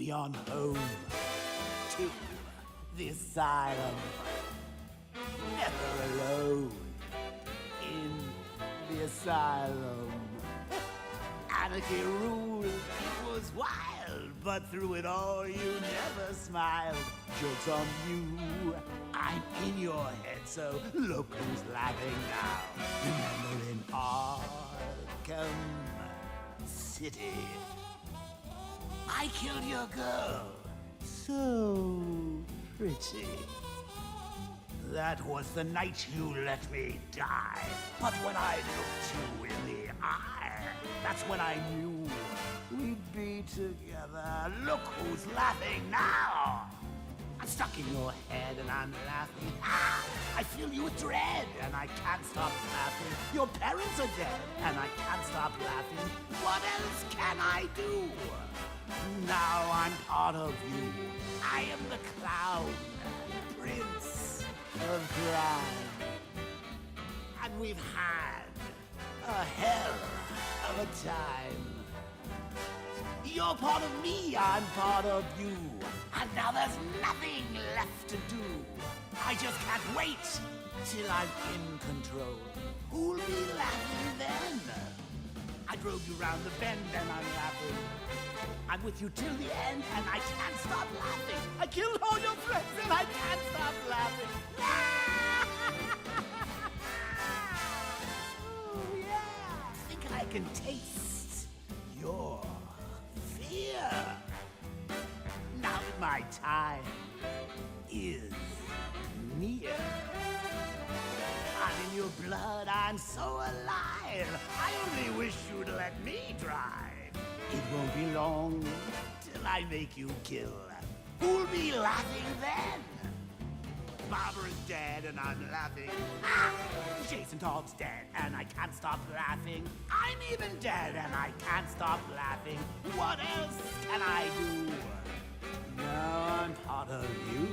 me on home to the asylum. Never alone in the asylum. Anarchy ruled, it was wild, but through it all you never smiled. Joke's on you, I'm in your head, so look who's laughing now. Remember in Arkham City, I killed your girl, so pretty. That was the night you let me die. But when I looked you in the eye, that's when I knew we'd be together. Look who's laughing now. I'm stuck in your head and I'm laughing. Ah, I fill you with dread and I can't stop laughing. Your parents are dead and I can't stop laughing. What else can I do? Now I'm part of you. I am the clown, prince of crime. And we've had a hell of a time. You're part of me, I'm part of you. And now there's nothing left to do. I just can't wait till I'm in control. Who'll be laughing then? I drove you round the bend and I'm laughing. I'm with you till the end and I can't stop laughing. I killed all your friends and I can't stop laughing. Oh yeah, I think I can taste your fear. Now that my time is near, I'm in your blood, I'm so alive. I only wish you'd let me drive. It won't be long till I make you kill. Who'll be laughing then? Barbara's dead and I'm laughing. Ah! Jason Todd's dead and I can't stop laughing. I'm even dead and I can't stop laughing. What else can I do? Now I'm part of you.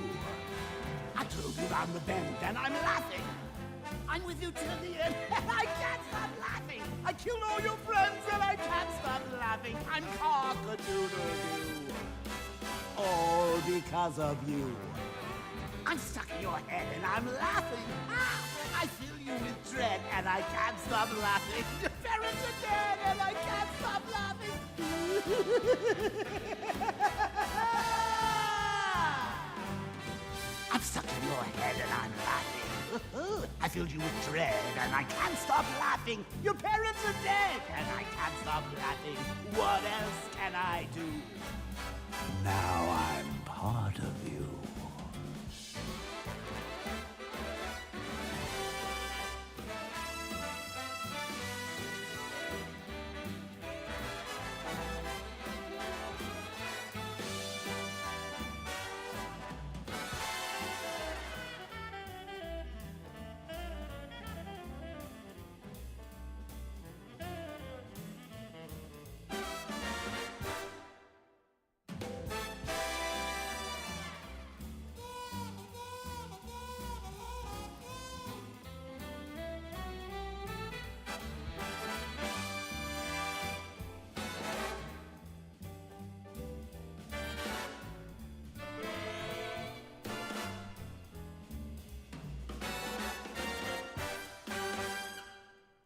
I drove you round the bend and I'm laughing. I'm with you till the end and I can't stop laughing. I killed all your friends and I can't stop laughing. I'm cock-a-doodle-doo. All because of you. I'm stuck in your head and I'm laughing. Ah, I fill you with dread and I can't stop laughing. Your parents are dead and I can't stop laughing. I'm stuck in your head and I'm laughing. I filled you with dread and I can't stop laughing. Your parents are dead and I can't stop laughing. What else can I do? Now I'm part of you.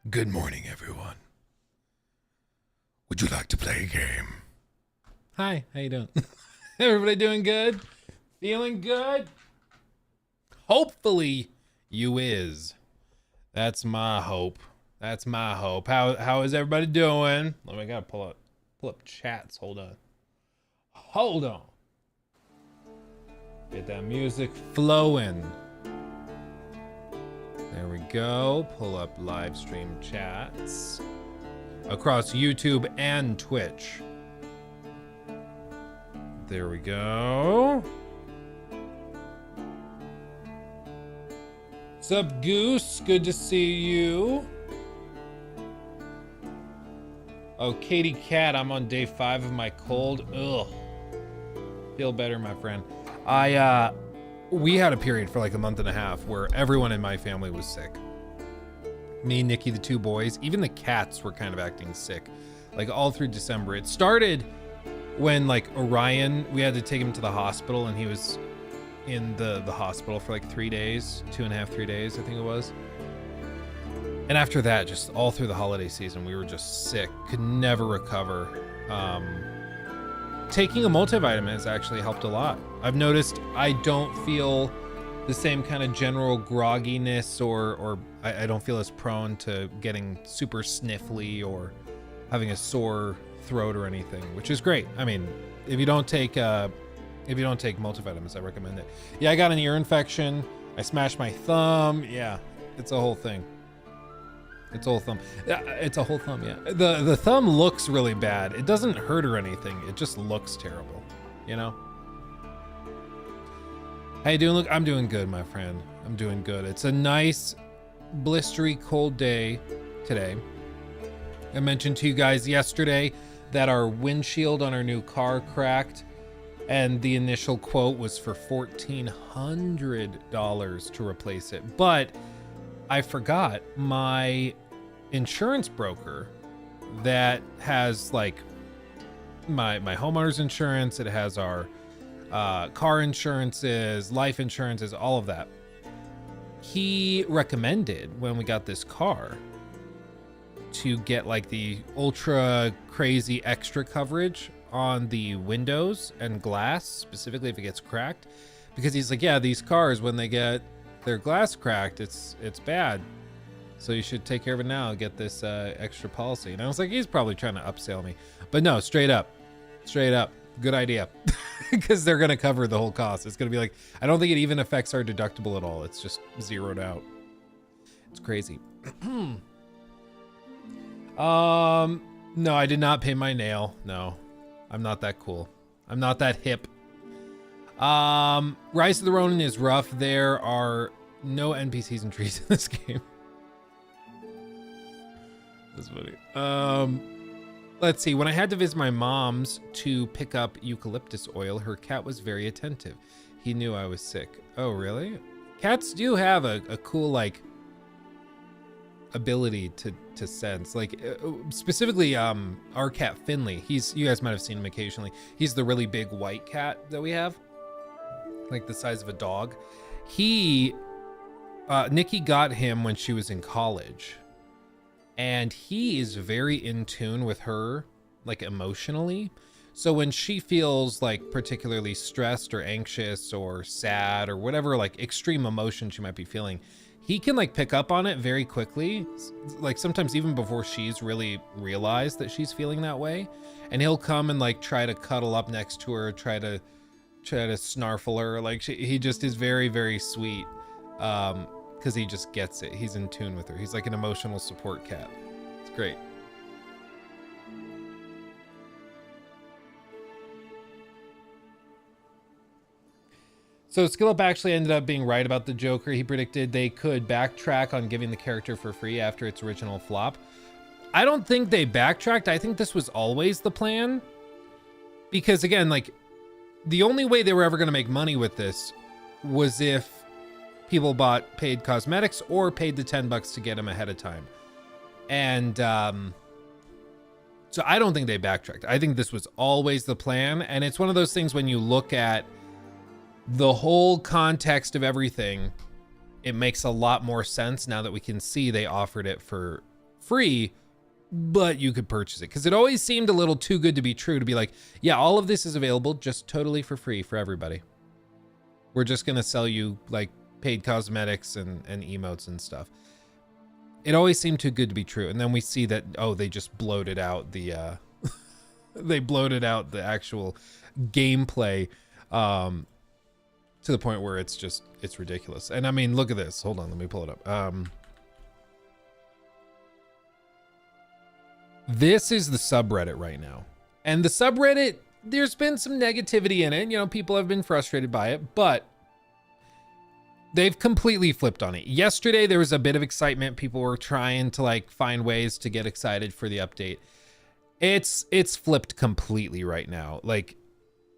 Good morning, everyone. Would you like to play a game? Hi, how you doing? Everybody doing good? Feeling good? Hopefully you is. That's my hope. That's my hope. How is everybody doing? Let me gotta pull up chats. Hold on. Get that music flowing. There we go. Pull up live stream chats across YouTube and Twitch. There we go. Sup, Goose? Good to see you. Oh, Katie Cat, I'm on day 5 of my cold. Ugh. Feel better, my friend. We had a period for like a month and a half where everyone in my family was sick. Me, Nikki, the 2 boys, even the cats were kind of acting sick. Like all through December. It started when like Orion, we had to take him to the hospital, and he was in the hospital for like 3 days, 2.5, 3 days, I think it was. And after that, just all through the holiday season, we were just sick, could never recover. Taking a multivitamin has actually helped a lot. I've noticed I don't feel the same kind of general grogginess, or I don't feel as prone to getting super sniffly or having a sore throat or anything, which is great. I mean, if you don't take multivitamins, I recommend it. Yeah, I got an ear infection. I smashed my thumb. Yeah, it's a whole thing. It's a whole thumb. It's a whole thumb, yeah. The thumb looks really bad. It doesn't hurt or anything. It just looks terrible, you know? How you doing? Look, I'm doing good, my friend. I'm doing good. It's a nice, blistery, cold day today. I mentioned to you guys yesterday that our windshield on our new car cracked, and the initial quote was for $1,400 to replace it. But I forgot my insurance broker that has like my homeowner's insurance. It has our car insurances, life insurances, all of that. He recommended when we got this car to get like the ultra crazy extra coverage on the windows and glass, specifically if it gets cracked, because he's like, yeah, these cars, when they get their glass cracked, it's bad, so you should take care of it now, get this extra policy. And I was like, he's probably trying to upsell me, but no, straight up, good idea. Because they're gonna cover the whole cost. It's gonna be like, I don't think it even affects our deductible at all. It's just zeroed out. It's crazy. No, I did not pay my nail. No, I'm not that cool. I'm not that hip. Rise of the Ronin is rough. There are no NPCs and trees in this game. That's funny. Let's see. When I had to visit my mom's to pick up eucalyptus oil, her cat was very attentive. He knew I was sick. Oh, really? Cats do have a cool, like, ability to sense. Like, specifically, our cat Finley. You guys might have seen him occasionally. He's the really big white cat that we have, like the size of a dog. Nikki got him when she was in college, and he is very in tune with her, like, emotionally. So when she feels like particularly stressed or anxious or sad or whatever, like, extreme emotion she might be feeling, he can, like, pick up on it very quickly, like sometimes even before she's really realized that she's feeling that way. And he'll come and, like, try to cuddle up next to her, try to snarfle her. Like, he just is very, very sweet, because he just gets it. He's in tune with her. He's like an emotional support cat. It's great. So Skill Up actually ended up being right about the Joker. He predicted they could backtrack on giving the character for free after its original flop. I don't think they backtracked. I think this was always the plan. Because again, like, the only way they were ever going to make money with this was if people bought paid cosmetics or paid the $10 to get them ahead of time. And so I don't think they backtracked. I think this was always the plan. And it's one of those things when you look at the whole context of everything, it makes a lot more sense now that we can see they offered it for free, but you could purchase it. Because it always seemed a little too good to be true to be like, yeah, all of this is available just totally for free for everybody. We're just going to sell you, like, paid cosmetics and emotes and stuff. It always seemed too good to be true. And then we see that, oh, they just bloated out the they bloated out the actual gameplay to the point where it's ridiculous. And I mean, look at this. Hold on, let me pull it up. This is the subreddit right now. And the subreddit, there's been some negativity in it. You know, people have been frustrated by it, but they've completely flipped on it. Yesterday, there was a bit of excitement. People were trying to, like, find ways to get excited for the update. It's flipped completely right now. Like,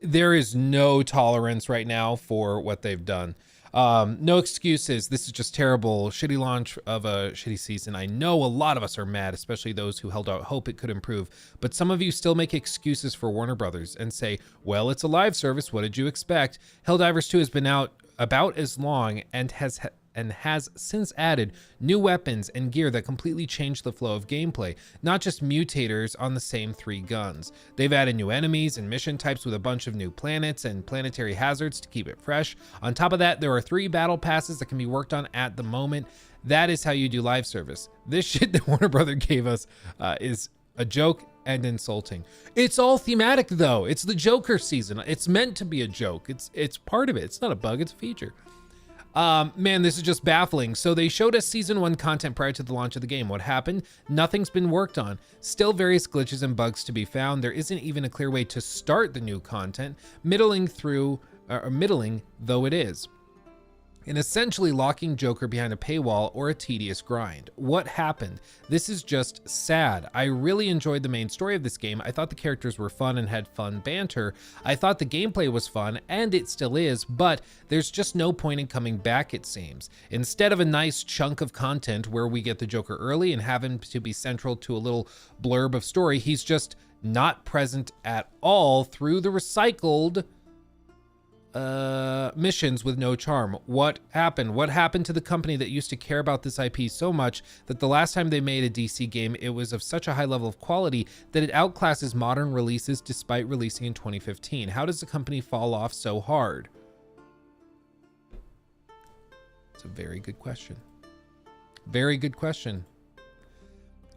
there is no tolerance right now for what they've done. No excuses. This is just terrible. Shitty launch of a shitty season. I know a lot of us are mad, especially those who held out hope it could improve. But some of you still make excuses for Warner Brothers and say, well, it's a live service. What did you expect? Helldivers 2 has been out about as long and has since added new weapons and gear that completely changed the flow of gameplay, not just mutators on the same 3 guns. They've added new enemies and mission types with a bunch of new planets and planetary hazards to keep it fresh. On top of that, there are 3 battle passes that can be worked on at the moment. That is how you do live service. This shit that Warner Brother gave us is a joke and insulting. It's all thematic though. It's the Joker season. It's meant to be a joke. It's part of it. It's not a bug, it's a feature. Man, this is just baffling. So they showed us season 1 content prior to the launch of the game. What happened? Nothing's been worked on. Still various glitches and bugs to be found. There isn't even a clear way to start the new content, middling though it is. And essentially locking Joker behind a paywall or a tedious grind. What happened? This is just sad. I really enjoyed the main story of this game. I thought the characters were fun and had fun banter. I thought the gameplay was fun, and it still is, but there's just no point in coming back, it seems. Instead of a nice chunk of content where we get the Joker early and have him to be central to a little blurb of story, he's just not present at all through the recycled missions with no charm. What happened? What happened to the company that used to care about this IP so much that the last time they made a DC game, it was of such a high level of quality that it outclasses modern releases despite releasing in 2015? How does the company fall off so hard? It's a very good question. Very good question.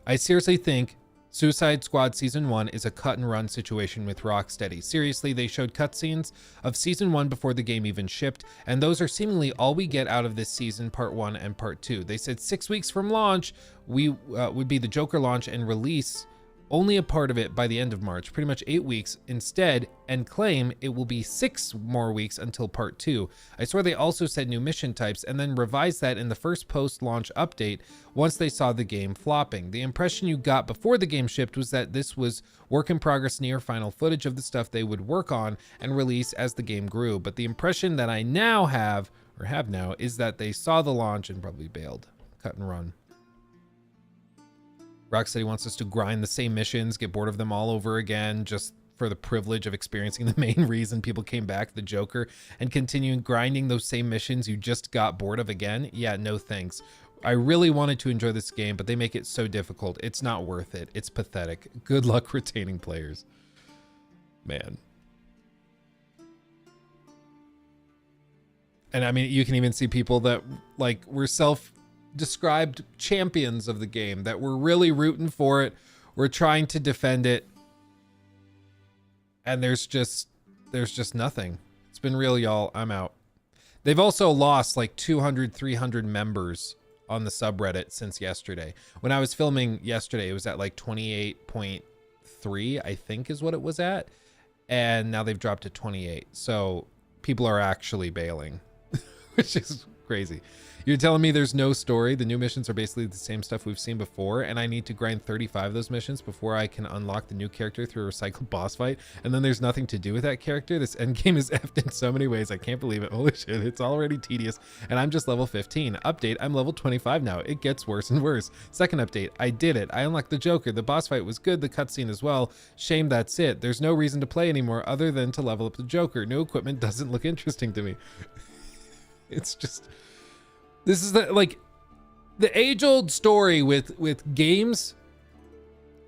I seriously think Suicide Squad Season 1 is a cut and run situation with Rocksteady. Seriously, they showed cutscenes of Season 1 before the game even shipped, and those are seemingly all we get out of this season, Part 1 and Part 2. They said 6 weeks from launch, we would be the Joker launch and release only a part of it by the end of March, pretty much 8 weeks instead, and claim it will be 6 more weeks until Part 2. I swear they also said new mission types and then revised that in the first post-launch update once they saw the game flopping. The impression you got before the game shipped was that this was work in progress, near final footage of the stuff they would work on and release as the game grew. But the impression that I now have now, is that they saw the launch and probably bailed. Cut and run. Rocksteady wants us to grind the same missions, get bored of them all over again, just for the privilege of experiencing the main reason people came back, the Joker, and continuing grinding those same missions you just got bored of again. Yeah, no thanks. I really wanted to enjoy this game, but they make it so difficult. It's not worth it. It's pathetic. Good luck retaining players. Man. And I mean, you can even see people that like were self-described champions of the game, that were really rooting for it, we're trying to defend it, and there's just nothing. It's been real, y'all. I'm out. They've also lost like 200, 300 members on the subreddit since yesterday. When I was filming yesterday, it was at like 28.3, I think is what it was at, and now they've dropped to 28. So people are actually bailing, which is crazy. You're telling me there's no story? The new missions are basically the same stuff we've seen before, and I need to grind 35 of those missions before I can unlock the new character through a recycled boss fight, and then there's nothing to do with that character? This endgame is effed in so many ways. I can't believe it. Holy shit, it's already tedious, and I'm just level 15. Update, I'm level 25 now. It gets worse and worse. Second update, I did it. I unlocked the Joker. The boss fight was good, the cutscene as well. Shame that's it. There's no reason to play anymore other than to level up the Joker. New equipment doesn't look interesting to me. It's just... This is the age-old story with games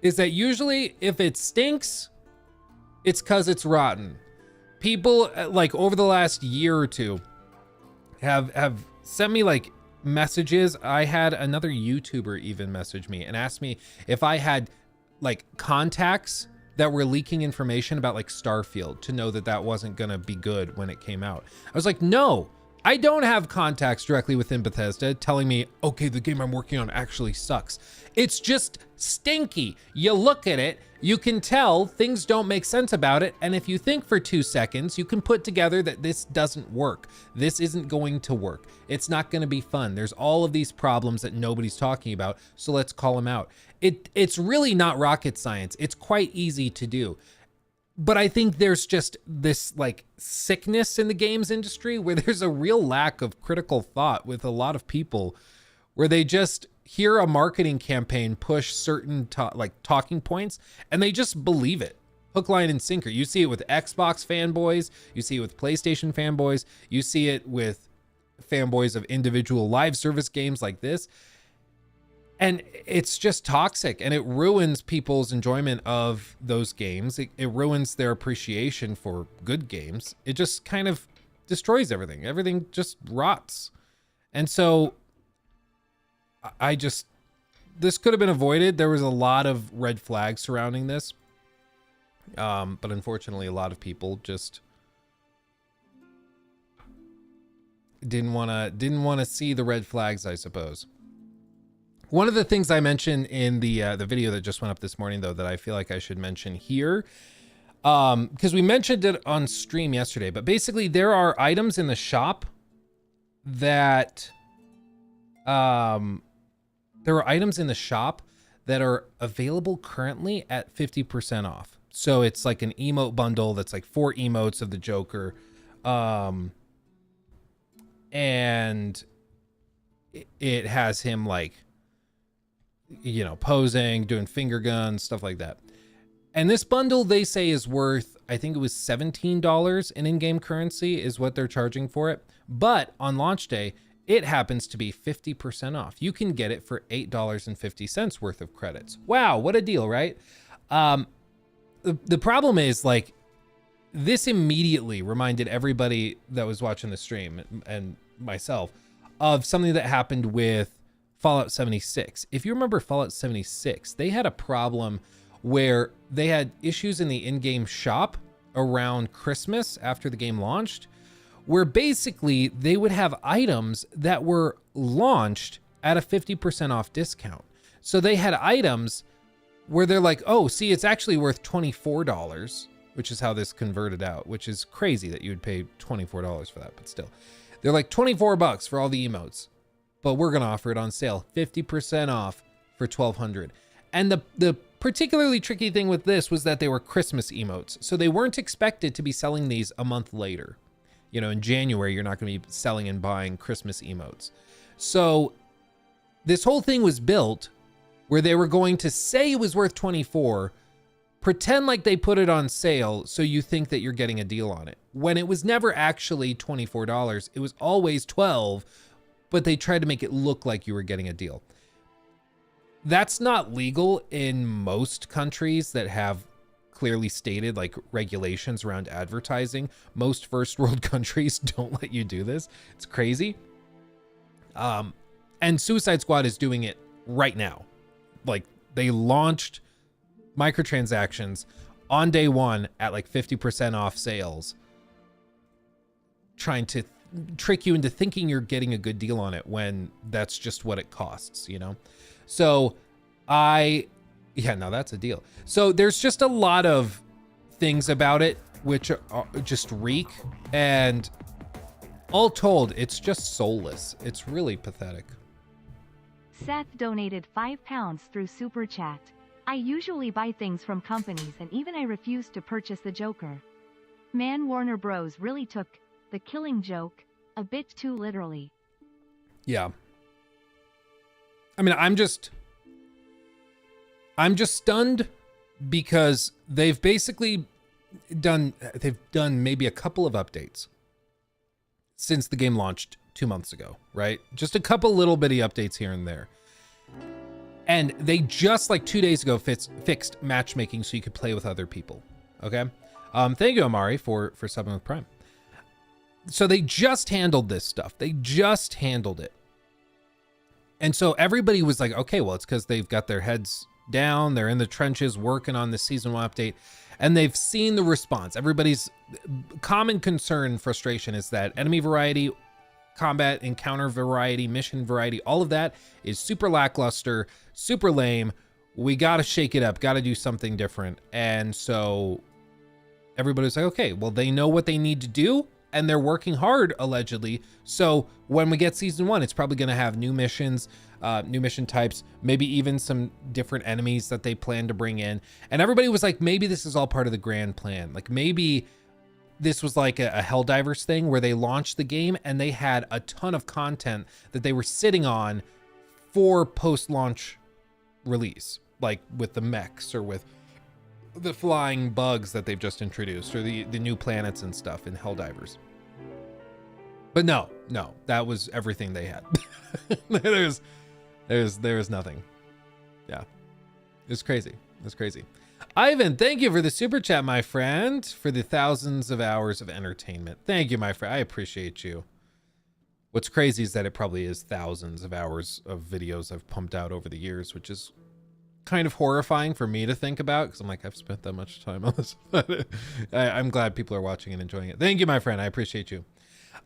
is that usually if it stinks, it's because it's rotten. People like over the last year or two have sent me like messages. I had another YouTuber even message me and ask me if I had like contacts that were leaking information about like Starfield to know that that wasn't gonna be good when it came out. I was like, no. I don't have contacts directly within Bethesda telling me, okay, the game I'm working on actually sucks. It's just stinky. You look at it, you can tell things don't make sense about it, and if you think for 2 seconds, you can put together that this doesn't work. This isn't going to work. It's not going to be fun. There's all of these problems that nobody's talking about, so let's call them out. It's really not rocket science. It's quite easy to do. But I think there's just this like sickness in the games industry where there's a real lack of critical thought with a lot of people, where they just hear a marketing campaign push certain talking points and they just believe it. Hook, line, and sinker. You see it with Xbox fanboys. You see it with PlayStation fanboys. You see it with fanboys of individual live service games like this. And it's just toxic, and it ruins people's enjoyment of those games. It ruins their appreciation for good games. It just kind of destroys everything. Everything just rots. And so this could have been avoided. There was a lot of red flags surrounding this. But unfortunately, a lot of people just didn't want to see the red flags, I suppose. One of the things I mentioned in the video that just went up this morning, though, that I feel like I should mention here, because we mentioned it on stream yesterday, but basically there are items in the shop that there are items in the shop that are available currently at 50% off. So it's like an emote bundle that's like 4 emotes of the Joker, and it has him like, you know, posing, doing finger guns, stuff like that. And this bundle, they say, is worth, I think it was $17 in-game currency is what they're charging for it. But on launch day, it happens to be 50% off. You can get it for $8.50 worth of credits. Wow, what a deal, right? The problem is, like, this immediately reminded everybody that was watching the stream and myself of something that happened with Fallout 76. If you remember Fallout 76, they had a problem where they had issues in the in-game shop around Christmas after the game launched, where basically they would have items that were launched at a 50% off discount. So they had items where they're like, oh, see, it's actually worth $24, which is how this converted out, which is crazy that you would pay $24 for that, but still. They're like $24 for all the emotes. But we're going to offer it on sale, 50% off for $1,200. And the particularly tricky thing with this was that they were Christmas emotes. So they weren't expected to be selling these a month later. You know, in January, you're not going to be selling and buying Christmas emotes. So this whole thing was built where they were going to say it was worth $24, pretend like they put it on sale so you think that you're getting a deal on it. When it was never actually $24, it was always $12, but they tried to make it look like you were getting a deal. That's not legal in most countries that have clearly stated like regulations around advertising. Most first world countries don't let you do this. It's crazy. And Suicide Squad is doing it right now. Like, they launched microtransactions on day one at like 50% off sales, trying to trick you into thinking you're getting a good deal on it when that's just what it costs, you know? So yeah, no, that's a deal. So there's just a lot of things about it which are just reek, and all told, it's just soulless. It's really pathetic. Seth donated £5 through Super Chat. I usually buy things from companies, and even I refuse to purchase the Joker. Man, Warner Bros. Really took the Killing Joke a bit too literally. Yeah. I mean, I'm just stunned because they've basically done maybe a couple of updates since the game launched 2 months ago, right? Just a couple little bitty updates here and there. And they just like 2 days ago fixed matchmaking so you could play with other people. Okay. Thank you, Amari, for subbing with Prime. So they just handled this stuff. They just handled it. And so everybody was like, okay, well, it's because they've got their heads down. They're in the trenches working on the season 1 update, and they've seen the response. Everybody's common concern and frustration is that enemy variety, combat, encounter variety, mission variety, all of that is super lackluster, super lame. We got to shake it up, got to do something different. And so everybody's like, okay, well, they know what they need to do. and they're working hard, allegedly. So when we get season 1, it's probably going to have new missions, new mission types, maybe even some different enemies that they plan to bring in. And everybody was like, maybe this is all part of the grand plan. Like maybe this was like a Helldivers thing where they launched the game and they had a ton of content that they were sitting on for post-launch release, like with the mechs or with the flying bugs that they've just introduced, or the new planets and stuff in Helldivers. But no, that was everything they had. there's nothing. Yeah, it's crazy. It's crazy. Ivan, thank you for the super chat, my friend, for the thousands of hours of entertainment. Thank you, my friend. I appreciate you. What's crazy is that it probably is thousands of hours of videos I've pumped out over the years, which is kind of horrifying for me to think about, because I'm like, I've spent that much time on this. I'm glad people are watching and enjoying it. Thank you, my friend. I appreciate you.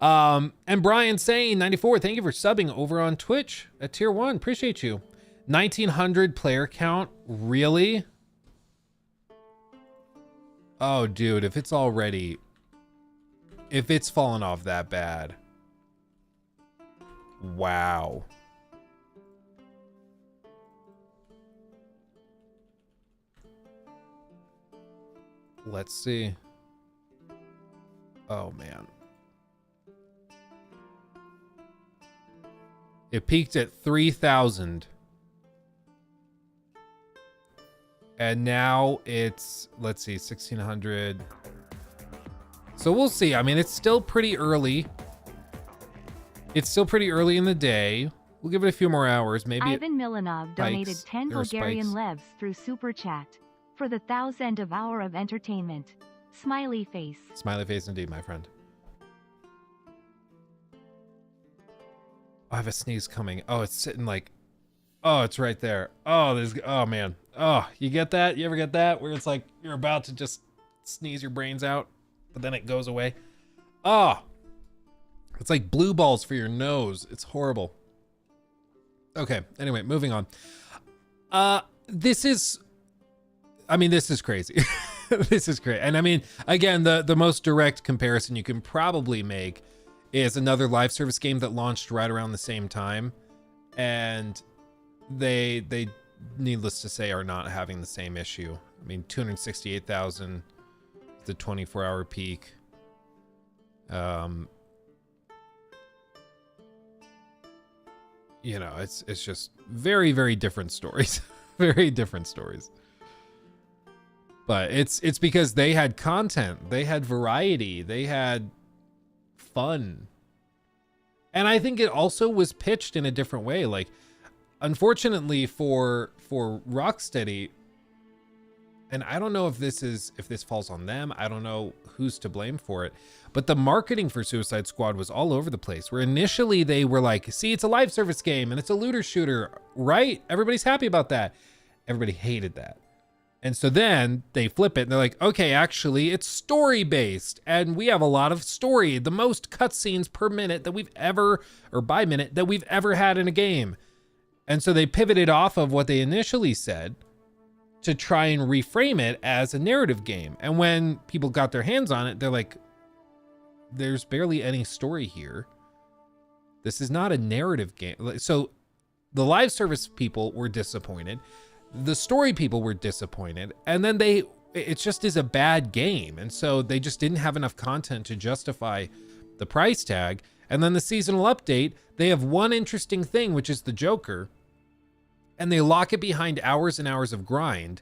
And Brian Sane 94, thank you for subbing over on Twitch at tier 1. Appreciate you. 1900 player count. Really? Oh, dude, if it's fallen off that bad. Wow. Let's see. Oh, man. It peaked at 3,000. And now it's, let's see, 1,600. So we'll see. I mean, it's still pretty early. It's still pretty early in the day. We'll give it a few more hours. Maybe Ivan Milanov donated 10 Bulgarian levs through Super Chat for the 1,000th hour of entertainment. Smiley face. Smiley face indeed, my friend. I have a sneeze coming. Oh, it's sitting like... Oh, it's right there. Oh, there's... Oh, man. Oh, you get that? You ever get that? Where it's like you're about to just sneeze your brains out, but then it goes away. Oh! It's like blue balls for your nose. It's horrible. Okay, anyway, moving on. This is crazy. This is great. And I mean, again, the most direct comparison you can probably make is another live service game that launched right around the same time. And they needless to say, are not having the same issue. I mean, 268,000, the 24-hour peak. You know, it's just very, very different stories. Very different stories. But it's because they had content, they had variety, they had fun. And I think it also was pitched in a different way. Like, unfortunately for Rocksteady, and I don't know if this falls on them, I don't know who's to blame for it, but the marketing for Suicide Squad was all over the place. Where initially they were like, see, it's a live service game and it's a looter shooter, right? Everybody's happy about that. Everybody hated that. And so then they flip it and they're like, okay, actually it's story based and we have a lot of story, the most cutscenes per minute that we've ever, or by minute, that we've ever had in a game. And so they pivoted off of what they initially said to try and reframe it as a narrative game. And when people got their hands on it, they're like, there's barely any story here. This is not a narrative game. So the live service people were disappointed. The story people were disappointed. And then it just is a bad game. And so they just didn't have enough content to justify the price tag. And then the seasonal update, they have one interesting thing, which is the Joker. And they lock it behind hours and hours of grind.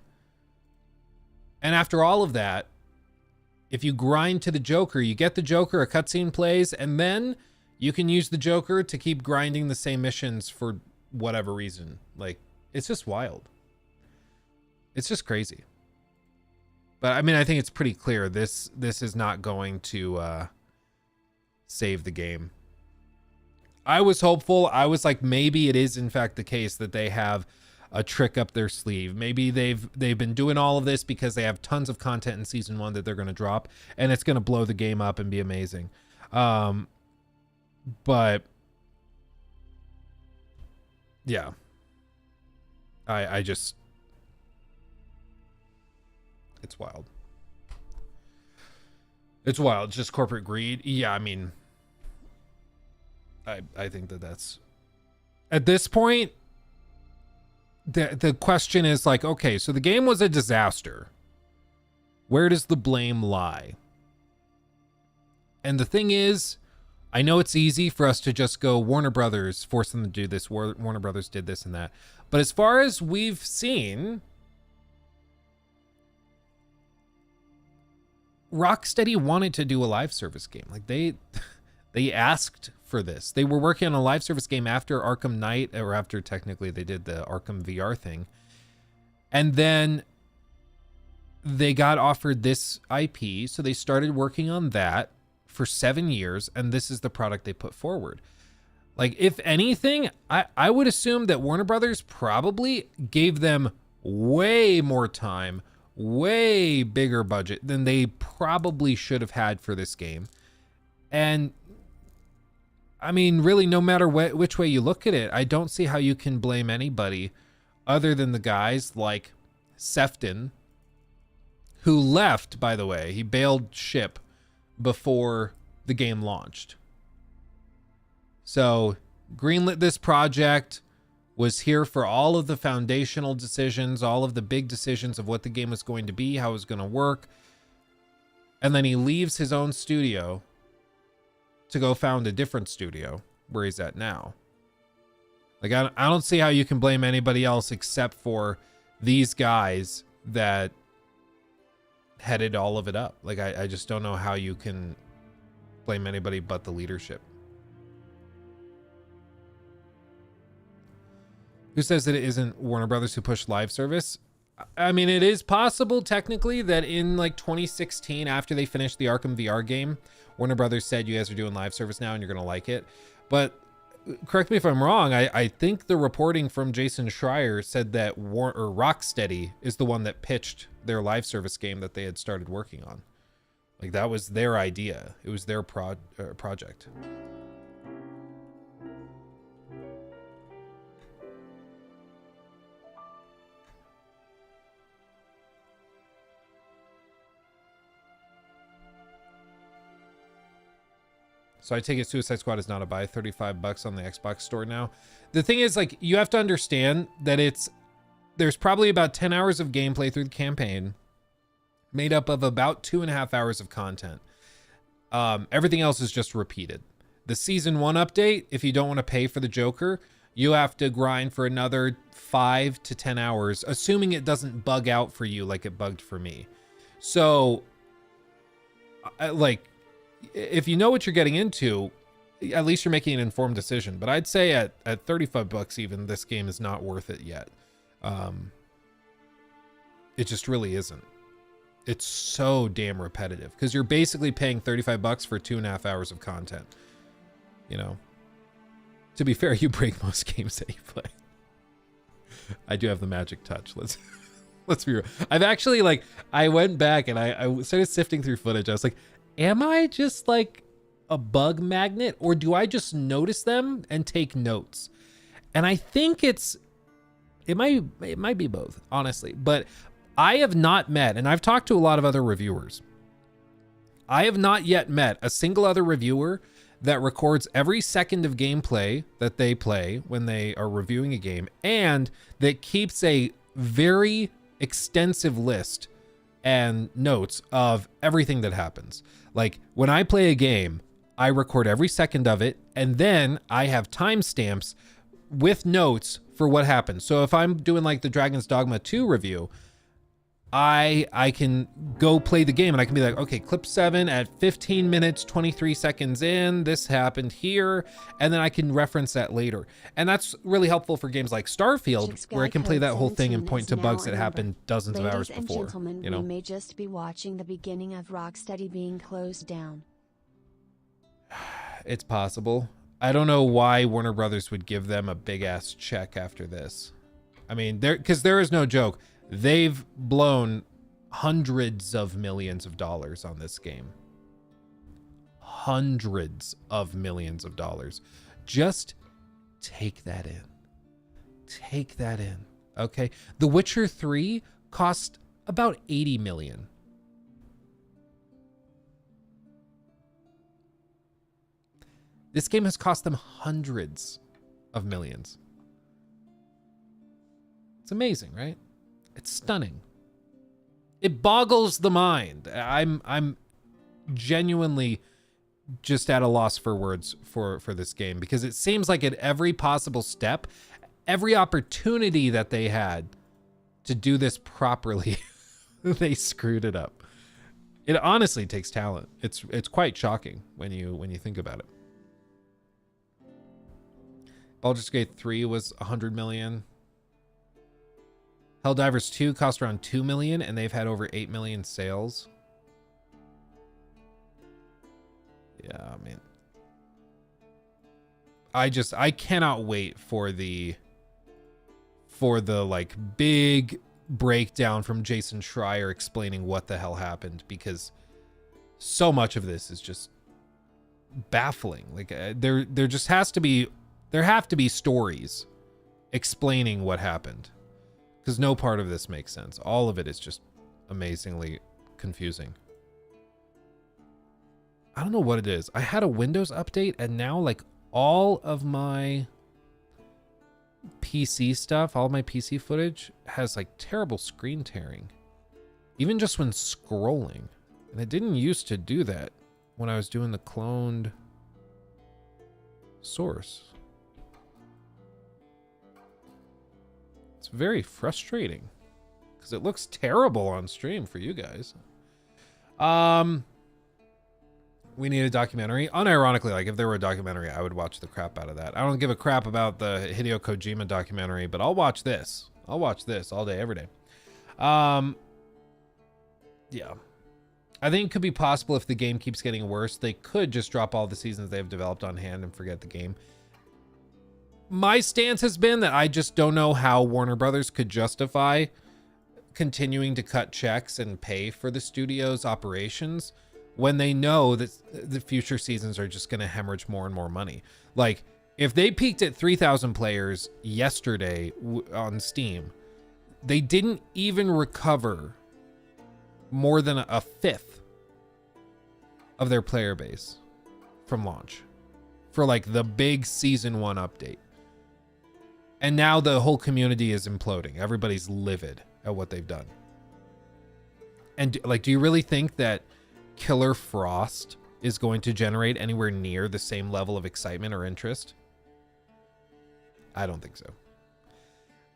And after all of that, if you grind to the Joker, you get the Joker, a cutscene plays, and then you can use the Joker to keep grinding the same missions for whatever reason. Like, it's just wild. It's just crazy. But I mean, I think it's pretty clear this is not going to save the game. I was hopeful. I was like, maybe it is in fact the case that they have a trick up their sleeve. Maybe they've been doing all of this because they have tons of content in season 1 that they're going to drop, and it's going to blow the game up and be amazing. But yeah, I just, it's wild. It's wild. It's just corporate greed. Yeah, I mean, I think that's at this point. The question is like, okay, so the game was a disaster. Where does the blame lie? And the thing is, I know it's easy for us to just go, Warner Brothers forced them to do this. Warner Brothers did this and that. But as far as we've seen, Rocksteady wanted to do a live service game. Like they asked for this. They were working on a live service game after Arkham Knight, or after technically they did the Arkham VR thing. And then they got offered this IP, so they started working on that for 7 years, and this is the product they put forward. Like, if anything, I would assume that Warner Brothers probably gave them way more time, way bigger budget than they probably should have had for this game. And I mean, really, no matter which way you look at it, I don't see how you can blame anybody other than the guys like Sefton, who left, by the way. He bailed ship before the game launched. So, greenlit this project, was here for all of the foundational decisions, all of the big decisions of what the game was going to be, how it was going to work. And then he leaves his own studio to go found a different studio where he's at now. Like, I don't see how you can blame anybody else except for these guys that headed all of it up. Like, I just don't know how you can blame anybody but the leadership. Who says that it isn't Warner Brothers who pushed live service? I mean, it is possible technically that in like 2016, after they finished the Arkham VR game, Warner Brothers said, you guys are doing live service now and you're going to like it. But correct me if I'm wrong. I think the reporting from Jason Schreier said that Rocksteady is the one that pitched their live service game that they had started working on. Like, that was their idea. It was their project. So I take it Suicide Squad is not a buy. $35 on the Xbox store now. The thing is, like, you have to understand that there's probably about 10 hours of gameplay through the campaign, made up of about 2.5 hours of content. Everything else is just repeated. The season 1 update, if you don't want to pay for the Joker, you have to grind for another 5 to 10 hours, assuming it doesn't bug out for you like it bugged for me. So, like, if you know what you're getting into, at least you're making an informed decision. But I'd say at $35 even, this game is not worth it yet. It just really isn't. It's so damn repetitive because you're basically paying $35 for 2.5 hours of content. You know, to be fair, you break most games that you play. I do have the magic touch. Let's be real. I've actually, like, I went back and I started sifting through footage. I was like, am I just like a bug magnet, or do I just notice them and take notes? And I think it might be both, honestly. But I have not met, and I've talked to a lot of other reviewers, I have not yet met a single other reviewer that records every second of gameplay that they play when they are reviewing a game, and that keeps a very extensive list and notes of everything that happens. Like, when I play a game, I record every second of it, and then I have timestamps with notes for what happens. So if I'm doing like the Dragon's Dogma 2 review, I can go play the game and I can be like, okay, clip 7 at 15 minutes, 23 seconds in, this happened here, and then I can reference that later. And that's really helpful for games like Starfield, where I can play that whole thing and point to bugs that happened dozens of hours before. Ladies and gentlemen, you know? we may just be watching the beginning of Rocksteady being closed down. It's possible. I don't know why Warner Brothers would give them a big ass check after this. I mean, because there is no joke. They've blown hundreds of millions of dollars on this game. Hundreds of millions of dollars. Just take that in. Take that in. Okay. The Witcher 3 cost about 80 million. This game has cost them hundreds of millions. It's amazing, right? It's stunning. It boggles the mind. I'm genuinely just at a loss for words for this game, because it seems like at every possible step, every opportunity that they had to do this properly, they screwed it up. It honestly takes talent. It's quite shocking when you think about it. Baldur's Gate 3 was 100 million. Helldivers 2 cost around 2 million, and they've had over 8 million sales. Yeah, I mean, I cannot wait for the like big breakdown from Jason Schreier explaining what the hell happened, because so much of this is just baffling. Like there just has to be, there have to be stories explaining what happened, because no part of this makes sense. All of it is just amazingly confusing. I don't know what it is. I had a Windows update, and now like all of my PC stuff, all my PC footage has like terrible screen tearing, even just when scrolling. And it didn't used to do that when I was doing the cloned source. It's very frustrating because it looks terrible on stream for you guys. We need a documentary. Unironically, like if there were a documentary, I would watch the crap out of that. I don't give a crap about the Hideo Kojima documentary, but I'll watch this. I'll watch this all day, every day. Yeah. I think it could be possible if the game keeps getting worse. They could just drop all the seasons they've developed on hand and forget the game. My stance has been that I just don't know how Warner Brothers could justify continuing to cut checks and pay for the studio's operations when they know that the future seasons are just going to hemorrhage more and more money. Like, if they peaked at 3,000 players yesterday on Steam, they didn't even recover more than a fifth of their player base from launch for like the big season 1 update. And now the whole community is imploding. Everybody's livid at what they've done. And like, do you really think that Killer Frost is going to generate anywhere near the same level of excitement or interest? I don't think so.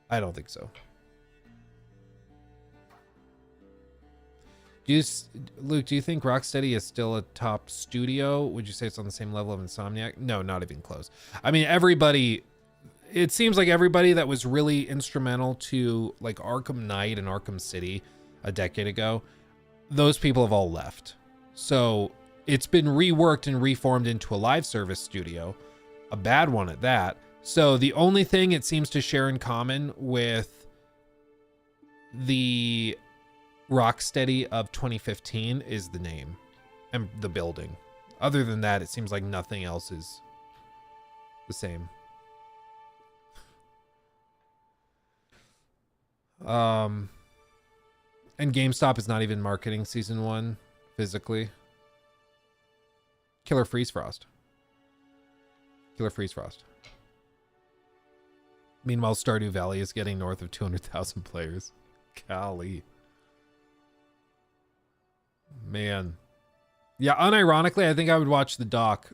I don't think so. Luke, do you think Rocksteady is still a top studio? Would you say it's on the same level of Insomniac? No, not even close. I mean, everybody, it seems like everybody that was really instrumental to like Arkham Knight and Arkham City a decade ago, those people have all left. So it's been reworked and reformed into a live service studio, a bad one at that. So the only thing it seems to share in common with the Rocksteady of 2015 is the name and the building. Other than that, it seems like nothing else is the same. And GameStop is not even marketing season 1 physically. Killer Freeze Frost. Killer Freeze Frost. Meanwhile, Stardew Valley is getting north of 200,000 players. Golly. Man. Yeah, unironically, I think I would watch the doc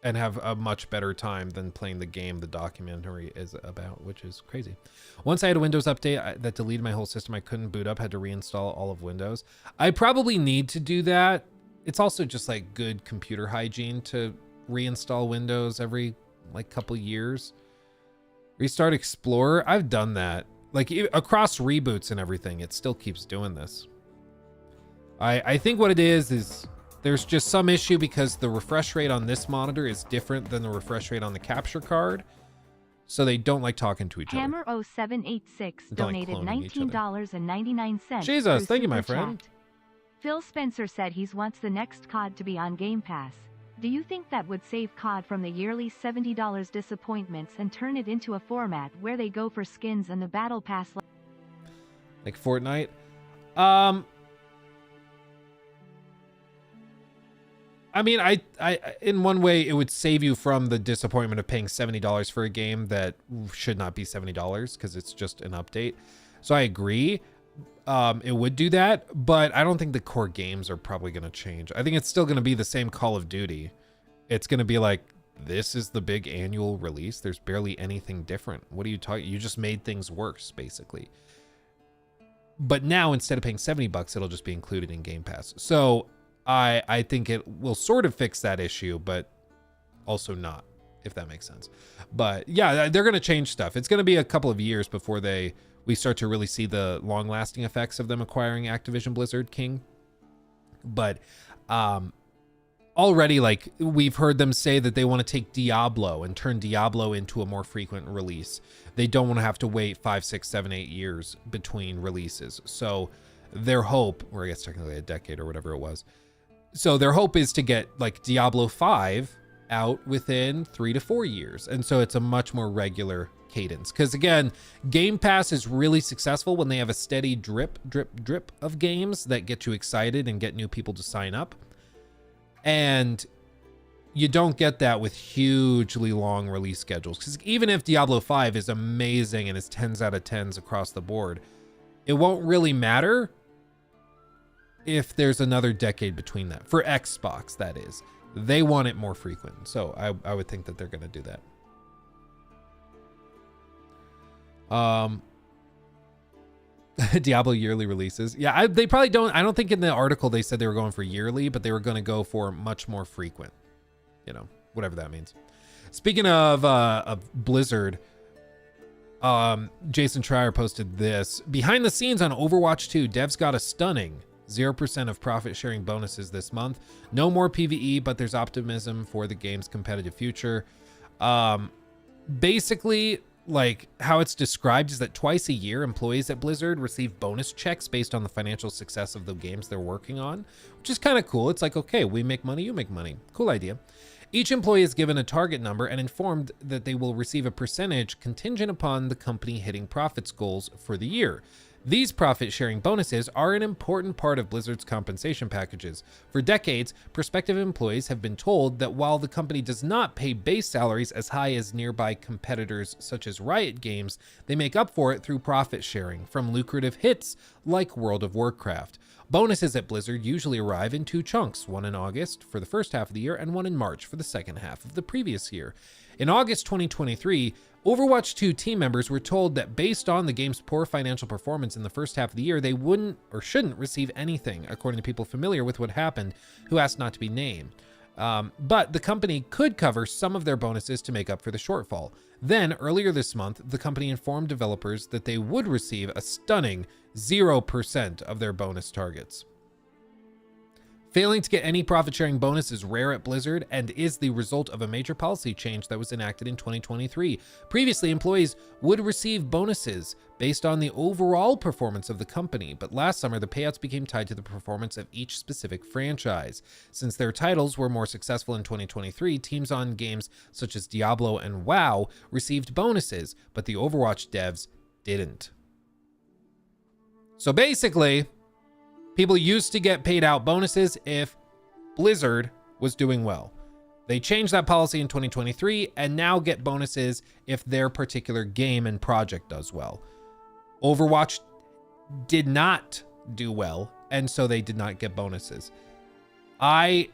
and have a much better time than playing the game the documentary is about, which is crazy. Once I had a Windows update that deleted my whole system, I couldn't boot up, had to reinstall all of Windows. I probably need to do that. It's also just like good computer hygiene to reinstall Windows every like couple years. Restart Explorer. I've done that. Like across reboots and everything, it still keeps doing this. I think what it is there's just some issue because the refresh rate on this monitor is different than the refresh rate on the capture card. So they don't like talking to each other. Hammer0786 donated $19.99. Jesus, thank you, my friend. Phil Spencer said he wants the next COD to be on Game Pass. Do you think that would save COD from the yearly $70 disappointments and turn it into a format where they go for skins and the battle pass like Fortnite? I mean, I in one way it would save you from the disappointment of paying $70 for a game that should not be $70 because it's just an update. So I agree. It would do that, but I don't think the core games are probably going to change. I think it's still going to be the same Call of Duty. It's going to be like, this is the big annual release. There's barely anything different. What are you talking? You just made things worse, basically. But now, instead of paying $70, it'll just be included in Game Pass. So I think it will sort of fix that issue, but also not, if that makes sense. But yeah, they're going to change stuff. It's going to be a couple of years before we start to really see the long-lasting effects of them acquiring Activision Blizzard King. But already, like, we've heard them say that they want to take Diablo and turn Diablo into a more frequent release. They don't want to have to wait 5, 6, 7, 8 years between releases. So their hope, or I guess technically a decade or whatever it was. So their hope is to get like Diablo 5 out within 3 to 4 years. And so it's a much more regular cadence. Because again, Game Pass is really successful when they have a steady drip of games that get you excited and get new people to sign up. And you don't get that with hugely long release schedules. Because even if Diablo 5 is amazing and is 10s out of 10s across the board, it won't really matter if there's another decade between that. For Xbox, that is. They want it more frequent. So I would think that they're going to do that. Diablo yearly releases. Yeah, they probably don't. I don't think in the article they said they were going for yearly, but they were going to go for much more frequent. You know, whatever that means. Speaking of Blizzard, Jason Schreier posted this. Behind the scenes on Overwatch 2, devs got a stunning 0% of profit sharing bonuses this month. No more PvE, but there's optimism for the game's competitive future. Basically, like how it's described is that twice a year, employees at Blizzard receive bonus checks based on the financial success of the games they're working on, which is kind of cool. It's like, okay, we make money, you make money. Cool idea. Each employee is given a target number and informed that they will receive a percentage contingent upon the company hitting profits goals for the year. These profit-sharing bonuses are an important part of Blizzard's compensation packages. For decades, prospective employees have been told that while the company does not pay base salaries as high as nearby competitors such as Riot Games, they make up for it through profit sharing from lucrative hits like World of Warcraft. Bonuses at Blizzard usually arrive in 2 chunks, one in August for the first half of the year and one in March for the second half of the previous year. In August 2023, Overwatch 2 team members were told that based on the game's poor financial performance in the first half of the year, they wouldn't or shouldn't receive anything, according to people familiar with what happened who asked not to be named. But the company could cover some of their bonuses to make up for the shortfall. Then, earlier this month, the company informed developers that they would receive a stunning 0% of their bonus targets. Failing to get any profit-sharing bonus is rare at Blizzard and is the result of a major policy change that was enacted in 2023. Previously, employees would receive bonuses based on the overall performance of the company, but last summer the payouts became tied to the performance of each specific franchise. Since their titles were more successful in 2023, teams on games such as Diablo and WoW received bonuses, but the Overwatch devs didn't. So basically, people used to get paid out bonuses if Blizzard was doing well. They changed that policy in 2023 and now get bonuses if their particular game and project does well. Overwatch did not do well, and so they did not get bonuses. It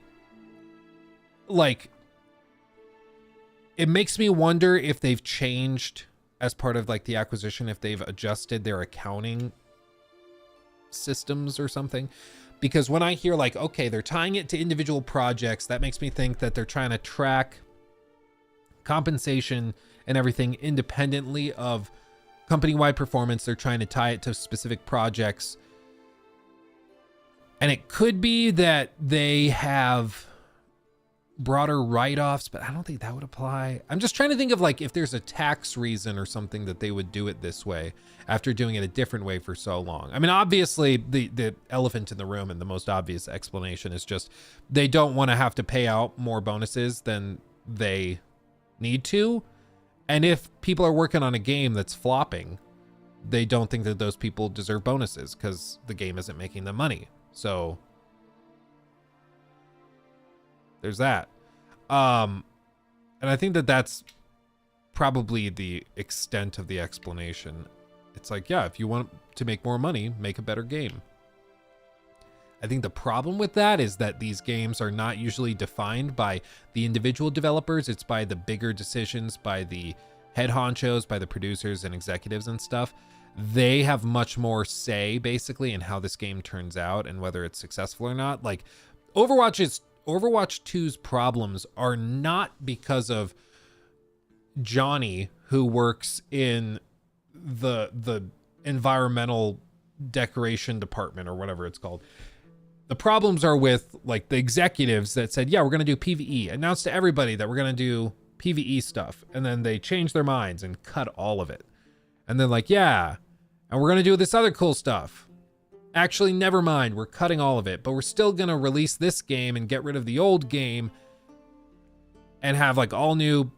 makes me wonder if they've changed as part of like the acquisition, if they've adjusted their accounting systems or something, because when I hear like, okay, they're tying it to individual projects, that makes me think that they're trying to track compensation and everything independently of company-wide performance. They're trying to tie it to specific projects, and it could be that they have broader write-offs, but I don't think that would apply. I'm just trying to think of like if there's a tax reason or something that they would do it this way after doing it a different way for so long. I mean, obviously the elephant in the room and the most obvious explanation is just they don't want to have to pay out more bonuses than they need to. And if people are working on a game that's flopping, they don't think that those people deserve bonuses because the game isn't making them money. So There's that. And I think that that's probably the extent of the explanation. It's like, yeah, if you want to make more money, make a better game. I think the problem with that is that these games are not usually defined by the individual developers. It's by the bigger decisions, by the head honchos, by the producers and executives and stuff. They have much more say, basically, in how this game turns out and whether it's successful or not. Like, Overwatch 2's problems are not because of Johnny, who works in the environmental decoration department or whatever it's called. The problems are with like the executives that said, yeah, we're going to do PvE, announced to everybody that we're going to do PvE stuff. And then they changed their minds and cut all of it. And then like, yeah, and we're going to do this other cool stuff. Actually, never mind. We're cutting all of it, but we're still going to release this game and get rid of the old game and have like all new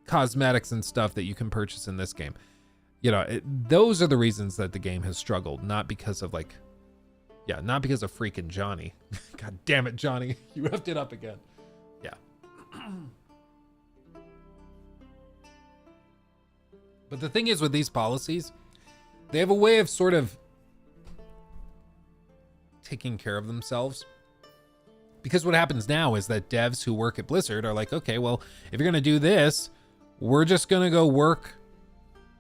cosmetics and stuff that you can purchase in this game. You know, those are the reasons that the game has struggled, not because of like, yeah, not because of freaking Johnny. God damn it, Johnny. You effed it up again. Yeah. But the thing is with these policies, they have a way of sort of taking care of themselves. Because what happens now is that devs who work at Blizzard are like, okay, well, if you're going to do this, we're just going to go work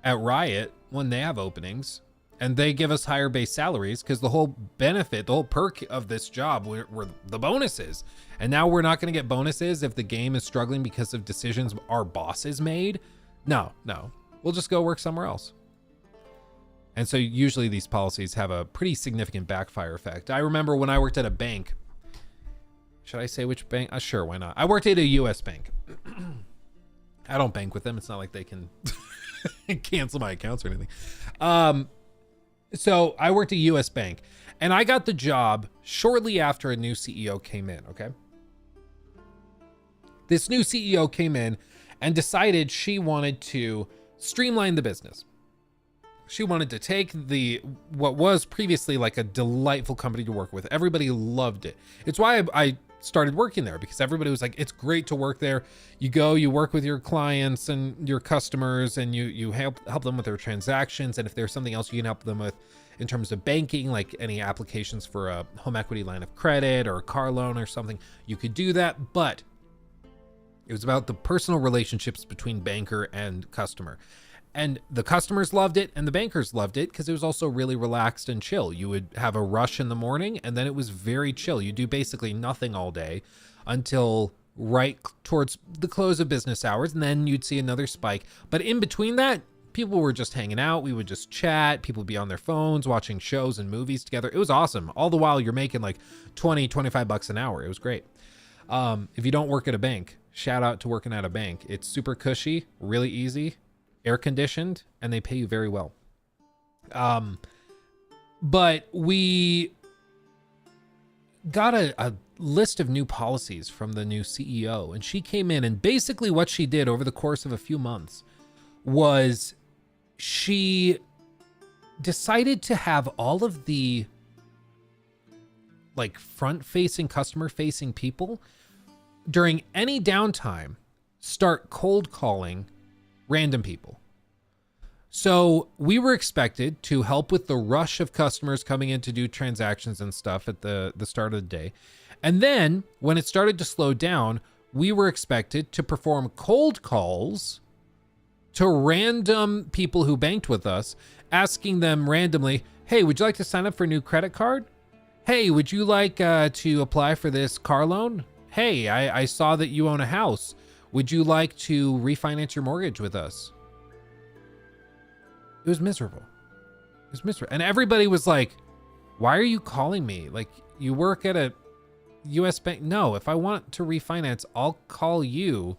at Riot when they have openings. And they give us higher base salaries because the whole benefit, the whole perk of this job were the bonuses. And now we're not going to get bonuses if the game is struggling because of decisions our bosses made. No. We'll just go work somewhere else. And so usually these policies have a pretty significant backfire effect. I remember when I worked at a bank. Should I say which bank? Sure, why not? I worked at a U.S. bank. I don't bank with them. It's not like they can cancel my accounts or anything. So I worked at a U.S. bank, and I got the job shortly after a new CEO came in, okay? This new CEO came in and decided she wanted to streamline the business. She wanted to take what was previously like a delightful company to work with. Everybody loved it. It's why I started working there, because everybody was like, it's great to work there. You go, you work with your clients and your customers, and you help them with their transactions. And if there's something else you can help them with in terms of banking, like any applications for a home equity line of credit or a car loan or something, you could do that. But it was about the personal relationships between banker and customer. And the customers loved it and the bankers loved it because it was also really relaxed and chill. You would have a rush in the morning and then it was very chill. You do basically nothing all day until right towards the close of business hours, and then you'd see another spike. But in between that, people were just hanging out. We would just chat. People would be on their phones watching shows and movies together. It was awesome. All the while you're making like 20, 25 bucks an hour. It was great. If you don't work at a bank, shout out to working at a bank. It's super cushy, really easy, air conditioned, and they pay you very well. But we got a list of new policies from the new CEO, and she came in, and basically what she did over the course of a few months was she decided to have all of the like front-facing, customer-facing people during any downtime start cold calling random people. So we were expected to help with the rush of customers coming in to do transactions and stuff at the start of the day. And then when it started to slow down, we were expected to perform cold calls to random people who banked with us, asking them randomly, hey, would you like to sign up for a new credit card? Hey, would you like to apply for this car loan? Hey, I saw that you own a house. Would you like to refinance your mortgage with us? It was miserable. It was miserable. And everybody was like, why are you calling me? Like, you work at a US bank. No, if I want to refinance, I'll call you.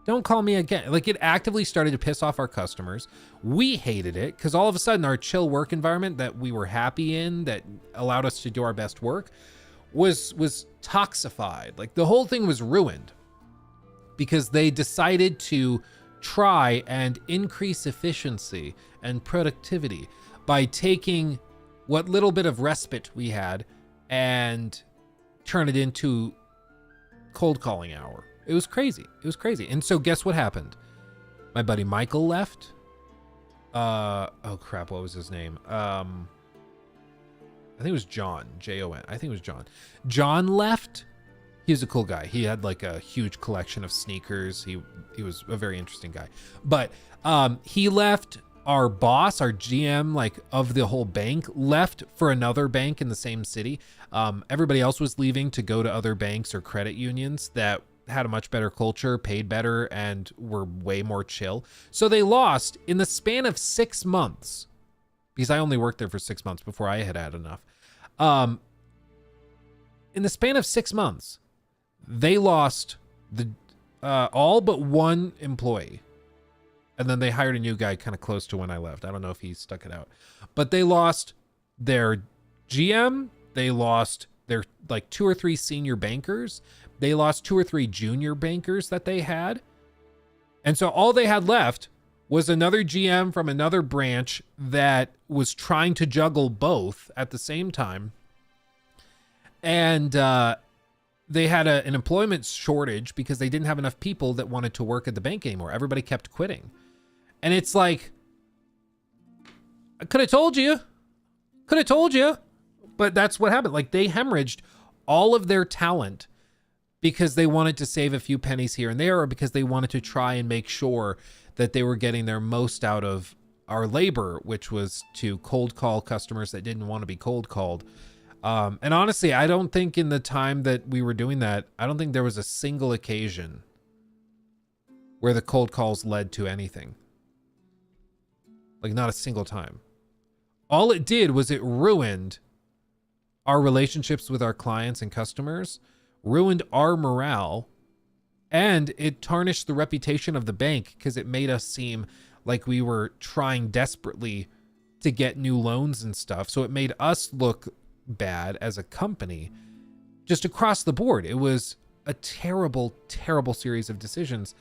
Don't call me again. Like, it actively started to piss off our customers. We hated it because all of a sudden our chill work environment that we were happy in, that allowed us to do our best work, was toxified. Like, the whole thing was ruined because they decided to try and increase efficiency and productivity by taking what little bit of respite we had and turn it into cold calling hour. It was crazy. It was crazy. And so guess what happened? My buddy Michael left. Oh crap, what was his name? I think it was John, Jon. I think it was John. John left. He was a cool guy. He had like a huge collection of sneakers. He was a very interesting guy. But he left. Our boss, our GM, like of the whole bank, left for another bank in the same city. Everybody else was leaving to go to other banks or credit unions that had a much better culture, paid better, and were way more chill. So they lost in the span of 6 months, because I only worked there for 6 months before I had enough. In the span of 6 months, they lost all but one employee. And then they hired a new guy kind of close to when I left. I don't know if he stuck it out. But they lost their GM. They lost their like 2 or 3 senior bankers. They lost 2 or 3 junior bankers that they had. And so all they had left was another GM from another branch that was trying to juggle both at the same time. And they had an employment shortage because they didn't have enough people that wanted to work at the bank anymore. Everybody kept quitting. And it's like, I could have told you. But that's what happened. Like, they hemorrhaged all of their talent because they wanted to save a few pennies here and there, or because they wanted to try and make sure that they were getting their most out of our labor, which was to cold call customers that didn't want to be cold called. And honestly, I don't think in the time that we were doing that, I don't think there was a single occasion where the cold calls led to anything. Like, not a single time. All it did was it ruined our relationships with our clients and customers, ruined our morale, and it tarnished the reputation of the bank because it made us seem like we were trying desperately to get new loans and stuff. So it made us look bad as a company just across the board. It was a terrible, terrible series of decisions.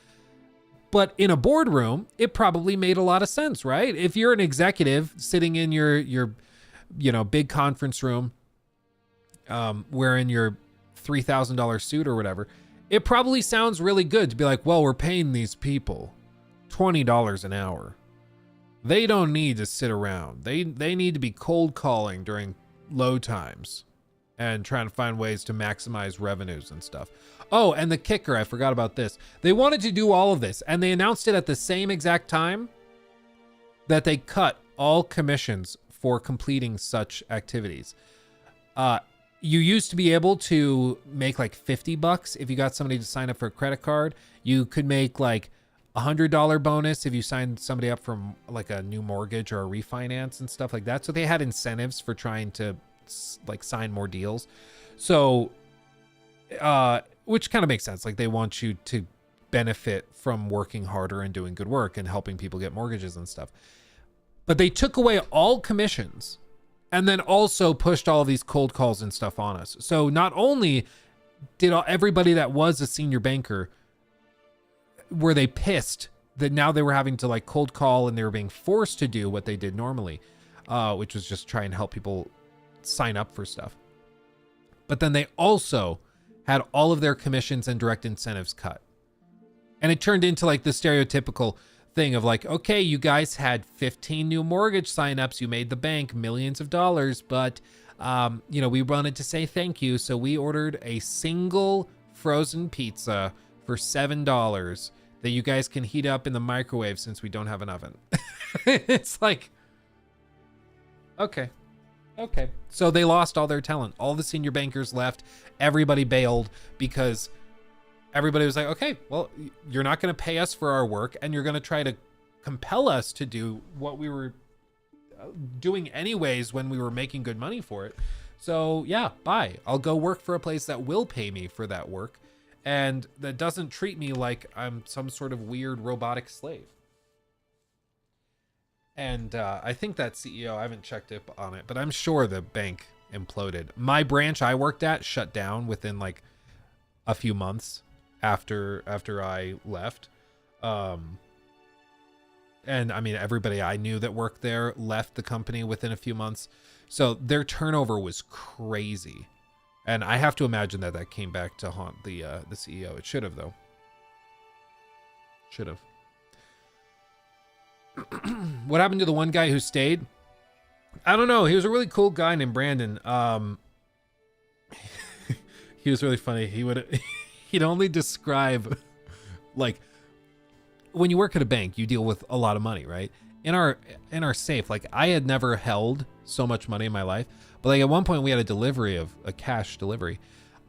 But in a boardroom, it probably made a lot of sense, right? If you're an executive sitting in your big conference room, wearing your $3,000 suit or whatever, it probably sounds really good to be like, well, we're paying these people $20 an hour. They don't need to sit around. They need to be cold calling during low times and trying to find ways to maximize revenues and stuff. Oh, and the kicker, I forgot about this. They wanted to do all of this, and they announced it at the same exact time that they cut all commissions for completing such activities. You used to be able to make like $50 if you got somebody to sign up for a credit card. You could make like $100 bonus if you signed somebody up for like a new mortgage or a refinance and stuff like that. So they had incentives for trying to like sign more deals. So, which kind of makes sense. Like, they want you to benefit from working harder and doing good work and helping people get mortgages and stuff. But they took away all commissions and then also pushed all of these cold calls and stuff on us. So not only did everybody that was a senior banker, were they pissed that now they were having to like cold call and they were being forced to do what they did normally, which was just try and help people sign up for stuff. But then they also had all of their commissions and direct incentives cut. And it turned into like the stereotypical thing of like, okay, you guys had 15 new mortgage signups. You made the bank millions of dollars, but we wanted to say thank you. So we ordered a single frozen pizza for $7 that you guys can heat up in the microwave since we don't have an oven. It's like, okay. So they lost all their talent. All the senior bankers left. Everybody bailed because everybody was like, okay, well, you're not going to pay us for our work, and you're going to try to compel us to do what we were doing anyways when we were making good money for it. So yeah, bye. I'll go work for a place that will pay me for that work and that doesn't treat me like I'm some sort of weird robotic slave. And I think that CEO, I haven't checked up on it, but I'm sure the bank imploded. My branch I worked at shut down within like a few months after I left. And I mean, everybody I knew that worked there left the company within a few months. So their turnover was crazy. And I have to imagine that that came back to haunt the CEO. It should have, though. Should have. What happened to the one guy who stayed? I don't know. He was a really cool guy named Brandon. He was really funny. He'd only describe, like, when you work at a bank, you deal with a lot of money, right? In our safe, like, I had never held so much money in my life, but like at one point we had a cash delivery,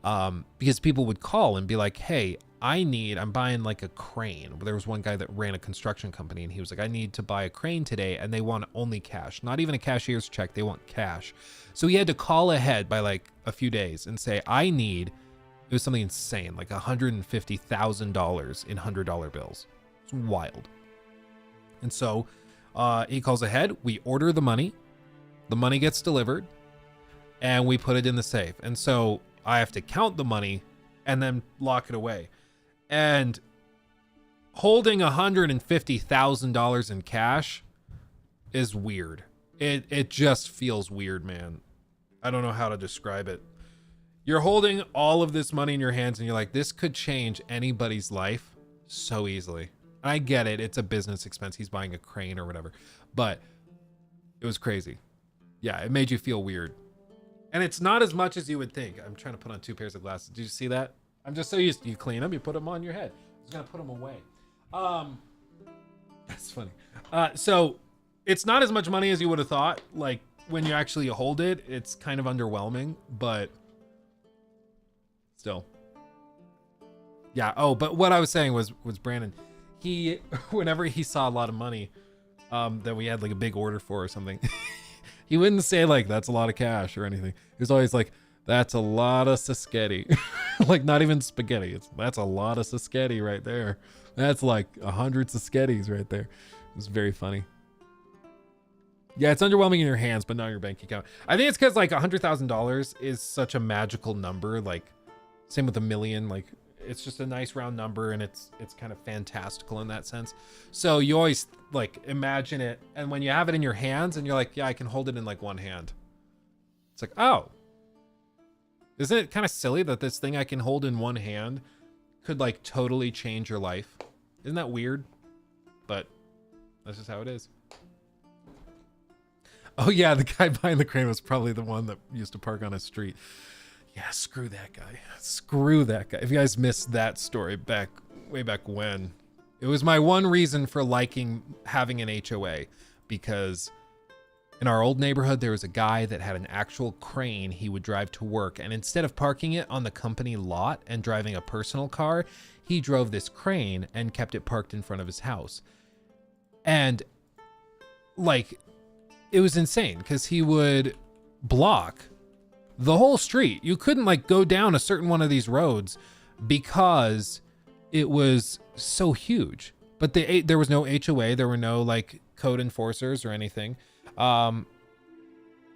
because people would call and be like, hey, I'm buying like a crane. There was one guy that ran a construction company and he was like, I need to buy a crane today, and they want only cash, not even a cashier's check. They want cash. So he had to call ahead by like a few days and say, it was something insane, like $150,000 in $100 bills. It's wild. And so he calls ahead, we order the money gets delivered, and we put it in the safe. And so I have to count the money and then lock it away. And holding $150,000 in cash is weird. It just feels weird, man. I don't know how to describe it. You're holding all of this money in your hands and you're like, this could change anybody's life so easily. I get it. It's a business expense. He's buying a crane or whatever, but it was crazy. Yeah, it made you feel weird. And it's not as much as you would think. I'm trying to put on 2 pairs of glasses. Did you see that? I'm just so used to, you clean them, you put them on your head. I was going to put them away. That's funny. So it's not as much money as you would have thought. Like when you actually hold it, it's kind of underwhelming, but still. Yeah. Oh, but what I was saying was Brandon, whenever he saw a lot of money that we had like a big order for or something, he wouldn't say like, that's a lot of cash or anything. He was always like, that's a lot of Saschetti. Like not even spaghetti. That's a lot of Saschetti right there. That's like 100 Saschettis right there. It was very funny. Yeah, it's underwhelming in your hands, but not in your bank account. I think it's because like $100,000 is such a magical number. Like same with $1 million. Like it's just a nice round number, and it's kind of fantastical in that sense. So you always like imagine it, and when you have it in your hands and you're like, yeah, I can hold it in like one hand. It's like, oh, isn't it kind of silly that this thing I can hold in one hand could like totally change your life? Isn't that weird? But that's just how it is. Oh yeah, the guy behind the crane was probably the one that used to park on a street. Yeah, screw that guy. Screw that guy. If you guys missed that story way back when, it was my one reason for liking having an HOA, because in our old neighborhood, there was a guy that had an actual crane he would drive to work. And instead of parking it on the company lot and driving a personal car, he drove this crane and kept it parked in front of his house. And like, it was insane because he would block the whole street. You couldn't like go down a certain one of these roads because it was so huge. But there was no HOA. There were no like code enforcers or anything.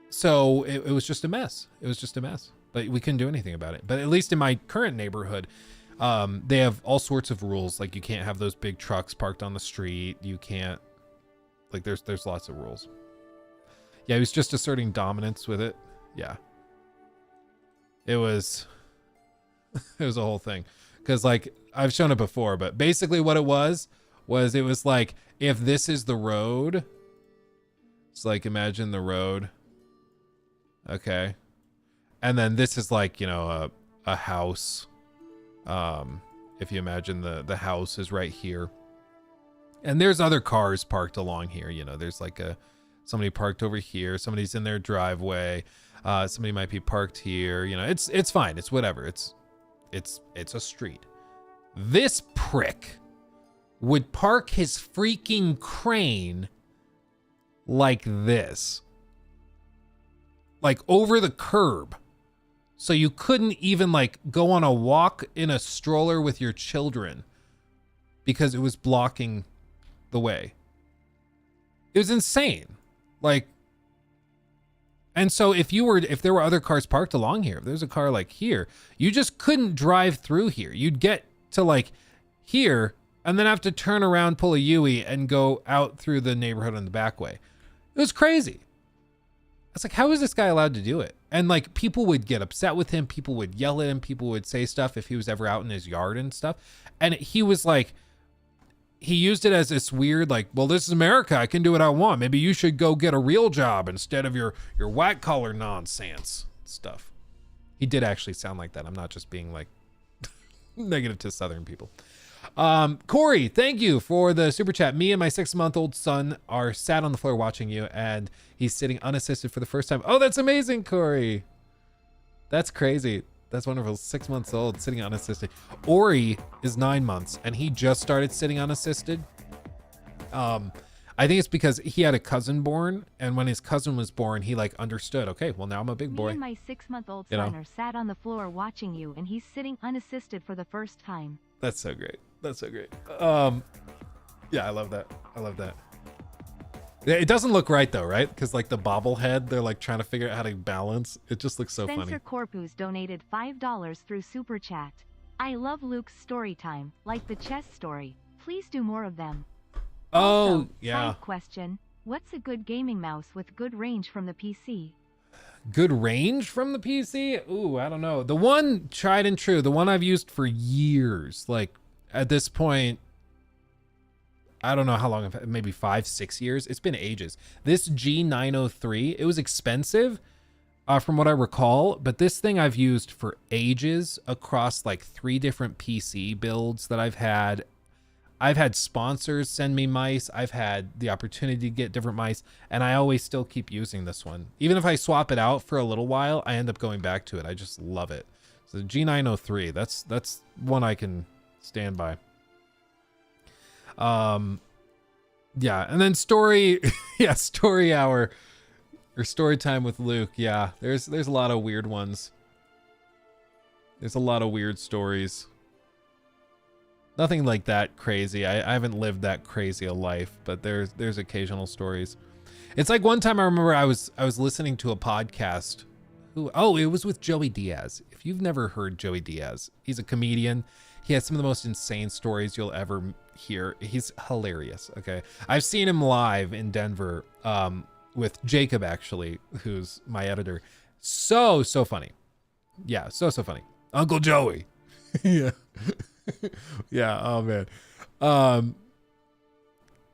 So it was just a mess. It was just a mess, but we couldn't do anything about it. But at least in my current neighborhood, they have all sorts of rules. Like you can't have those big trucks parked on the street. You can't, like there's lots of rules. Yeah, he was just asserting dominance with it. Yeah. It was a whole thing. Cause like I've shown it before, but basically what it was like, if this is the road, it's like, imagine the road. Okay. And then this is like, you know, a house. If you imagine the house is right here. And there's other cars parked along here. You know, there's like somebody parked over here. Somebody's in their driveway. Somebody might be parked here. You know, it's fine. It's whatever. It's a street. This prick would park his freaking crane like this, like over the curb, so you couldn't even like go on a walk in a stroller with your children because it was blocking the way. It was insane. Like, and so if there were other cars parked along here, if there's a car like here, you just couldn't drive through here. You'd get to like here and then have to turn around, pull a U-ey and go out through the neighborhood on the back way. It was crazy. was like, how is this guy allowed to do it? And like people would get upset with him. People would yell at him. People would say stuff if he was ever out in his yard and stuff. And he was like, he used it as this weird, like, well, this is America. I can do what I want. Maybe you should go get a real job instead of your white collar nonsense stuff. He did actually sound like that. I'm not just being like negative to Southern people. Corey, thank you for the super chat. Me and my 6-month-old son are sat on the floor watching you, and he's sitting unassisted for the first time. Oh, that's amazing, Corey. That's crazy. That's wonderful. 6 months old, sitting unassisted. Ori is 9 months, and he just started sitting unassisted. I think it's because he had a cousin born, and when his cousin was born, he like understood. Okay, well now I'm a big boy. Me and my 6-month-old son are sat on the floor watching you, and he's sitting unassisted for the first time. That's so great. That's so great. Yeah, I love that. I love that. It doesn't look right though, right? Because like the bobblehead, they're like trying to figure out how to balance. It just looks so funny. Spencer Corpus donated $5 through Super Chat. I love Luke's story time, like the chess story. Please do more of them. Oh, Also, yeah. Side question, what's a good gaming mouse with good range from the PC? Good range from the PC? Ooh, I don't know. The one tried and true, the one I've used for years, like at this point, I don't know how long, maybe 5-6 years. It's been ages. This G903, it was expensive from what I recall, but this thing I've used for ages across like 3 different PC builds that I've had. I've had sponsors send me mice. I've had the opportunity to get different mice, and I always still keep using this one. Even if I swap it out for a little while, I end up going back to it. I just love it. So G903, that's one I can stand by. Yeah, and then story hour or story time with Luke. Yeah, there's a lot of weird ones. There's a lot of weird stories. Nothing like that crazy. I haven't lived that crazy a life, but there's occasional stories. It's like one time I remember I was listening to a podcast. It was with Joey Diaz. If you've never heard Joey Diaz, he's a comedian. He has some of the most insane stories you'll ever hear. He's hilarious. Okay, I've seen him live in Denver with Jacob, actually, who's my editor. So funny. Yeah, so funny. Uncle Joey. Yeah. Yeah, oh man.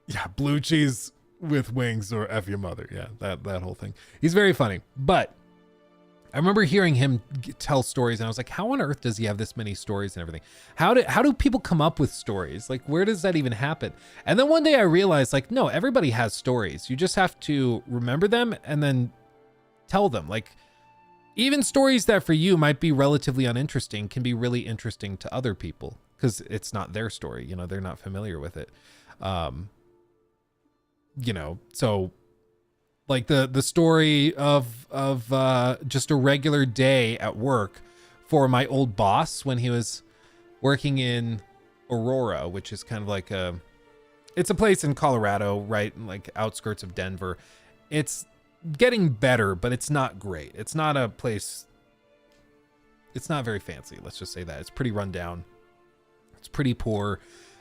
Yeah, blue cheese with wings or F your mother. Yeah, that whole thing. He's very funny. But I remember hearing him tell stories, and I was like, how on earth does he have this many stories and everything? How do people come up with stories? Like, where does that even happen? And then one day I realized, like, no, everybody has stories. You just have to remember them and then tell them. Like, even stories that for you might be relatively uninteresting can be really interesting to other people because it's not their story. You know, they're not familiar with it. You know, so like the story of just a regular day at work for my old boss when he was working in Aurora, which is kind of like it's a place in Colorado, right? Like outskirts of Denver. It's getting better, but it's not great. It's not a place. It's not very fancy. Let's just say that. It's pretty run down. It's pretty poor.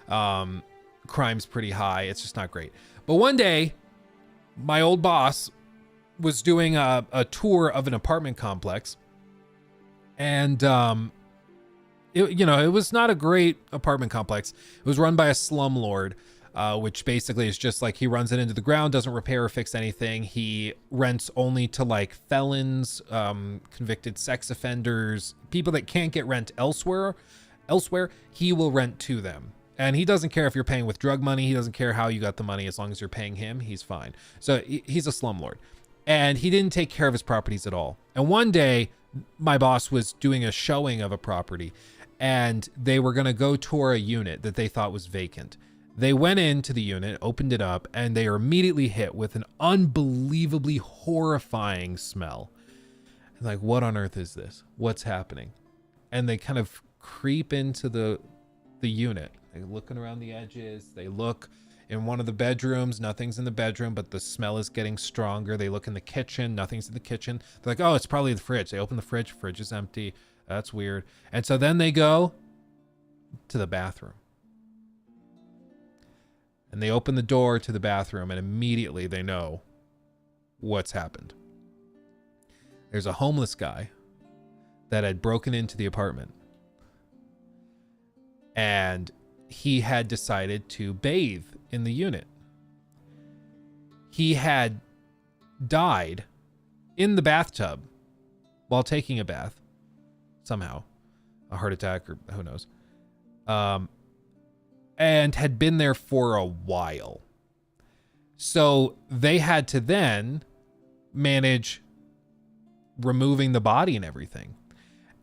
Crime's pretty high. It's just not great. But one day, my old boss was doing a tour of an apartment complex, and it was not a great apartment complex. It was run by a slumlord, which basically is just like he runs it into the ground, doesn't repair or fix anything. He rents only to like felons, convicted sex offenders, people that can't get rent elsewhere. He will rent to them. And he doesn't care if you're paying with drug money. He doesn't care how you got the money. As long as you're paying him, he's fine. So he's a slumlord. And he didn't take care of his properties at all. And one day, my boss was doing a showing of a property, and they were going to go tour a unit that they thought was vacant. They went into the unit, opened it up, and they are immediately hit with an unbelievably horrifying smell. And like, what on earth is this? What's happening? And they kind of creep into the unit. They're looking around the edges. They look in one of the bedrooms. Nothing's in the bedroom, but the smell is getting stronger. They look in the kitchen. Nothing's in the kitchen. They're like, oh, it's probably the fridge. They open the fridge. Fridge is empty. That's weird. And so then they go to the bathroom. And they open the door to the bathroom, and immediately they know what's happened. there's a homeless guy that had broken into the apartment. And he had decided to bathe in the unit. He had died in the bathtub while taking a bath. Somehow. A heart attack or who knows. And had been there for a while. So they had to then manage removing the body and everything.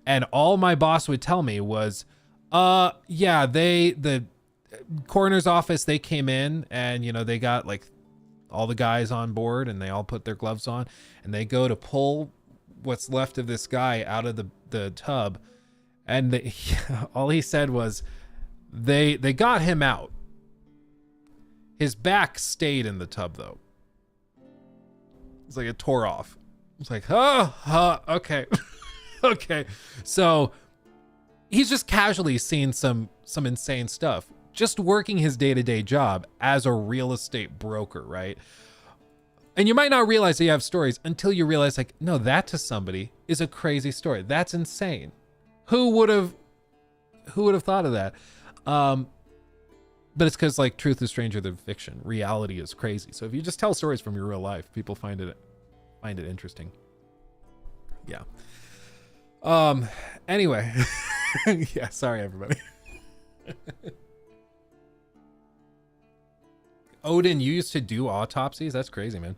And all my boss would tell me was, yeah, the coroner's office, they came in and, you know, they got like all the guys on board and they all put their gloves on and they go to pull what's left of this guy out of the tub. And all he said was they got him out. His back stayed in the tub though. It's like it tore off. It's like, okay. Okay. So he's just casually seen some insane stuff, just working his day-to-day job as a real estate broker, right? And you might not realize that you have stories until you realize, like, no, that to somebody is a crazy story. That's insane. Who would have thought of that? But it's because, like, truth is stranger than fiction. Reality is crazy. So if you just tell stories from your real life, people find it interesting. Yeah. Anyway. Yeah, sorry everybody. Odin, you used to do autopsies? That's crazy, man.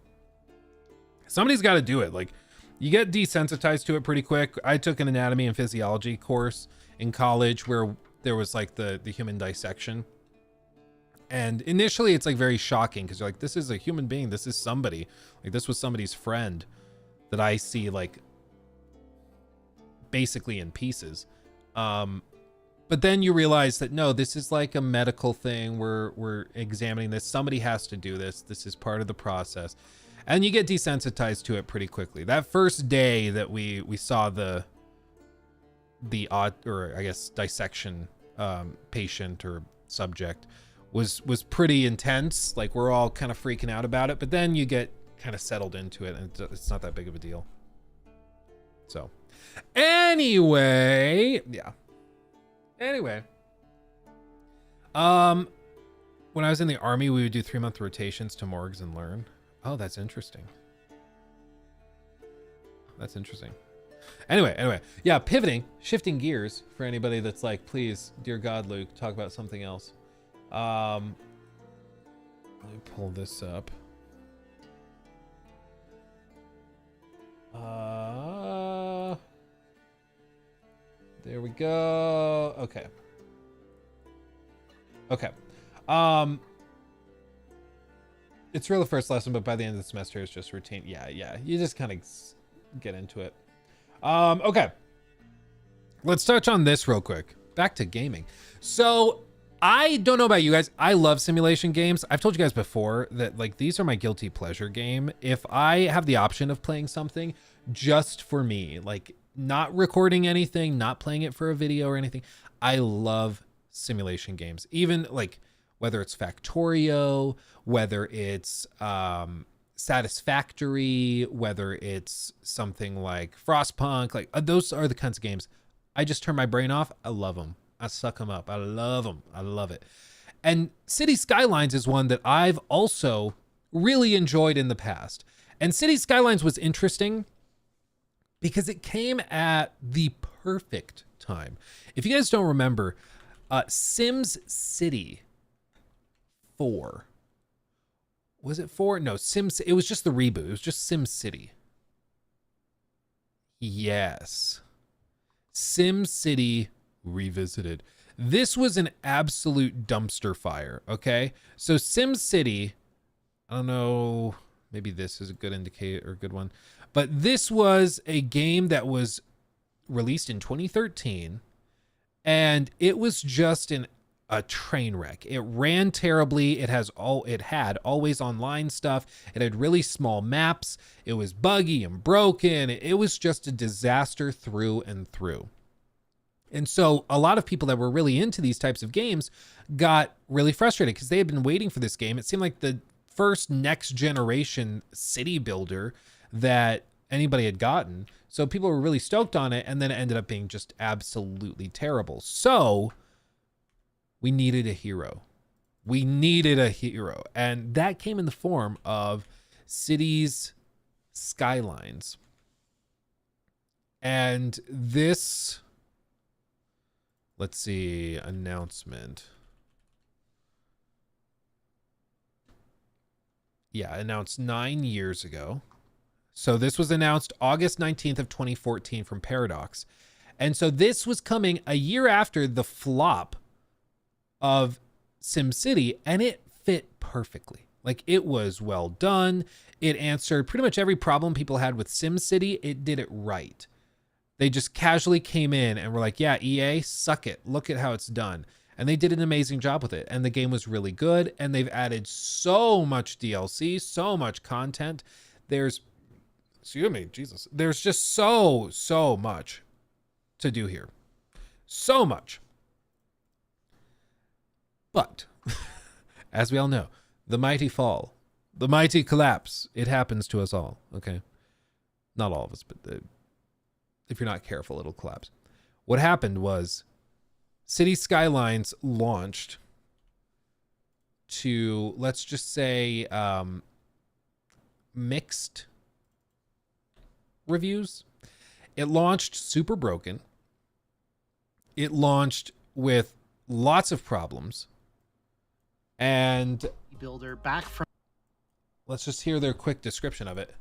Somebody's got to do it. Like, you get desensitized to it pretty quick. I took an anatomy and physiology course in college where there was like the human dissection. And initially it's like very shocking because you're like, this is a human being. This is somebody. Like, this was somebody's friend that I see like basically in pieces. But then you realize that no, this is like a medical thing. We're examining this. Somebody has to do this. This is part of the process. And you get desensitized to it pretty quickly. That first day that we saw the or I guess dissection patient or subject was pretty intense. Like, we're all kind of freaking out about it, but then you get kind of settled into it and it's not that big of a deal. So anyway, yeah. Anyway, when I was in the army, we would do 3-month rotations to morgues and learn. Oh, that's interesting. That's interesting. Anyway, yeah, pivoting, shifting gears for anybody that's like, please, dear God, Luke, talk about something else. Let me pull this up. There we go. Okay. It's really the first lesson, but by the end of the semester, it's just routine. Yeah. You just kind of get into it. Okay. Let's touch on this real quick. Back to gaming. So I don't know about you guys. I love simulation games. I've told you guys before that, like, these are my guilty pleasure game. If I have the option of playing something just for me, like not recording anything, not playing it for a video or anything, I love simulation games. Even like whether it's Factorio, whether it's Satisfactory, whether it's something like Frostpunk, like those are the kinds of games I just turn my brain off. I love them. I suck them up. I love them. I love it. And City Skylines is one that I've also really enjoyed in the past. And City Skylines was interesting because it came at the perfect time. If you guys don't remember, Sims City 4. Was it 4? No, it was just the reboot. It was just Sim City. Yes. Sim City Revisited. This was an absolute dumpster fire, okay? So Sim City, I don't know, maybe this is a good indicator or a good one, but this was a game that was released in 2013, and it was just a train wreck. It ran terribly. It had always online stuff. It had really small maps. It was buggy and broken. It was just a disaster through and through. And so a lot of people that were really into these types of games got really frustrated because they had been waiting for this game. It seemed like the first next generation city builder that anybody had gotten. So people were really stoked on it, and then it ended up being just absolutely terrible. So we needed a hero. We needed a hero. And that came in the form of Cities Skylines. And this, let's see, announcement. Yeah, announced 9 years ago. So this was announced August 19th of 2014 from Paradox. And so this was coming a year after the flop of SimCity, and it fit perfectly. Like, it was well done. It answered pretty much every problem people had with SimCity. It did it right. They just casually came in and were like, yeah, EA, suck it. Look at how it's done. And they did an amazing job with it. And the game was really good. And they've added so much DLC, so much content. There's just so much to do here. So much. But, as we all know, the mighty fall, the mighty collapse, it happens to us all, okay? Not all of us, but if you're not careful, it'll collapse. What happened was City Skylines launched to, let's just say, mixed reviews. It launched super broken. It launched with lots of problems. And builder back from, let's just hear their quick description of it.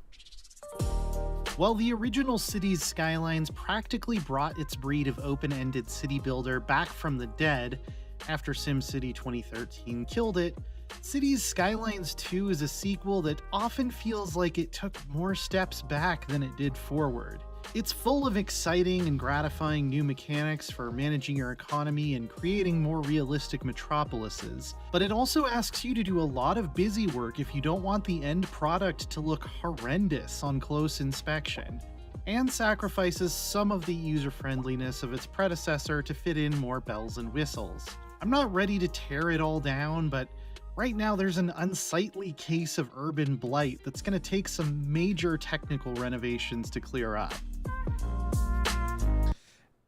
well, the original Cities Skylines practically brought its breed of open-ended city builder back from the dead after SimCity 2013 killed it. Cities Skylines 2 is a sequel that often feels like it took more steps back than it did forward. It's full of exciting and gratifying new mechanics for managing your economy and creating more realistic metropolises, but it also asks you to do a lot of busy work if you don't want the end product to look horrendous on close inspection, and sacrifices some of the user-friendliness of its predecessor to fit in more bells and whistles. I'm not ready to tear it all down, but right now there's an unsightly case of urban blight that's going to take some major technical renovations to clear up.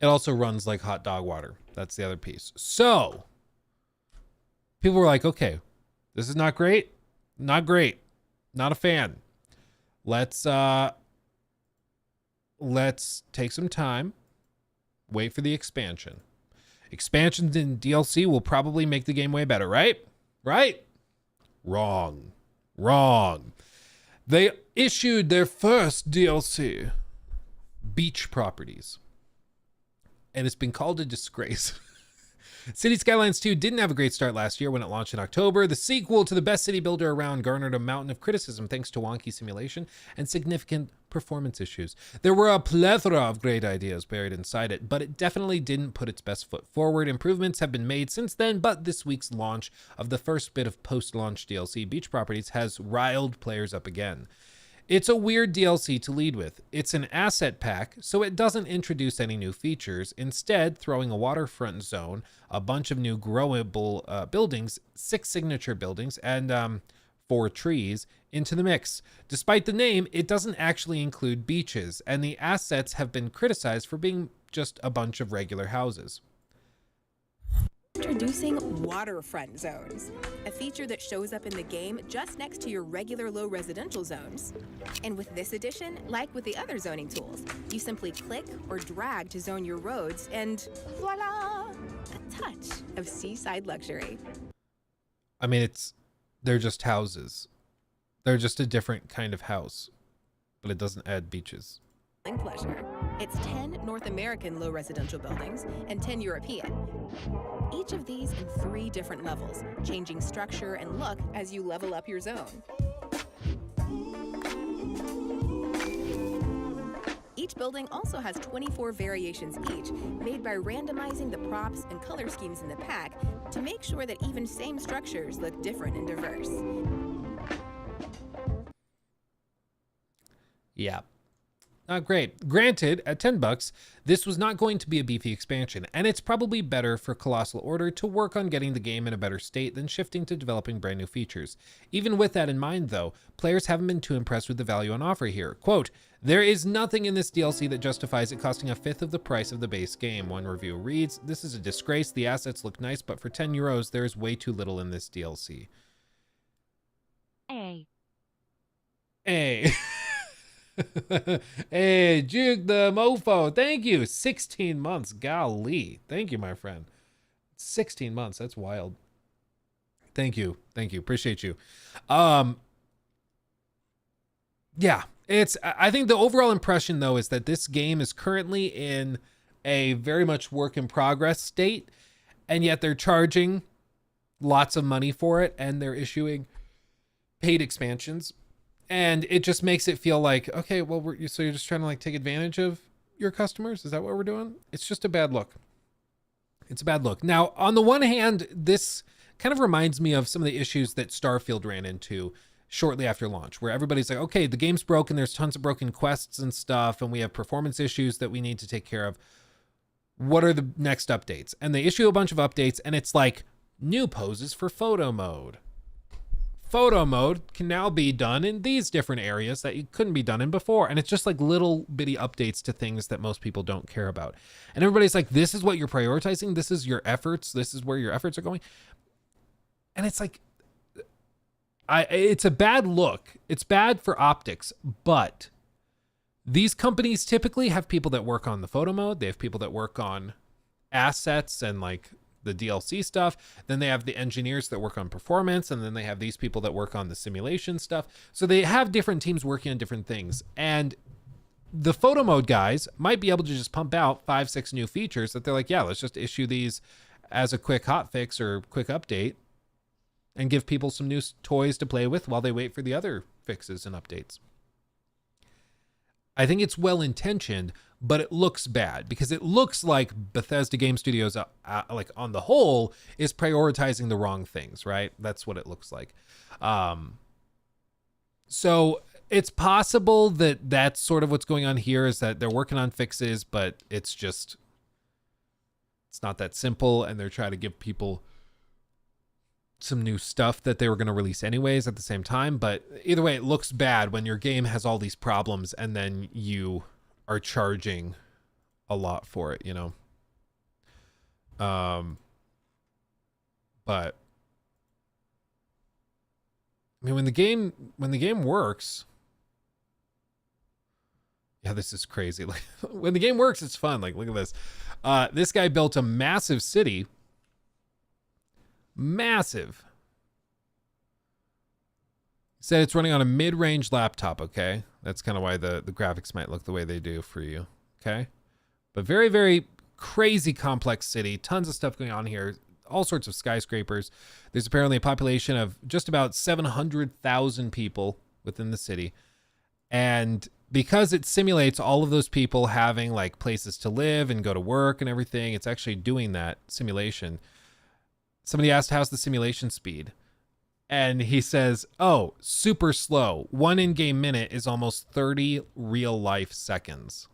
It also runs like hot dog water. That's the other piece. So people were like, okay, this is not great. Not great. Not a fan. Let's take some time. Wait for the expansion. Expansions in DLC will probably make the game way better, right? Right? Wrong. Wrong. They issued their first DLC, Beach Properties, and it's been called a disgrace. City Skylines 2 didn't have a great start last year when it launched in October. The sequel to the best city builder around garnered a mountain of criticism thanks to wonky simulation and significant performance issues. There were a plethora of great ideas buried inside it, but it definitely didn't put its best foot forward. Improvements have been made since then, but this week's launch of the first bit of post-launch DLC, Beach Properties, has riled players up again. It's a weird DLC to lead with. It's an asset pack, so it doesn't introduce any new features, instead throwing a waterfront zone, a bunch of new growable buildings, 6 signature buildings, and 4 trees into the mix. Despite the name, it doesn't actually include beaches, and the assets have been criticized for being just a bunch of regular houses. Introducing waterfront zones, a feature that shows up in the game just next to your regular low residential zones. And with this addition, like with the other zoning tools, you simply click or drag to zone your roads and voila, a touch of seaside luxury. I mean, they're just houses. They're just a different kind of house, but it doesn't add beaches. Pleasure. It's 10 North American low residential buildings and 10 European. Each of these in 3 different levels, changing structure and look as you level up your zone. Each building also has 24 variations each, made by randomizing the props and color schemes in the pack to make sure that even same structures look different and diverse. Yeah. Not great. Granted, at $10, this was not going to be a beefy expansion, and it's probably better for Colossal Order to work on getting the game in a better state than shifting to developing brand new features. Even with that in mind, though, players haven't been too impressed with the value on offer here. Quote, "There is nothing in this DLC that justifies it costing a fifth of the price of the base game," one review reads. "This is a disgrace. The assets look nice, but for €10, there is way too little in this DLC." A. Hey, Juke the Mofo, thank you. 16 months, golly. Thank you, my friend. 16 months, that's wild. Thank you, appreciate you. Yeah, I think the overall impression, though, is that this game is currently in a very much work in progress state, and yet they're charging lots of money for it, and they're issuing paid expansions. And it just makes it feel like, okay, well, so you're just trying to like take advantage of your customers? Is that what we're doing? It's just a bad look. It's a bad look. Now, on the one hand, this kind of reminds me of some of the issues that Starfield ran into shortly after launch, where everybody's like, okay, the game's broken. There's tons of broken quests and stuff, and we have performance issues that we need to take care of. What are the next updates? And they issue a bunch of updates, and it's like new poses for photo mode. Photo mode can now be done in these different areas that you couldn't be done in before. And it's just like little bitty updates to things that most people don't care about. And everybody's like, this is what you're prioritizing. This is your efforts. This is where your efforts are going. And it's like, it's a bad look. It's bad for optics, but these companies typically have people that work on the photo mode. They have people that work on assets and like the DLC stuff. Then they have the engineers that work on performance, and then they have these people that work on the simulation stuff. So they have different teams working on different things. And the photo mode guys might be able to just pump out 5-6 new features that they're like, yeah, let's just issue these as a quick hotfix or quick update and give people some new toys to play with while they wait for the other fixes and updates. I think it's well-intentioned, but it looks bad because it looks like Bethesda Game Studios, like on the whole, is prioritizing the wrong things, right? That's what it looks like. So it's possible that that's sort of what's going on here, is that they're working on fixes, but it's not that simple, and they're trying to give people some new stuff that they were going to release anyways at the same time. But either way, it looks bad when your game has all these problems and then you are charging a lot for it, you know? But I mean, when the game works, yeah, this is crazy. Like when the game works, it's fun. Like, look at this. This guy built a massive city. Massive. Said it's running on a mid-range laptop, okay? That's kind of why the graphics might look the way they do for you, okay? But very, very crazy complex city. Tons of stuff going on here. All sorts of skyscrapers. There's apparently a population of just about 700,000 people within the city. And because it simulates all of those people having like places to live and go to work and everything, it's actually doing that simulation. Somebody asked, how's the simulation speed? And he says, oh, super slow. 1 in-game minute is almost 30 real-life seconds.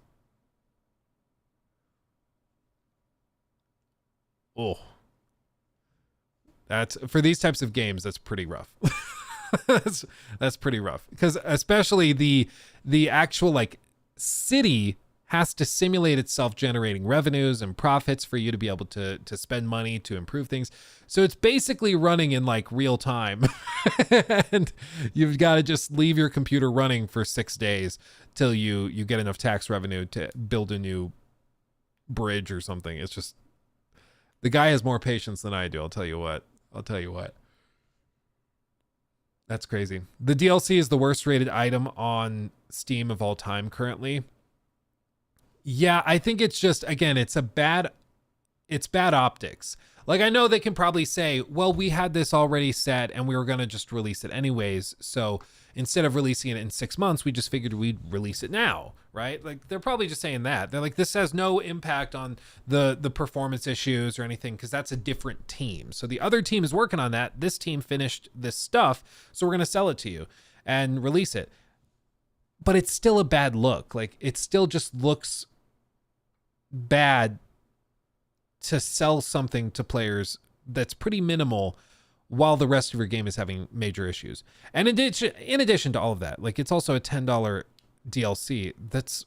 Oh. That's, for these types of games, that's pretty rough. that's pretty rough. Because especially the actual, like, city has to simulate itself generating revenues and profits for you to be able to spend money to improve things. So it's basically running in like real time. And you've got to just leave your computer running for 6 days till you get enough tax revenue to build a new bridge or something. It's just, the guy has more patience than I do. I'll tell you what. That's crazy. The DLC is the worst rated item on Steam of all time currently. Yeah, I think it's just, again, it's bad optics. Like, I know they can probably say, well, we had this already set and we were going to just release it anyways. So instead of releasing it in 6 months, we just figured we'd release it now, right? Like, they're probably just saying that. They're like, this has no impact on the performance issues or anything, because that's a different team. So the other team is working on that. This team finished this stuff, so we're going to sell it to you and release it. but it's still a bad look. Like, it still just looks bad to sell something to players that's pretty minimal while the rest of your game is having major issues. And in addition to all of that, like, it's also a $10 DLC that's,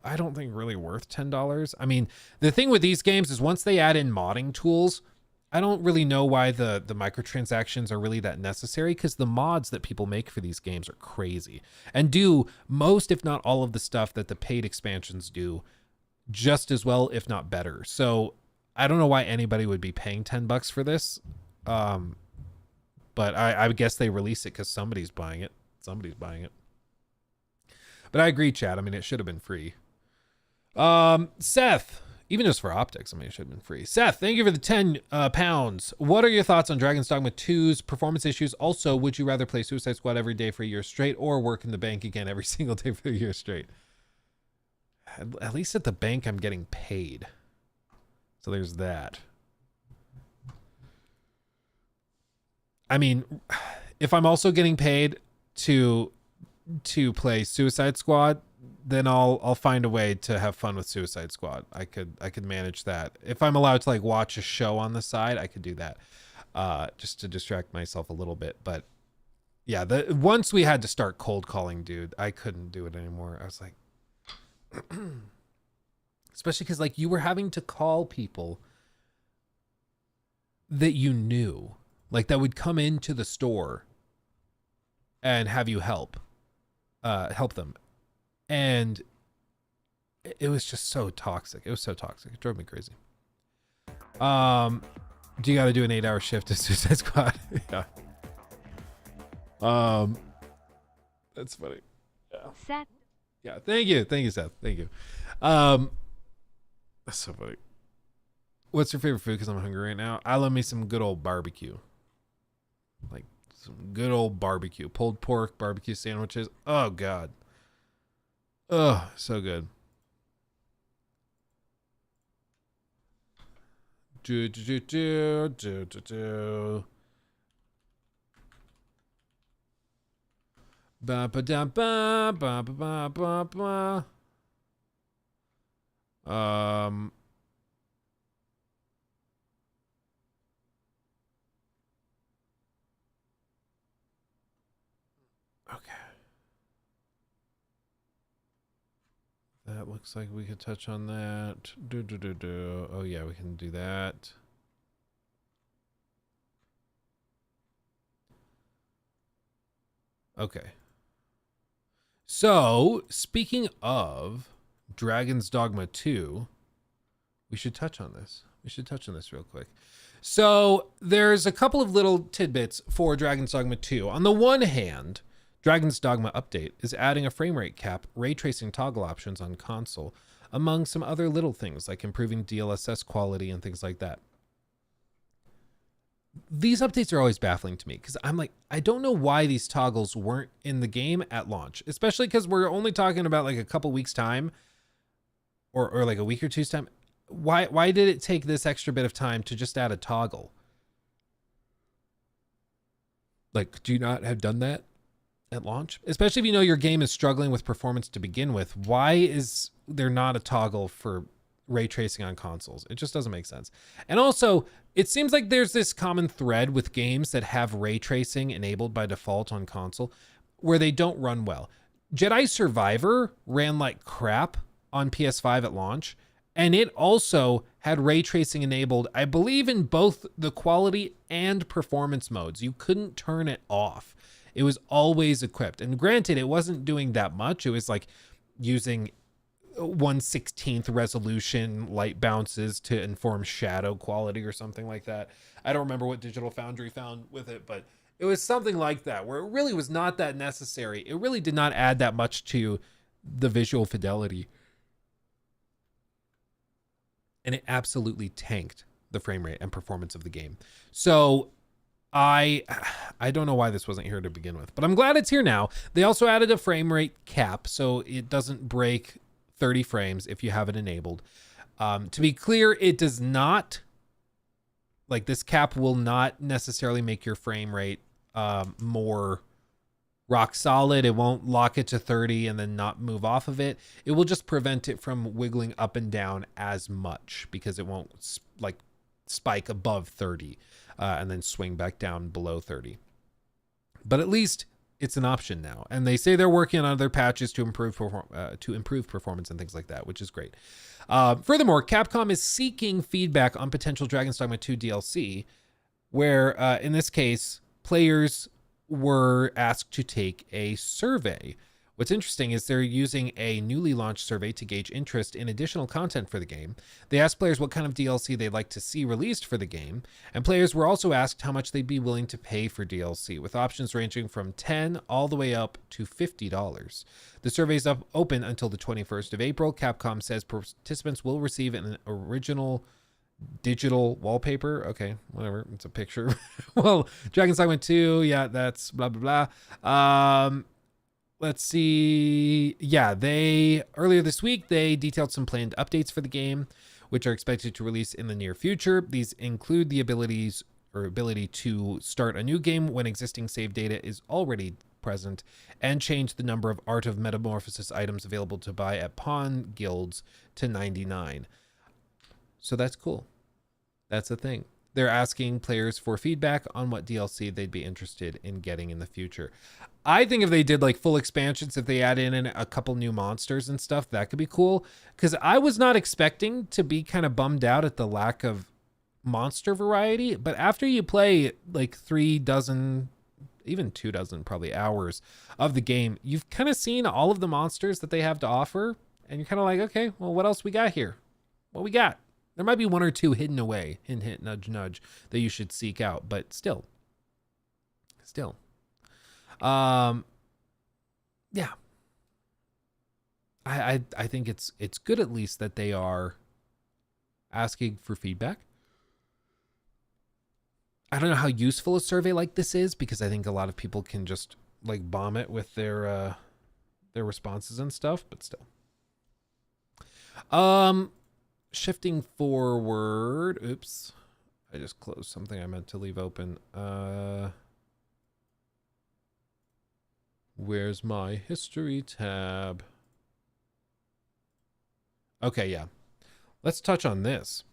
I don't think, really worth $10. I mean, the thing with these games is once they add in modding tools, I don't really know why the microtransactions are really that necessary, because the mods that people make for these games are crazy and do most, if not all, of the stuff that the paid expansions do just as well, if not better. So I don't know why anybody would be paying $10 for this. But I guess they release it because somebody's buying it. Somebody's buying it. But I agree, Chad. I mean, it should have been free. Seth, even just for optics, I mean, it should have been free. Seth, thank you for the 10 pounds. What are your thoughts on Dragon's Dogma 2's performance issues? Also, would you rather play Suicide Squad every day for a year straight or work in the bank again every single day for a year straight? At least at the bank, I'm getting paid. So there's that. I mean, if I'm also getting paid to play Suicide Squad, then I'll find a way to have fun with Suicide Squad. I could manage that. If I'm allowed to like watch a show on the side, I could do that. Just to distract myself a little bit. But yeah, once we had to start cold calling, dude, I couldn't do it anymore. I was like, especially because like you were having to call people that you knew, like that would come into the store and have you help them. And it was just so toxic. It was so toxic. It drove me crazy. Do you got to do an 8-hour shift to Suicide Squad? Yeah. That's funny. Yeah. Seth. Yeah. Thank you, Seth. Thank you. That's so funny. What's your favorite food? Because I'm hungry right now. I love me some good old barbecue. Like some good old barbecue. Pulled pork, barbecue sandwiches. Oh, God. Oh, so good. Ba ba da ba ba ba ba ba. Okay. That looks like we could touch on that. Oh yeah, we can do that. Okay. So, speaking of Dragon's Dogma 2, we should touch on this. We should touch on this real quick. So, there's a couple of little tidbits for Dragon's Dogma 2. On the one hand, Dragon's Dogma Update is adding a frame rate cap, ray tracing toggle options on console, among some other little things like improving DLSS quality and things like that. These updates are always baffling to me because I'm like, I don't know why these toggles weren't in the game at launch, especially because we're only talking about like a couple weeks time or like a week or two's time. Why did it take this extra bit of time to just add a toggle? Like, do you not have done that at launch? Especially if you know your game is struggling with performance to begin with. Why is there not a toggle for ray tracing on consoles? It just doesn't make sense. And also, it seems like there's this common thread with games that have ray tracing enabled by default on console where they don't run well. Jedi Survivor ran like crap on PS5 at launch, and it also had ray tracing enabled, I believe, in both the quality and performance modes. You couldn't turn it off. It was always equipped. And granted, it wasn't doing that much. It was like using 1/16th resolution light bounces to inform shadow quality or something like that. I don't remember what Digital Foundry found with it, but it was something like that where it really was not that necessary. It really did not add that much to the visual fidelity. And it absolutely tanked the frame rate and performance of the game. So I don't know why this wasn't here to begin with, but I'm glad it's here now. They also added a frame rate cap so it doesn't break 30 frames if you have it enabled. To be clear, it does not, like, this cap will not necessarily make your frame rate more rock solid. It won't lock it to 30 and then not move off of it. It will just prevent it from wiggling up and down as much because it won't like spike above 30 and then swing back down below 30. But at least it's an option now. And they say they're working on other patches to improve performance and things like that, which is great. Furthermore, Capcom is seeking feedback on potential Dragon's Dogma 2 DLC, where in this case, players were asked to take a survey. What's interesting is they're using a newly launched survey to gauge interest in additional content for the game. They asked players what kind of DLC they'd like to see released for the game, and players were also asked how much they'd be willing to pay for DLC, with options ranging from $10 all the way up to $50. The survey is open until the 21st of April. Capcom says participants will receive an original digital wallpaper. Okay, whatever. It's a picture. Well, Dragon's Dogma 2, yeah, that's blah, blah, blah. Let's see. Yeah, earlier this week, they detailed some planned updates for the game, which are expected to release in the near future. These include the ability to start a new game when existing save data is already present, and change the number of Art of Metamorphosis items available to buy at pawn guilds to 99. So that's cool. That's the thing. They're asking players for feedback on what DLC they'd be interested in getting in the future. I think if they did like full expansions, if they add in a couple new monsters and stuff, that could be cool. Because I was not expecting to be kind of bummed out at the lack of monster variety. But after you play like 3 dozen, even 2 dozen probably hours of the game, you've kind of seen all of the monsters that they have to offer. And you're kind of like, okay, well, what else we got here? What we got? There might be 1 or 2 hidden away, hint, hint, nudge, nudge, that you should seek out. But still. Yeah. I think it's good at least that they are asking for feedback. I don't know how useful a survey like this is, because I think a lot of people can just like bomb it with their responses and stuff, but still. Shifting forward. Oops. I just closed something I meant to leave open. Where's my history tab? Okay, yeah. Let's touch on this.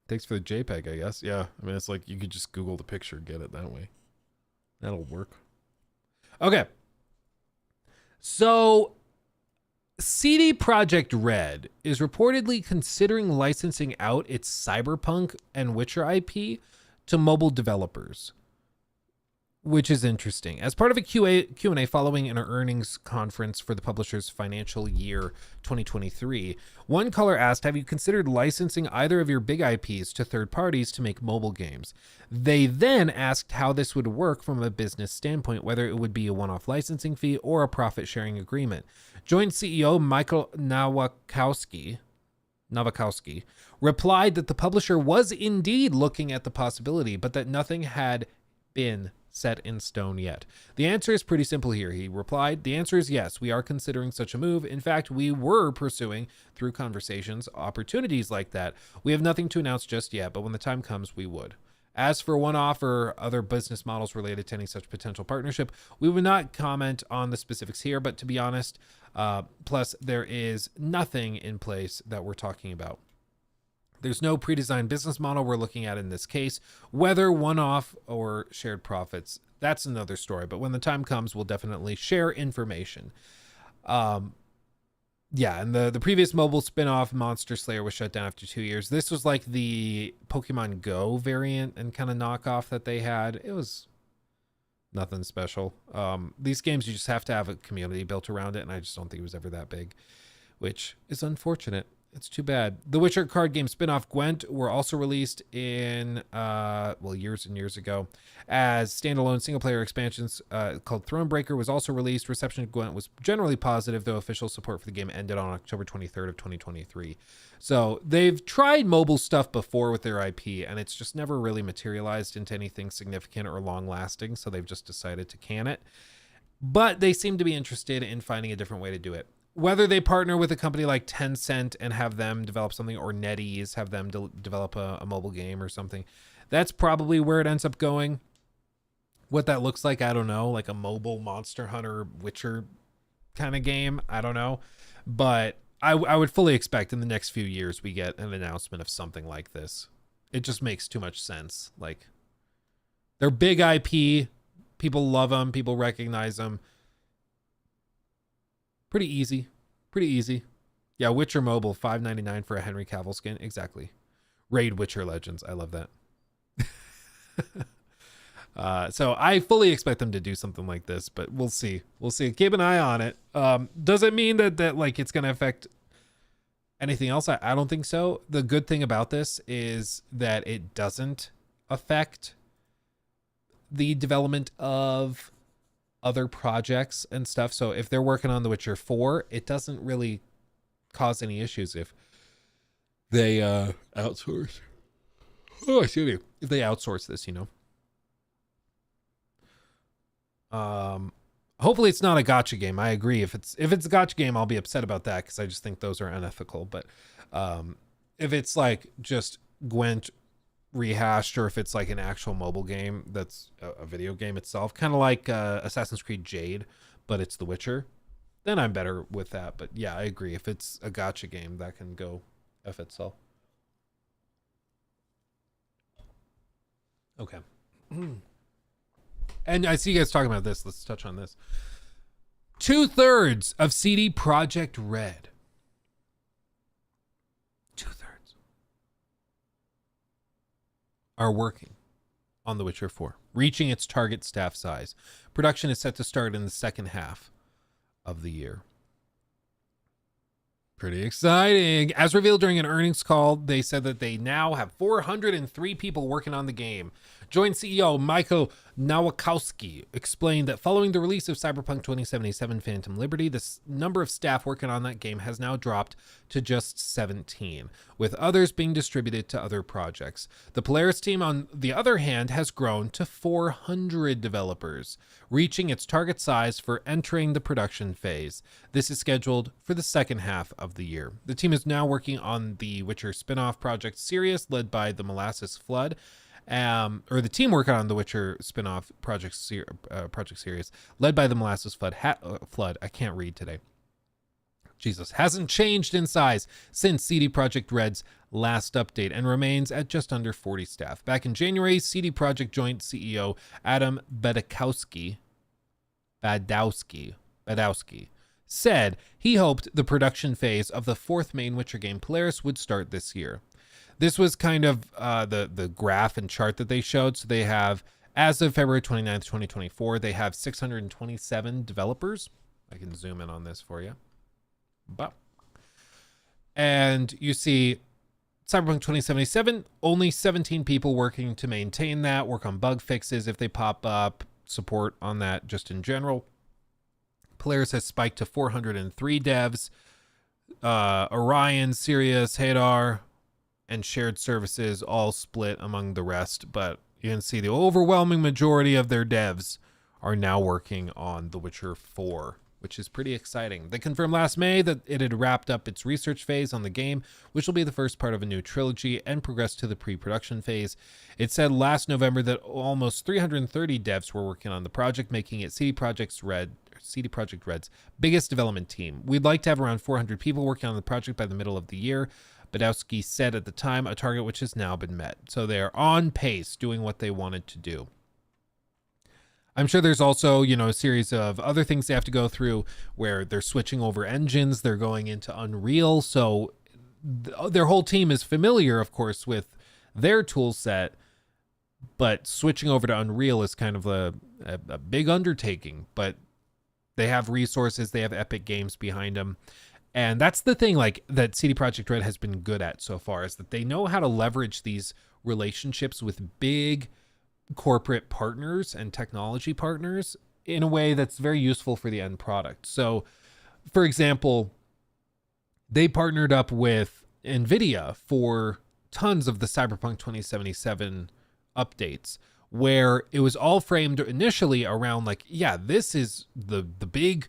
Thanks for the JPEG, I guess. Yeah, I mean, it's like you could just Google the picture and get it that way. That'll work. Okay. So, CD Projekt Red is reportedly considering licensing out its Cyberpunk and Witcher IP to mobile developers, which is interesting. As part of a Q&A following an earnings conference for the publisher's financial year 2023, one caller asked, have you considered licensing either of your big IPs to third parties to make mobile games? They then asked how this would work from a business standpoint, whether it would be a one-off licensing fee or a profit-sharing agreement. Joint CEO Michael Nowakowski replied that the publisher was indeed looking at the possibility, but that nothing had been set in stone yet. The answer is pretty simple here, he replied. The answer is yes, we are considering such a move. In fact, we were pursuing, through conversations, opportunities like that. We have nothing to announce just yet, but when the time comes, we would. As for one-off or other business models related to any such potential partnership, we would not comment on the specifics here, but to be honest, plus there is nothing in place that we're talking about. There's no pre-designed business model we're looking at in this case. Whether one-off or shared profits, that's another story. But when the time comes, we'll definitely share information. Yeah, and the previous mobile spin-off, Monster Slayer, was shut down after 2 years. This was like the Pokemon Go variant and kind of knockoff that they had. It was nothing special. These games, you just have to have a community built around it, and I just don't think it was ever that big, which is unfortunate. It's too bad. The Witcher card game spin-off Gwent were also released in, years and years ago as standalone single-player expansions called Thronebreaker was also released. Reception of Gwent was generally positive, though official support for the game ended on October 23rd of 2023. So they've tried mobile stuff before with their IP, and it's just never really materialized into anything significant or long-lasting, so they've just decided to can it. But they seem to be interested in finding a different way to do it. Whether they partner with a company like Tencent and have them develop something, or NetEase have them develop a mobile game or something, that's probably where it ends up going. What that looks like, I don't know, like a mobile Monster Hunter Witcher kind of game. I don't know. But I would fully expect in the next few years we get an announcement of something like this. It just makes too much sense. Like, they're big IP. People love them. People recognize them. Pretty easy. Pretty easy. Yeah, Witcher Mobile, $5.99 for a Henry Cavill skin. Exactly. Raid Witcher Legends. I love that. So I fully expect them to do something like this, but we'll see. We'll see. Keep an eye on it. Does it mean that like it's going to affect anything else? I don't think so. The good thing about this is that it doesn't affect the development of other projects and stuff. So if they're working on The Witcher 4, it doesn't really cause any issues if they outsource. Oh, excuse me. If they outsource this, you know. Hopefully it's not a gotcha game. I agree. If it's a gotcha game, I'll be upset about that because I just think those are unethical. But if it's like just Gwent rehashed, or if it's like an actual mobile game that's a video game itself, kind of like Assassin's Creed Jade, but it's The Witcher, then I'm better with that. But yeah, I agree. If it's a gotcha game, that can go F itself. Okay. And I see you guys talking about this. Let's touch on this. 2/3 of CD Projekt Red. 2/3 are working on The Witcher 4, reaching its target staff size. Production is set to start in the second half of the year. Pretty exciting. As revealed during an earnings call, they said that they now have 403 people working on the game. Joint CEO Michael Nowakowski explained that following the release of Cyberpunk 2077 Phantom Liberty, the number of staff working on that game has now dropped to just 17, with others being distributed to other projects. The Polaris team, on the other hand, has grown to 400 developers, reaching its target size for entering the production phase. This is scheduled for the second half of the year. The team is now working on the Witcher spin-off project Sirius, led by the Molasses Flood. The team working on the Witcher spin-off project Sirius, led by the Molasses Flood. I can't read today. Jesus, hasn't changed in size since CD Projekt Red's last update and remains at just under 40 staff. Back in January, CD Projekt joint CEO Adam Badowski said he hoped the production phase of the fourth main Witcher game, Polaris, would start this year. This was kind of the graph and chart that they showed. So they have, as of February 29th, 2024, they have 627 developers. I can zoom in on this for you. And you see Cyberpunk 2077, only 17 people working to maintain that, work on bug fixes if they pop up, support on that just in general. Polaris has spiked to 403 devs. Orion, Sirius, Hadar, and shared services all split among the rest, but you can see the overwhelming majority of their devs are now working on The Witcher 4, which is pretty exciting. They confirmed last May that it had wrapped up its research phase on the game, which will be the first part of a new trilogy, and progressed to the pre-production phase. It said last November that almost 330 devs were working on the project, making it CD Projekt Red's biggest development team. We'd like to have around 400 people working on the project by the middle of the year, Badowski said at the time, a target which has now been met. So they're on pace, doing what they wanted to do. I'm sure there's also, a series of other things they have to go through where they're switching over engines, they're going into Unreal. So their whole team is familiar, of course, with their tool set, but switching over to Unreal is kind of a big undertaking. But they have resources, they have Epic Games behind them. And that's the thing, like, that CD Projekt Red has been good at so far, is that they know how to leverage these relationships with big corporate partners and technology partners in a way that's very useful for the end product. So, for example, they partnered up with NVIDIA for tons of the Cyberpunk 2077 updates, where it was all framed initially around, like, yeah, this is the big...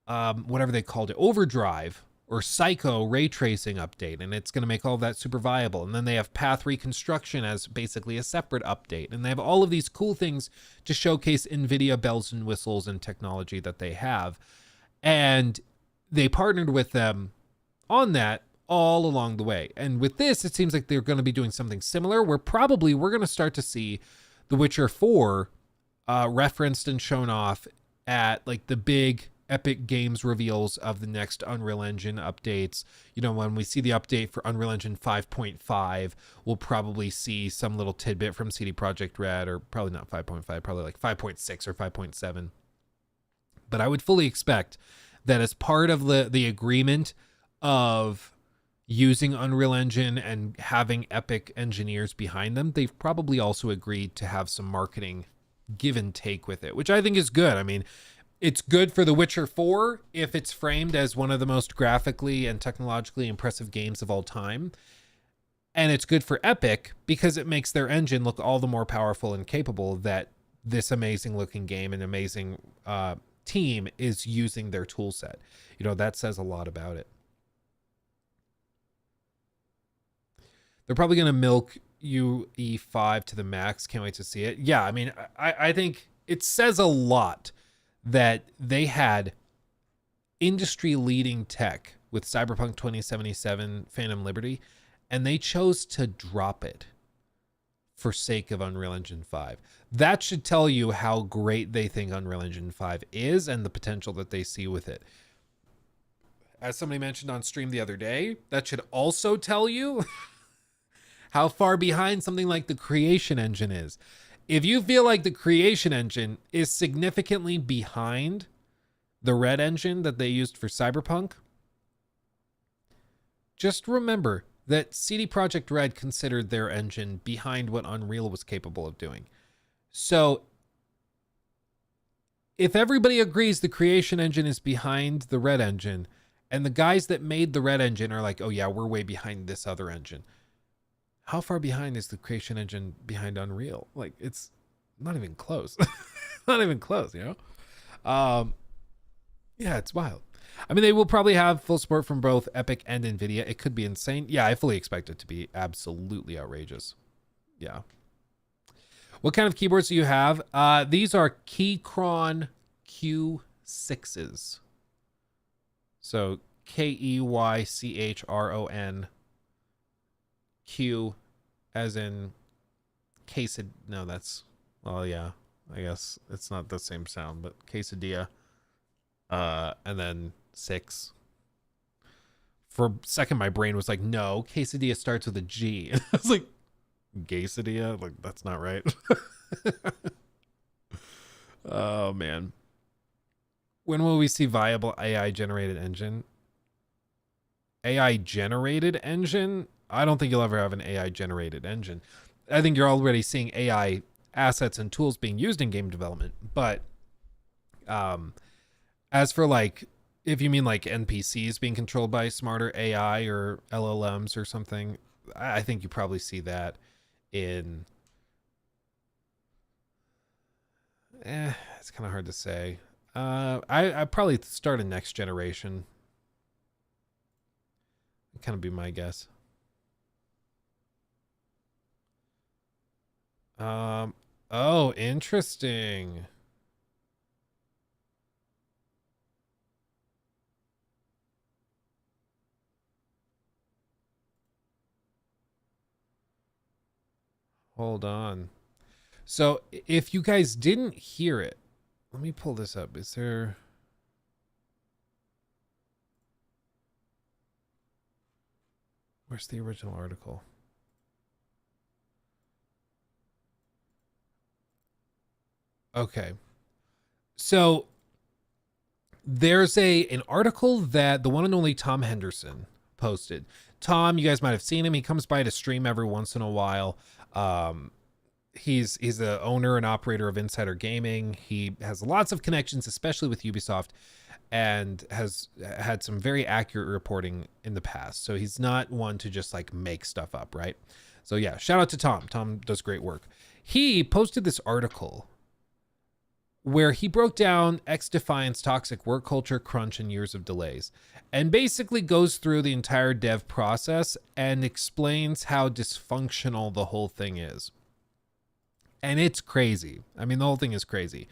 whatever they called it, overdrive or Psycho ray tracing update, and it's going to make all of that super viable. And then they have Path Reconstruction as basically a separate update. And they have all of these cool things to showcase NVIDIA bells and whistles and technology that they have. And they partnered with them on that all along the way. And with this, it seems like they're going to be doing something similar, where probably we're going to start to see The Witcher 4 referenced and shown off at like the big Epic Games reveals of the next Unreal Engine updates. You know, when we see the update for Unreal Engine 5.5, we'll probably see some little tidbit from CD Projekt Red, or probably not 5.5, probably like 5.6 or 5.7. But I would fully expect that as part of the agreement of using Unreal Engine and having Epic engineers behind them, they've probably also agreed to have some marketing give and take with it, which I think is good. I mean, it's good for The Witcher 4 if it's framed as one of the most graphically and technologically impressive games of all time. And it's good for Epic because it makes their engine look all the more powerful and capable that this amazing looking game and amazing team is using their tool set. You know, that says a lot about it. They're probably going to milk UE5 to the max. Can't wait to see it. Yeah, I mean, I think it says a lot that they had industry-leading tech with Cyberpunk 2077 Phantom Liberty, and they chose to drop it for sake of Unreal Engine 5. That should tell you how great they think Unreal Engine 5 is and the potential that they see with it. As somebody mentioned on stream the other day, that should also tell you how far behind something like the Creation Engine is. If you feel like the Creation Engine is significantly behind the Red Engine that they used for Cyberpunk, just remember that CD Projekt Red considered their engine behind what Unreal was capable of doing. So if everybody agrees the Creation Engine is behind the Red Engine, and the guys that made the Red Engine are like, oh yeah, we're way behind this other engine, how far behind is the Creation Engine behind Unreal? Like, it's not even close. Not even close, you know? Yeah, it's wild. I mean, they will probably have full support from both Epic and NVIDIA. It could be insane. Yeah, I fully expect it to be absolutely outrageous. Yeah. What kind of keyboards do you have? These are Keychron Q6s. So Keychron Q as in quesad. No, that's, well, yeah, I guess it's not the same sound, but quesadilla. And then 6. For a second, my brain was like, no, quesadilla starts with a G. I was like, quesadilla? Like, that's not right. Oh, man. When will we see viable AI-generated engine? AI-generated engine? I don't think you'll ever have an AI-generated engine. I think you're already seeing AI assets and tools being used in game development. But as for like, if you mean like NPCs being controlled by smarter AI or LLMs or something, I think you probably see that in... it's kind of hard to say. I probably start a next generation. That'd kind of be my guess. Oh, interesting. Hold on. So if you guys didn't hear it, let me pull this up. Is there... Where's the original article? Okay. So there's an article that the one and only Tom Henderson posted. Tom, you guys might have seen him. He comes by to stream every once in a while. He's the owner and operator of Insider Gaming. He has lots of connections, especially with Ubisoft, and has had some very accurate reporting in the past. So he's not one to just like make stuff up, right? So yeah, shout out to Tom. Tom does great work. He posted this article where he broke down XDefiant's toxic work culture, crunch, and years of delays, and basically goes through the entire dev process and explains how dysfunctional the whole thing is. And it's crazy. I mean, the whole thing is crazy.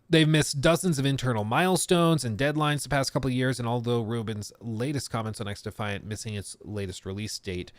They've missed dozens of internal milestones and deadlines the past couple of years, and although Rubin's latest comments on XDefiant missing its latest release date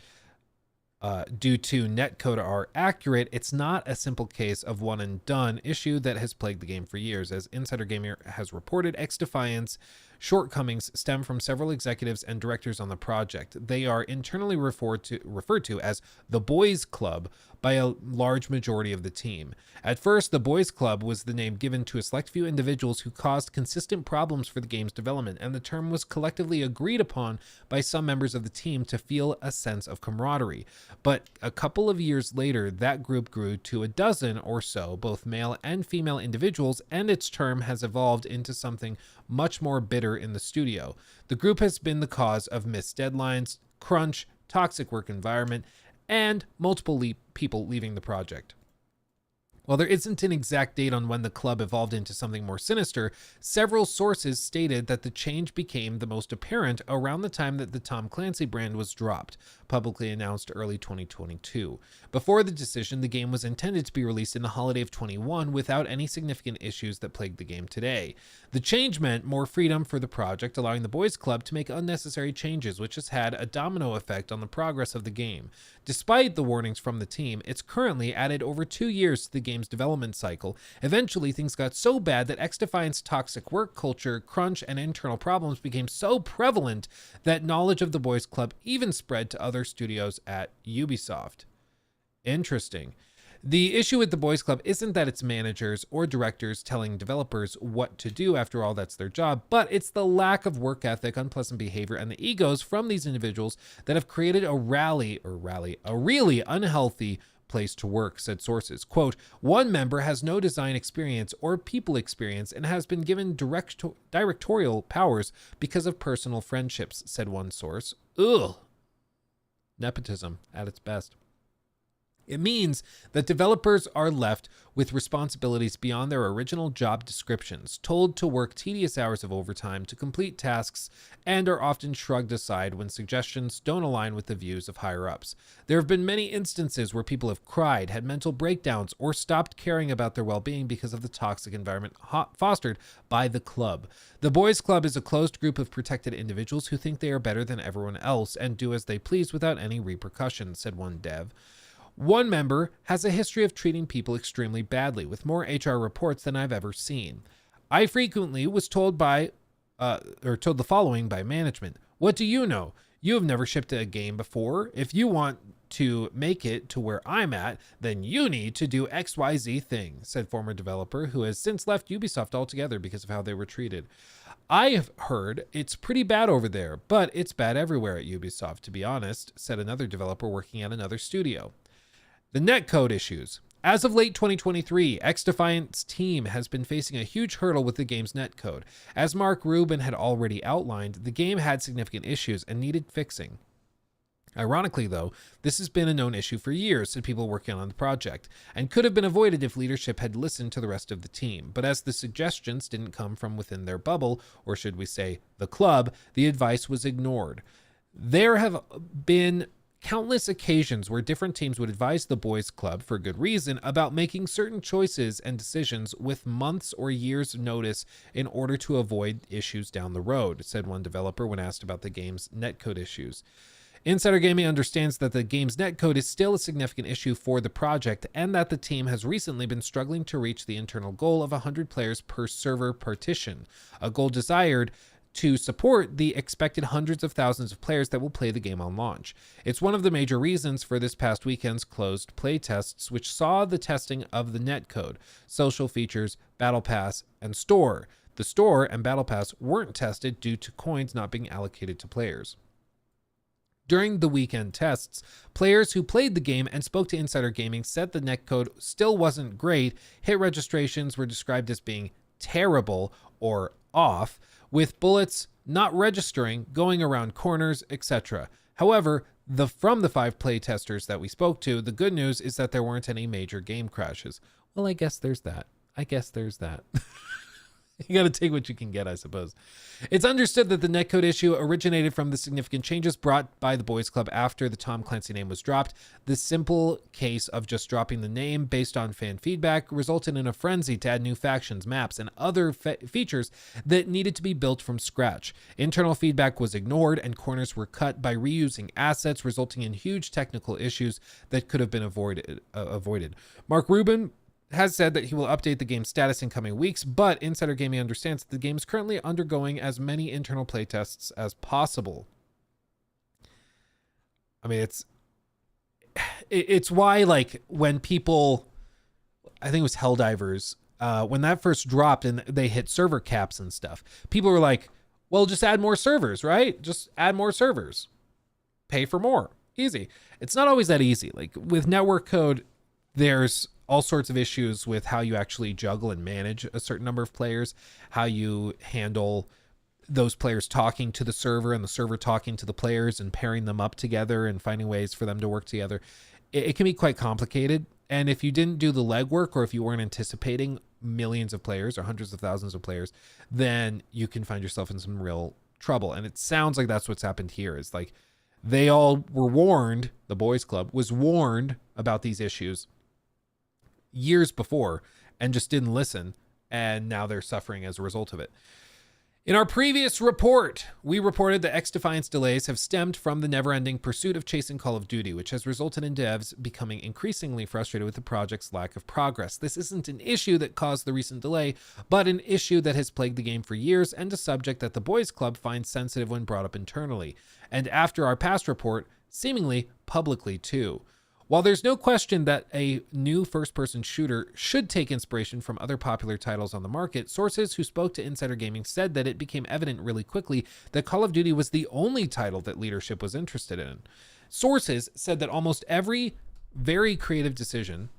due to netcode are accurate, it's not a simple case of one and done issue that has plagued the game for years. As Insider Gamer has reported, XDefiant's shortcomings stem from several executives and directors on the project. They are internally referred to as the Boys Club by a large majority of the team. At first, the Boys Club was the name given to a select few individuals who caused consistent problems for the game's development, and the term was collectively agreed upon by some members of the team to feel a sense of camaraderie. But a couple of years later, that group grew to a dozen or so, both male and female individuals, and its term has evolved into something much more bitter in the studio. The group has been the cause of missed deadlines, crunch, toxic work environment, and multiple people leaving the project. While there isn't an exact date on when the club evolved into something more sinister, several sources stated that the change became the most apparent around the time that the Tom Clancy brand was dropped, publicly announced early 2022. Before the decision, the game was intended to be released in the holiday of 21 without any significant issues that plague the game today. The change meant more freedom for the project, allowing the Boys Club to make unnecessary changes, which has had a domino effect on the progress of the game. Despite the warnings from the team, it's currently added over 2 years to the game's development cycle. Eventually, things got so bad that XDefiant's toxic work culture, crunch, and internal problems became so prevalent that knowledge of the Boys Club even spread to other studios at Ubisoft. Interesting. The issue with the Boys Club isn't that it's managers or directors telling developers what to do, after all, that's their job, but it's the lack of work ethic, unpleasant behavior, and the egos from these individuals that have created a really unhealthy place to work, said sources. Quote, one member has no design experience or people experience and has been given directorial powers because of personal friendships, said one source. Ugh. Nepotism at its best. It means that developers are left with responsibilities beyond their original job descriptions, told to work tedious hours of overtime to complete tasks, and are often shrugged aside when suggestions don't align with the views of higher-ups. There have been many instances where people have cried, had mental breakdowns, or stopped caring about their well-being because of the toxic environment fostered by the club. The Boys Club is a closed group of protected individuals who think they are better than everyone else and do as they please without any repercussions, said one dev. One member has a history of treating people extremely badly, with more HR reports than I've ever seen. I frequently was told the following by management. What do you know? You have never shipped a game before. If you want to make it to where I'm at, then you need to do XYZ thing, said former developer who has since left Ubisoft altogether because of how they were treated. I have heard it's pretty bad over there, but it's bad everywhere at Ubisoft, to be honest, said another developer working at another studio. The netcode issues. As of late 2023, XDefiant's team has been facing a huge hurdle with the game's netcode. As Mark Rubin had already outlined, the game had significant issues and needed fixing. Ironically, though, this has been a known issue for years to people working on the project, and could have been avoided if leadership had listened to the rest of the team. But as the suggestions didn't come from within their bubble, or should we say, the club, the advice was ignored. There have been countless occasions where different teams would advise the Boys Club, for good reason, about making certain choices and decisions with months or years' notice in order to avoid issues down the road, said one developer when asked about the game's netcode issues. Insider Gaming understands that the game's netcode is still a significant issue for the project, and that the team has recently been struggling to reach the internal goal of 100 players per server partition, a goal desired to support the expected hundreds of thousands of players that will play the game on launch. It's one of the major reasons for this past weekend's closed playtests, which saw the testing of the netcode, social features, Battle Pass, and store. The store and Battle Pass weren't tested due to coins not being allocated to players. During the weekend tests, players who played the game and spoke to Insider Gaming said the netcode still wasn't great. Hit registrations were described as being terrible or off, with bullets not registering, going around corners, etc. However, from the 5 playtesters that we spoke to, the good news is that there weren't any major game crashes. Well, I guess there's that. I guess there's that. You got to take what you can get, I suppose. It's understood that the netcode issue originated from the significant changes brought by the Boys Club after the Tom Clancy name was dropped. The simple case of just dropping the name based on fan feedback resulted in a frenzy to add new factions, maps, and other features that needed to be built from scratch. Internal feedback was ignored, and corners were cut by reusing assets, resulting in huge technical issues that could have been avoided. Mark Rubin has said that he will update the game's status in coming weeks, but Insider Gaming understands that the game is currently undergoing as many internal playtests as possible. I mean, it's why, like, when people, I think it was Helldivers, when that first dropped and they hit server caps and stuff, people were like, well, just add more servers, right? Just add more servers. Pay for more. Easy. It's not always that easy. Like, with network code, there's all sorts of issues with how you actually juggle and manage a certain number of players, how you handle those players talking to the server and the server talking to the players and pairing them up together and finding ways for them to work together. It can be quite complicated. And if you didn't do the legwork, or if you weren't anticipating millions of players or hundreds of thousands of players, then you can find yourself in some real trouble. And it sounds like that's what's happened here. It's like they all were warned, the Boys Club was warned about these issues years before and just didn't listen, and now they're suffering as a result of it. In our previous report, we reported that XDefiant's delays have stemmed from the never-ending pursuit of chasing Call of Duty, which has resulted in devs becoming increasingly frustrated with the project's lack of progress. This isn't an issue that caused the recent delay, but an issue that has plagued the game for years, and a subject that the Boys Club finds sensitive when brought up internally. And after our past report, seemingly publicly too. While there's no question that a new first-person shooter should take inspiration from other popular titles on the market, sources who spoke to Insider Gaming said that it became evident really quickly that Call of Duty was the only title that leadership was interested in. Sources said that almost every very creative decision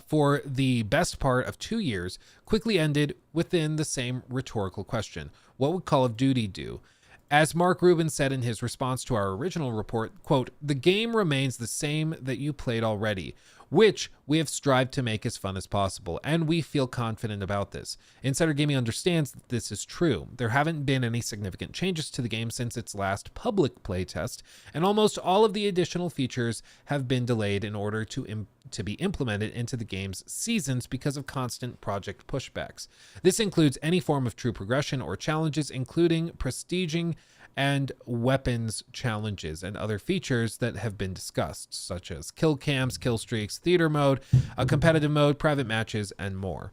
for the best part of 2 years quickly ended within the same rhetorical question: what would Call of Duty do? As Mark Rubin said in his response to our original report, quote, "The game remains the same that you played already, which we have strived to make as fun as possible, and we feel confident about this. Insider Gaming understands that this is true. There haven't been any significant changes to the game since its last public playtest, and almost all of the additional features have been delayed in order to be implemented into the game's seasons because of constant project pushbacks. This includes any form of true progression or challenges, including prestiging and weapons challenges and other features that have been discussed, such as kill cams, kill streaks, theater mode, a competitive mode, private matches, and more."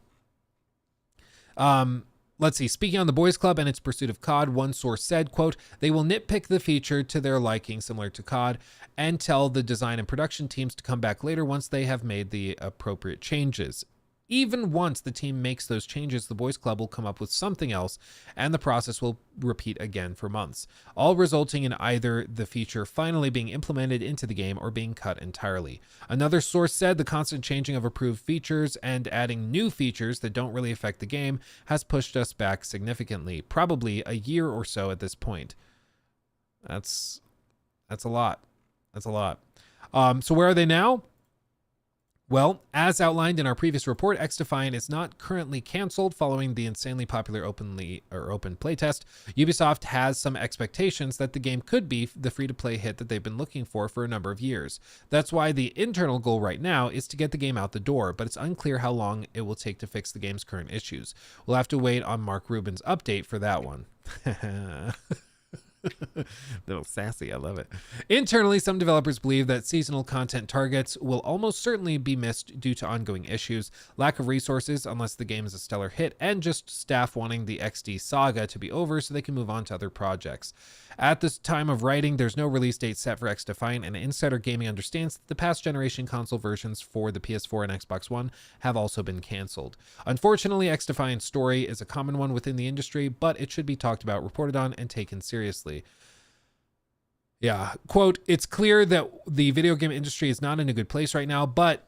Let's see. Speaking on the Boys Club and its pursuit of COD, one source said, quote, "They will nitpick the feature to their liking, similar to COD, and tell the design and production teams to come back later once they have made the appropriate changes. Even once the team makes those changes, the Boys Club will come up with something else, and the process will repeat again for months, all resulting in either the feature finally being implemented into the game or being cut entirely." Another source said the constant changing of approved features and adding new features that don't really affect the game has pushed us back significantly, probably a year or so at this point. That's a lot. That's a lot. So where are they now? Well, as outlined in our previous report, XDefiant is not currently canceled following the insanely popular open playtest. Ubisoft has some expectations that the game could be the free-to-play hit that they've been looking for a number of years. That's why the internal goal right now is to get the game out the door, but it's unclear how long it will take to fix the game's current issues. We'll have to wait on Mark Rubin's update for that one. Little sassy, I love it. Internally, some developers believe that seasonal content targets will almost certainly be missed due to ongoing issues, lack of resources unless the game is a stellar hit, and just staff wanting the XD saga to be over so they can move on to other projects. At this time of writing, there's no release date set for XDefiant, and Insider Gaming understands that the past generation console versions for the PS4 and Xbox One have also been canceled. Unfortunately, XDefiant's story is a common one within the industry, but it should be talked about, reported on, and taken seriously. Yeah, quote, "It's clear that the video game industry is not in a good place right now, but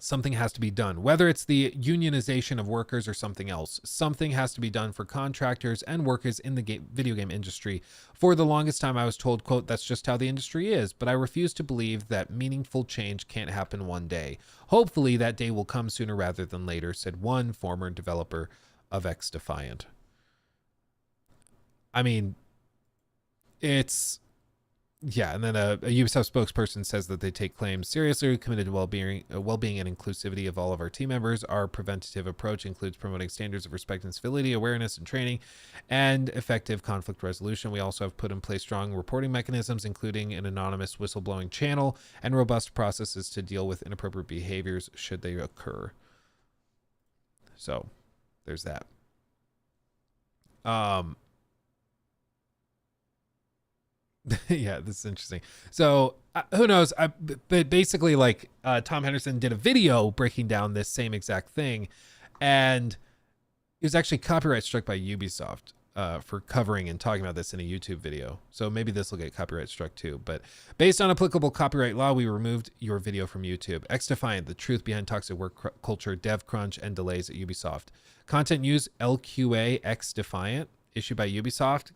something has to be done, whether it's the unionization of workers or something else. Something has to be done for contractors and workers in the video game industry. For the longest time, I was told, quote, that's just how the industry is, but I refuse to believe that meaningful change can't happen one day. Hopefully that day will come sooner rather than later, said one former developer of XDefiant. I mean, it's... Yeah, and then a Ubisoft spokesperson says that they take claims seriously, committed to well-being and inclusivity of all of our team members. Our preventative approach includes promoting standards of respect and civility, awareness and training, and effective conflict resolution. We also have put in place strong reporting mechanisms, including an anonymous whistleblowing channel and robust processes to deal with inappropriate behaviors should they occur. So, there's that. Yeah, this is interesting. So who knows? But basically, like Tom Henderson did a video breaking down this same exact thing, and he was actually copyright struck by Ubisoft for covering and talking about this in a YouTube video. So maybe this will get copyright struck too. But based on applicable copyright law, we removed your video from YouTube. XDefiant, the truth behind toxic work culture, dev crunch, and delays at Ubisoft. Content use LQA XDefiant, issued by Ubisoft.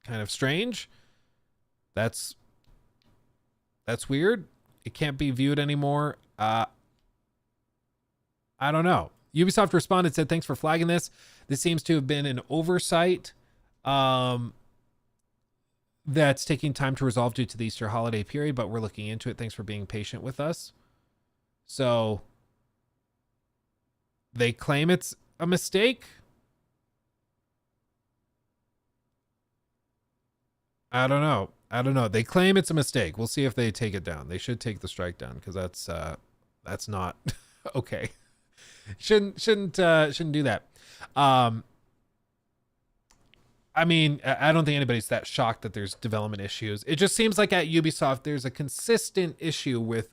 Kind of strange. That's weird. It can't be viewed anymore. I don't know. Ubisoft responded, said, thanks for flagging this. This seems to have been an oversight that's taking time to resolve due to the Easter holiday period, but we're looking into it. Thanks for being patient with us. So they claim it's a mistake. I don't know. They claim it's a mistake. We'll see if they take it down. They should take the strike down because that's not okay. Shouldn't do that. I mean, I don't think anybody's that shocked that there's development issues. It just seems like at Ubisoft there's a consistent issue with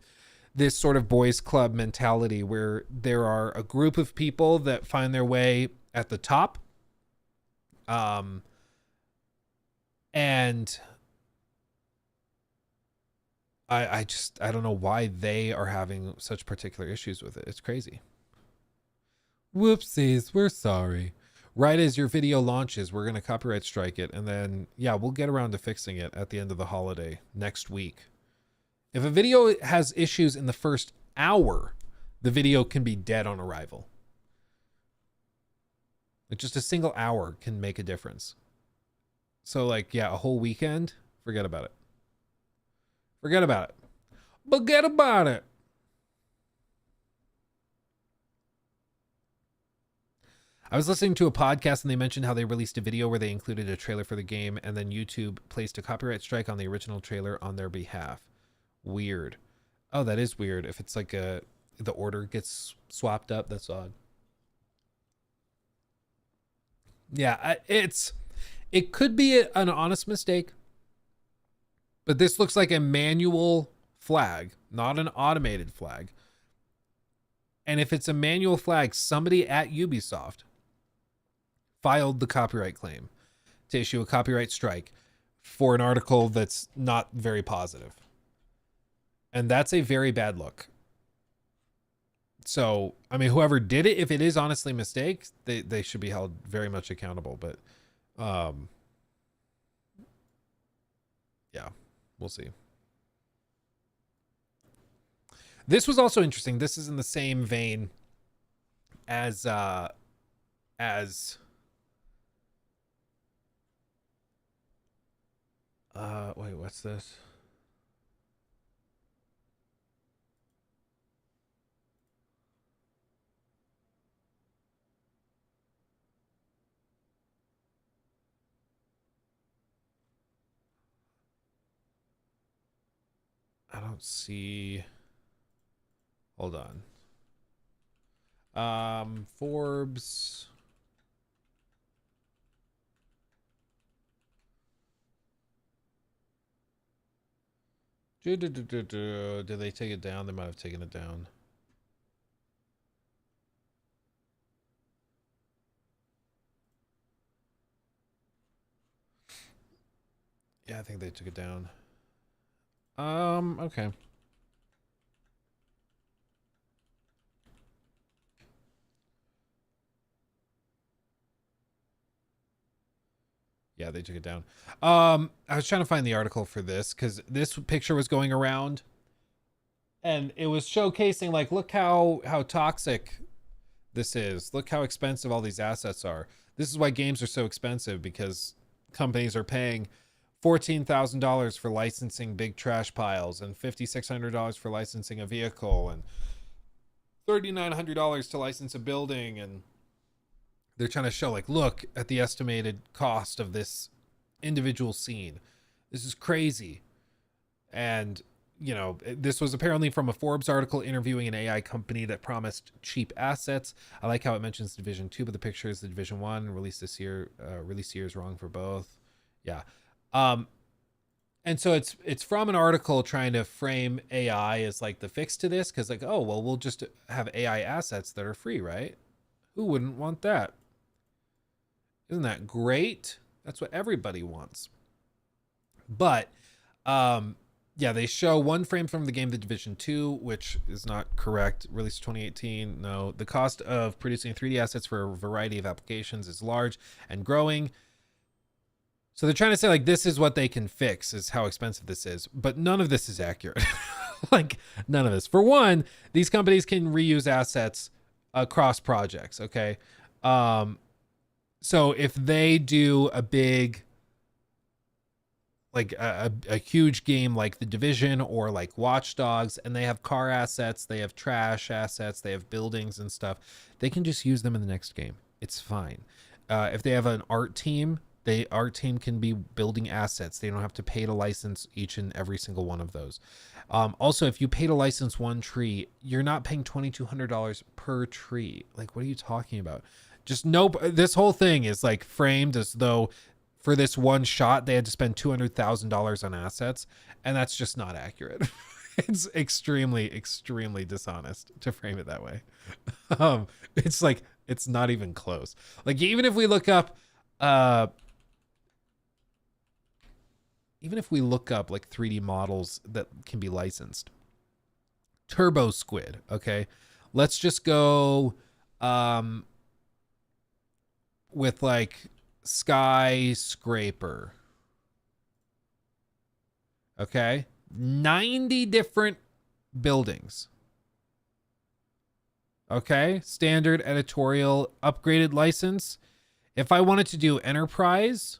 this sort of boys club mentality where there are a group of people that find their way at the top. And I don't know why they are having such particular issues with it. It's crazy. Whoopsies, we're sorry. Right as your video launches, we're going to copyright strike it. And then, yeah, we'll get around to fixing it at the end of the holiday next week. If a video has issues in the first hour, the video can be dead on arrival. Like just a single hour can make a difference. So like, yeah, a whole weekend, forget about it. Forget about it. Forget about it. I was listening to a podcast and they mentioned how they released a video where they included a trailer for the game and then YouTube placed a copyright strike on the original trailer on their behalf. Weird. Oh, that is weird. If it's like the order gets swapped up, that's odd. Yeah, it could be an honest mistake, but this looks like a manual flag, not an automated flag. And if it's a manual flag, somebody at Ubisoft filed the copyright claim to issue a copyright strike for an article that's not very positive. And that's a very bad look. So, I mean, whoever did it, if it is honestly a mistake, they should be held very much accountable. But yeah, we'll see. This was also interesting. This is in the same vein as wait, what's this? I don't see. Hold on. Forbes. Did they take it down? They might have taken it down. Yeah, I think they took it down. Okay. Yeah, they took it down. I was trying to find the article for this because this picture was going around and it was showcasing like, look how toxic this is. Look how expensive all these assets are. This is why games are so expensive, because companies are paying $14,000 for licensing big trash piles and $5,600 for licensing a vehicle and $3,900 to license a building. And they're trying to show like, look at the estimated cost of this individual scene. This is crazy. And you know, this was apparently from a Forbes article interviewing an AI company that promised cheap assets. I like how it mentions Division 2, but the picture is the Division 1 released this year. Release year is wrong for both. Yeah. And so it's from an article trying to frame AI as like the fix to this, because like, oh, well, we'll just have AI assets that are free, right? Who wouldn't want that? Isn't that great? That's what everybody wants. But yeah, they show one frame from the game The Division 2, which is not correct. Released 2018. No, the cost of producing 3D assets for a variety of applications is large and growing. So they're trying to say like, this is what they can fix, is how expensive this is. But none of this is accurate. Like, none of this. For one, these companies can reuse assets across projects, okay? So if they do a big, like a huge game like The Division or like Watch Dogs, and they have car assets, they have trash assets, they have buildings and stuff, they can just use them in the next game. It's fine. If they have an art team, art team can be building assets. They don't have to pay to license each and every single one of those. Also, if you pay to license one tree, you're not paying $2,200 per tree. Like, what are you talking about? Just nope. This whole thing is like framed as though for this one shot, they had to spend $200,000 on assets, and that's just not accurate. It's extremely, extremely dishonest to frame it that way. It's like, it's not even close. Like, even if we look up like 3D models that can be licensed, Turbo Squid, okay? Let's just go with like Skyscraper. Okay, 90 different buildings. Okay, standard editorial upgraded license. If I wanted to do enterprise,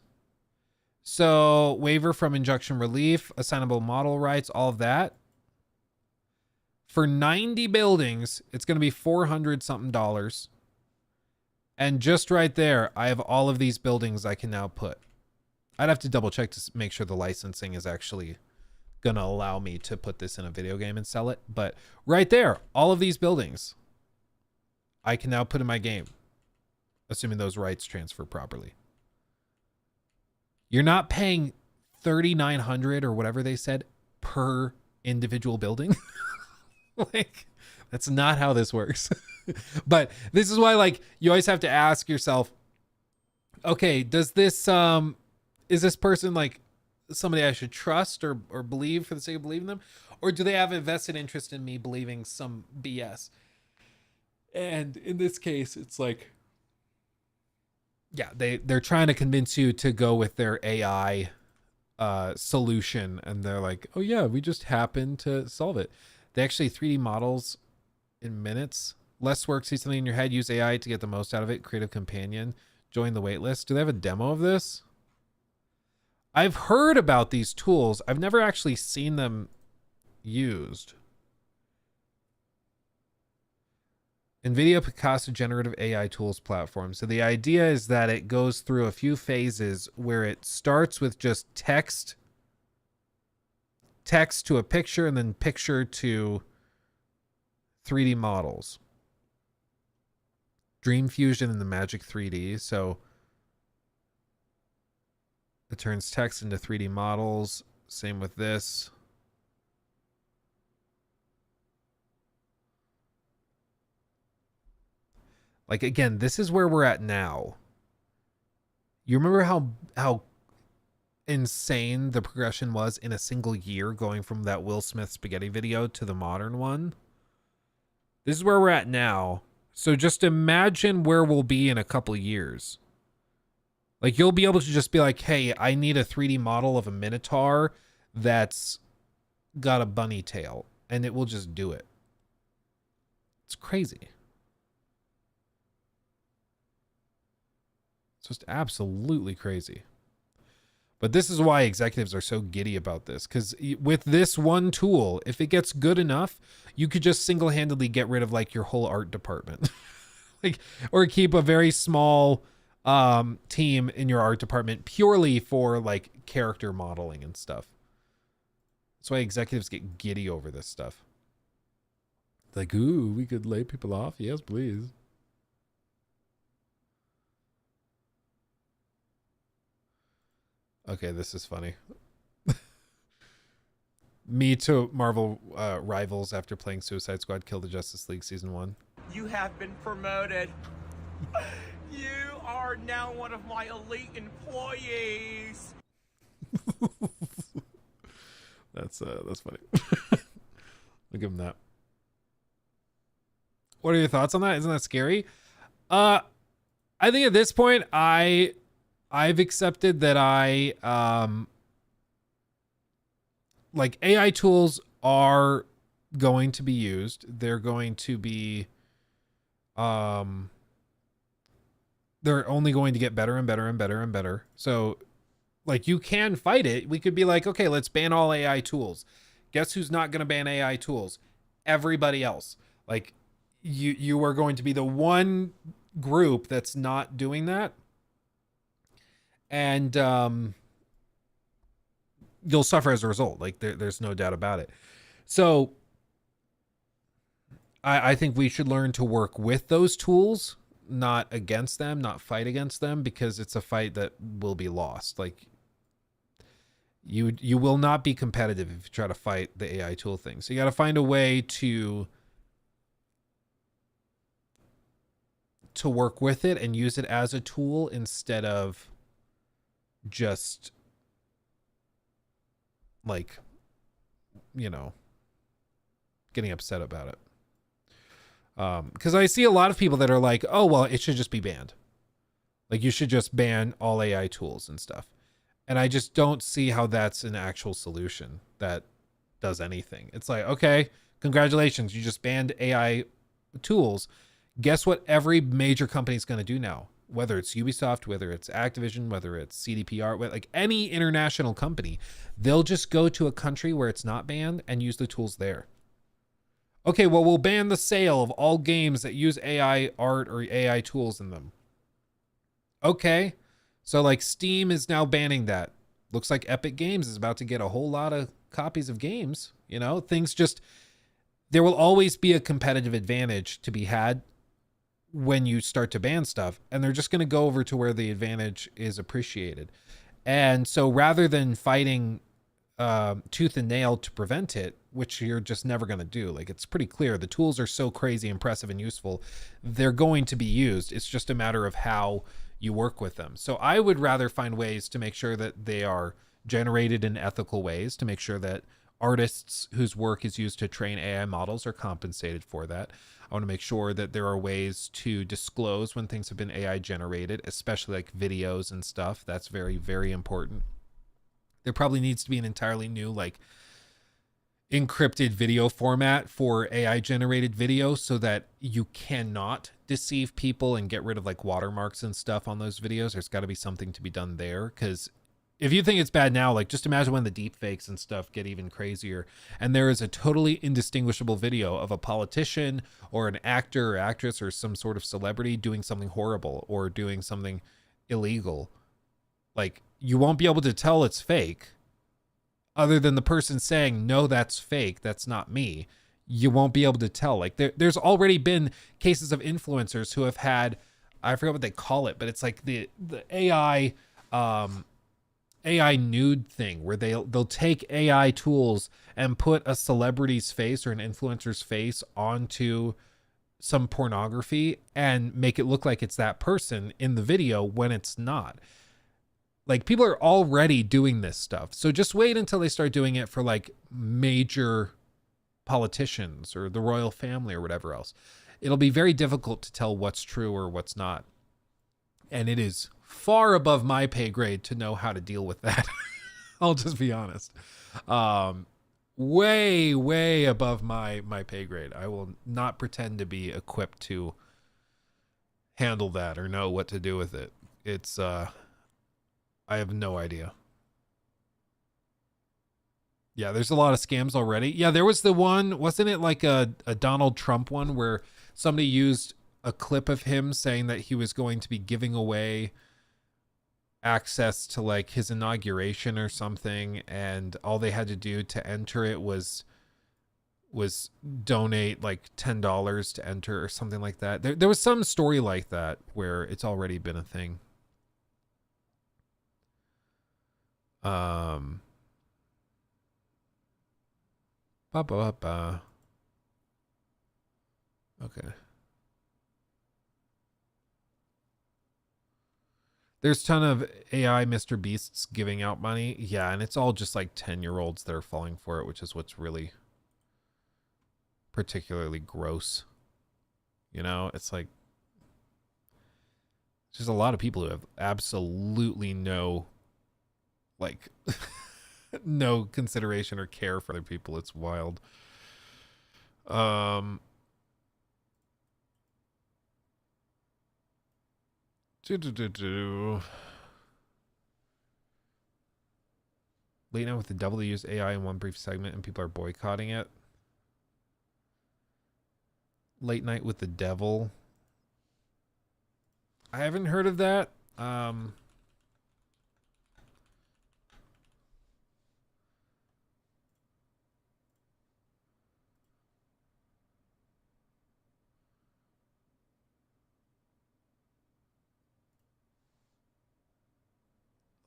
so waiver from injunction relief, assignable model rights, all of that, for 90 buildings, it's going to be $400 something. And just right there, I have all of these buildings I can now put. I'd have to double check to make sure the licensing is actually going to allow me to put this in a video game and sell it. But right there, all of these buildings I can now put in my game, assuming those rights transfer properly. You're not paying $3,900 or whatever they said per individual building. Like, that's not how this works. But this is why, like, you always have to ask yourself, okay, does this is this person like somebody I should trust or believe for the sake of believing them, or do they have a vested interest in me believing some BS? And in this case, it's like, yeah, they're trying to convince you to go with their AI solution, and they're like, oh yeah, we just happen to solve it. They actually 3D models in minutes. Less work, see something in your head, use AI to get the most out of it. Creative companion, join the waitlist. Do they have a demo of this? I've heard about these tools. I've never actually seen them used. NVIDIA Picasso generative AI tools platform. So the idea is that it goes through a few phases where it starts with just text to a picture, and then picture to 3D models. Dream Fusion and the Magic 3D. So it turns text into 3D models. Same with this. Like, again, this is where we're at now. You remember how insane the progression was in a single year, going from that Will Smith spaghetti video to the modern one? This is where we're at now. So just imagine where we'll be in a couple years. Like you'll be able to just be like, hey, I need a 3D model of a minotaur that's got a bunny tail, and it will just do it. It's crazy. It's just absolutely crazy. But this is why executives are so giddy about this, because with this one tool, if it gets good enough, you could just single-handedly get rid of like your whole art department. Like, or keep a very small team in your art department purely for like character modeling and stuff. That's why executives get giddy over this stuff. Like, ooh, we could lay people off. Yes, please. Okay, this is funny. Me to Marvel rivals after playing Suicide Squad Kill the Justice League Season 1. You have been promoted. You are now one of my elite employees. That's funny. I'll give him that. What are your thoughts on that? Isn't that scary? I think at this point I've accepted that like AI tools are going to be used. They're going to be they're only going to get better and better and better and better. So like you can fight it. We could be like, okay, let's ban all AI tools. Guess who's not going to ban AI tools? Everybody else. Like you are going to be the one group that's not doing that. And you'll suffer as a result. Like there's no doubt about it. So I think we should learn to work with those tools, not against them, not fight against them, because it's a fight that will be lost. Like you will not be competitive if you try to fight the AI tool thing. So you got to find a way to work with it and use it as a tool instead of just like, you know, getting upset about it. Because I see a lot of people that are like, oh, well, it should just be banned. Like you should just ban all AI tools and stuff. And I just don't see how that's an actual solution that does anything. It's like, okay, congratulations. You just banned AI tools. Guess what every major company is going to do now? Whether it's Ubisoft, whether it's Activision, whether it's CDPR, like any international company, they'll just go to a country where it's not banned and use the tools there. Okay, well, we'll ban the sale of all games that use AI art or AI tools in them. Okay, so like Steam is now banning that. Looks like Epic Games is about to get a whole lot of copies of games. You know, things just, there will always be a competitive advantage to be had when you start to ban stuff, and they're just going to go over to where the advantage is appreciated. And so rather than fighting tooth and nail to prevent it, which you're just never going to do, like it's pretty clear the tools are so crazy, impressive, and useful, they're going to be used. It's just a matter of how you work with them. So I would rather find ways to make sure that they are generated in ethical ways, to make sure that artists whose work is used to train AI models are compensated for that. I want to make sure that there are ways to disclose when things have been AI generated, especially like videos and stuff. That's very, very important. There probably needs to be an entirely new like encrypted video format for AI generated video so that you cannot deceive people and get rid of like watermarks and stuff on those videos. There's got to be something to be done there, because if you think it's bad now, like just imagine when the deep fakes and stuff get even crazier and there is a totally indistinguishable video of a politician or an actor or actress or some sort of celebrity doing something horrible or doing something illegal. Like you won't be able to tell it's fake other than the person saying, no, that's fake. That's not me. You won't be able to tell. Like there's already been cases of influencers who have had, I forget what they call it, but it's like the AI, AI nude thing where they'll take AI tools and put a celebrity's face or an influencer's face onto some pornography and make it look like it's that person in the video when it's not. Like people are already doing this stuff. So just wait until they start doing it for like major politicians or the royal family or whatever else. It'll be very difficult to tell what's true or what's not. And it is far above my pay grade to know how to deal with that. I'll just be honest. Way above my pay grade. I will not pretend to be equipped to handle that or know what to do with it. It's I have no idea. Yeah, there's a lot of scams already. Yeah, there was the one, wasn't it like a Donald Trump one where somebody used a clip of him saying that he was going to be giving away access to like his inauguration or something, and all they had to do to enter it was donate like $10 to enter or something like that. There was some story like that where it's already been a thing. Okay. There's a ton of AI Mr. Beasts giving out money. Yeah, and it's all just like 10-year-olds that are falling for it, which is what's really particularly gross. You know, it's like there's a lot of people who have absolutely no like no consideration or care for other people. It's wild. Late Night with the Devil, they used AI in one brief segment and people are boycotting it. Late Night with the Devil. I haven't heard of that.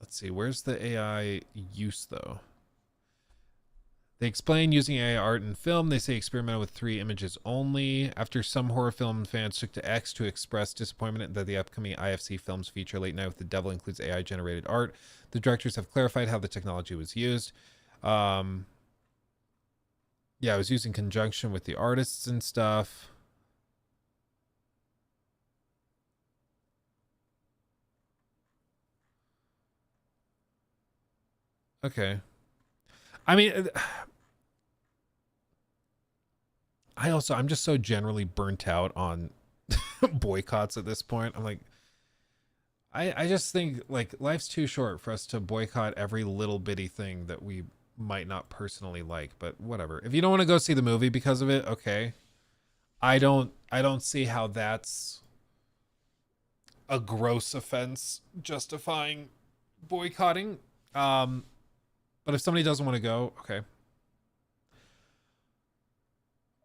Let's see, where's the AI use though? They explain using AI art in film. They say experimental with 3 images only. After some horror film fans took to X to express disappointment that the upcoming IFC films feature Late Night with the Devil includes AI generated art, the directors have clarified how the technology was used. Yeah, it was used in conjunction with the artists and stuff. Okay. I mean, I'm just so generally burnt out on boycotts at this point. I'm like, I just think like life's too short for us to boycott every little bitty thing that we might not personally like, but whatever. If you don't want to go see the movie because of it, okay. I don't see how that's a gross offense justifying boycotting. But if somebody doesn't want to go, okay.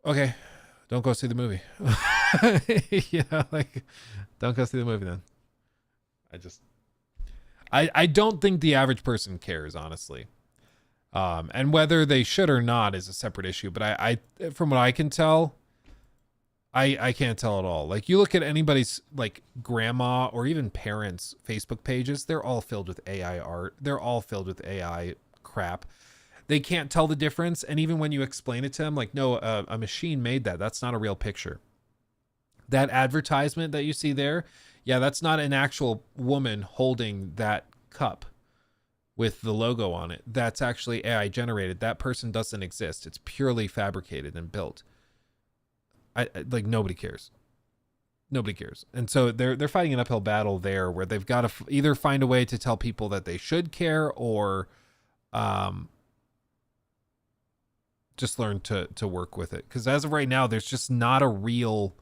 Okay. Don't go see the movie. Yeah, like, don't go see the movie then. I don't think the average person cares, honestly. And whether they should or not is a separate issue. But I from what I can tell, I can't tell at all. Like, you look at anybody's, like, grandma or even parents' Facebook pages, they're all filled with AI art. They're all filled with AI crap. They can't tell the difference. And even when you explain it to them, like, no, a machine made that. That's not a real picture. That advertisement that you see there, yeah, that's not an actual woman holding that cup with the logo on it. That's actually AI generated. That person doesn't exist. It's purely fabricated and built. Like, nobody cares. Nobody cares. And so they're fighting an uphill battle there where they've got to either find a way to tell people that they should care or just learn to work with it. Because as of right now, there's just not a real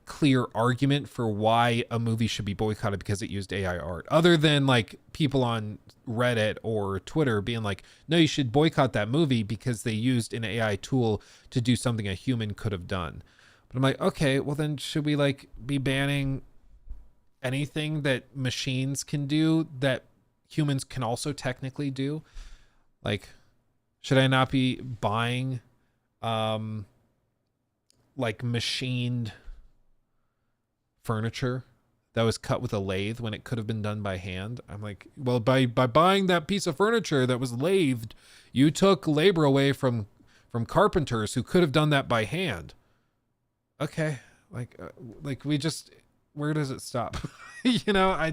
clear argument for why a movie should be boycotted because it used AI art, other than like people on Reddit or Twitter being like, no, you should boycott that movie because they used an AI tool to do something a human could have done. But I'm like, okay, well then should we like be banning anything that machines can do that humans can also technically do? Like, should I not be buying like machined furniture that was cut with a lathe when it could have been done by hand? I'm like, well, by buying that piece of furniture that was lathed, you took labor away from carpenters who could have done that by hand. Okay, like we just, where does it stop? You know,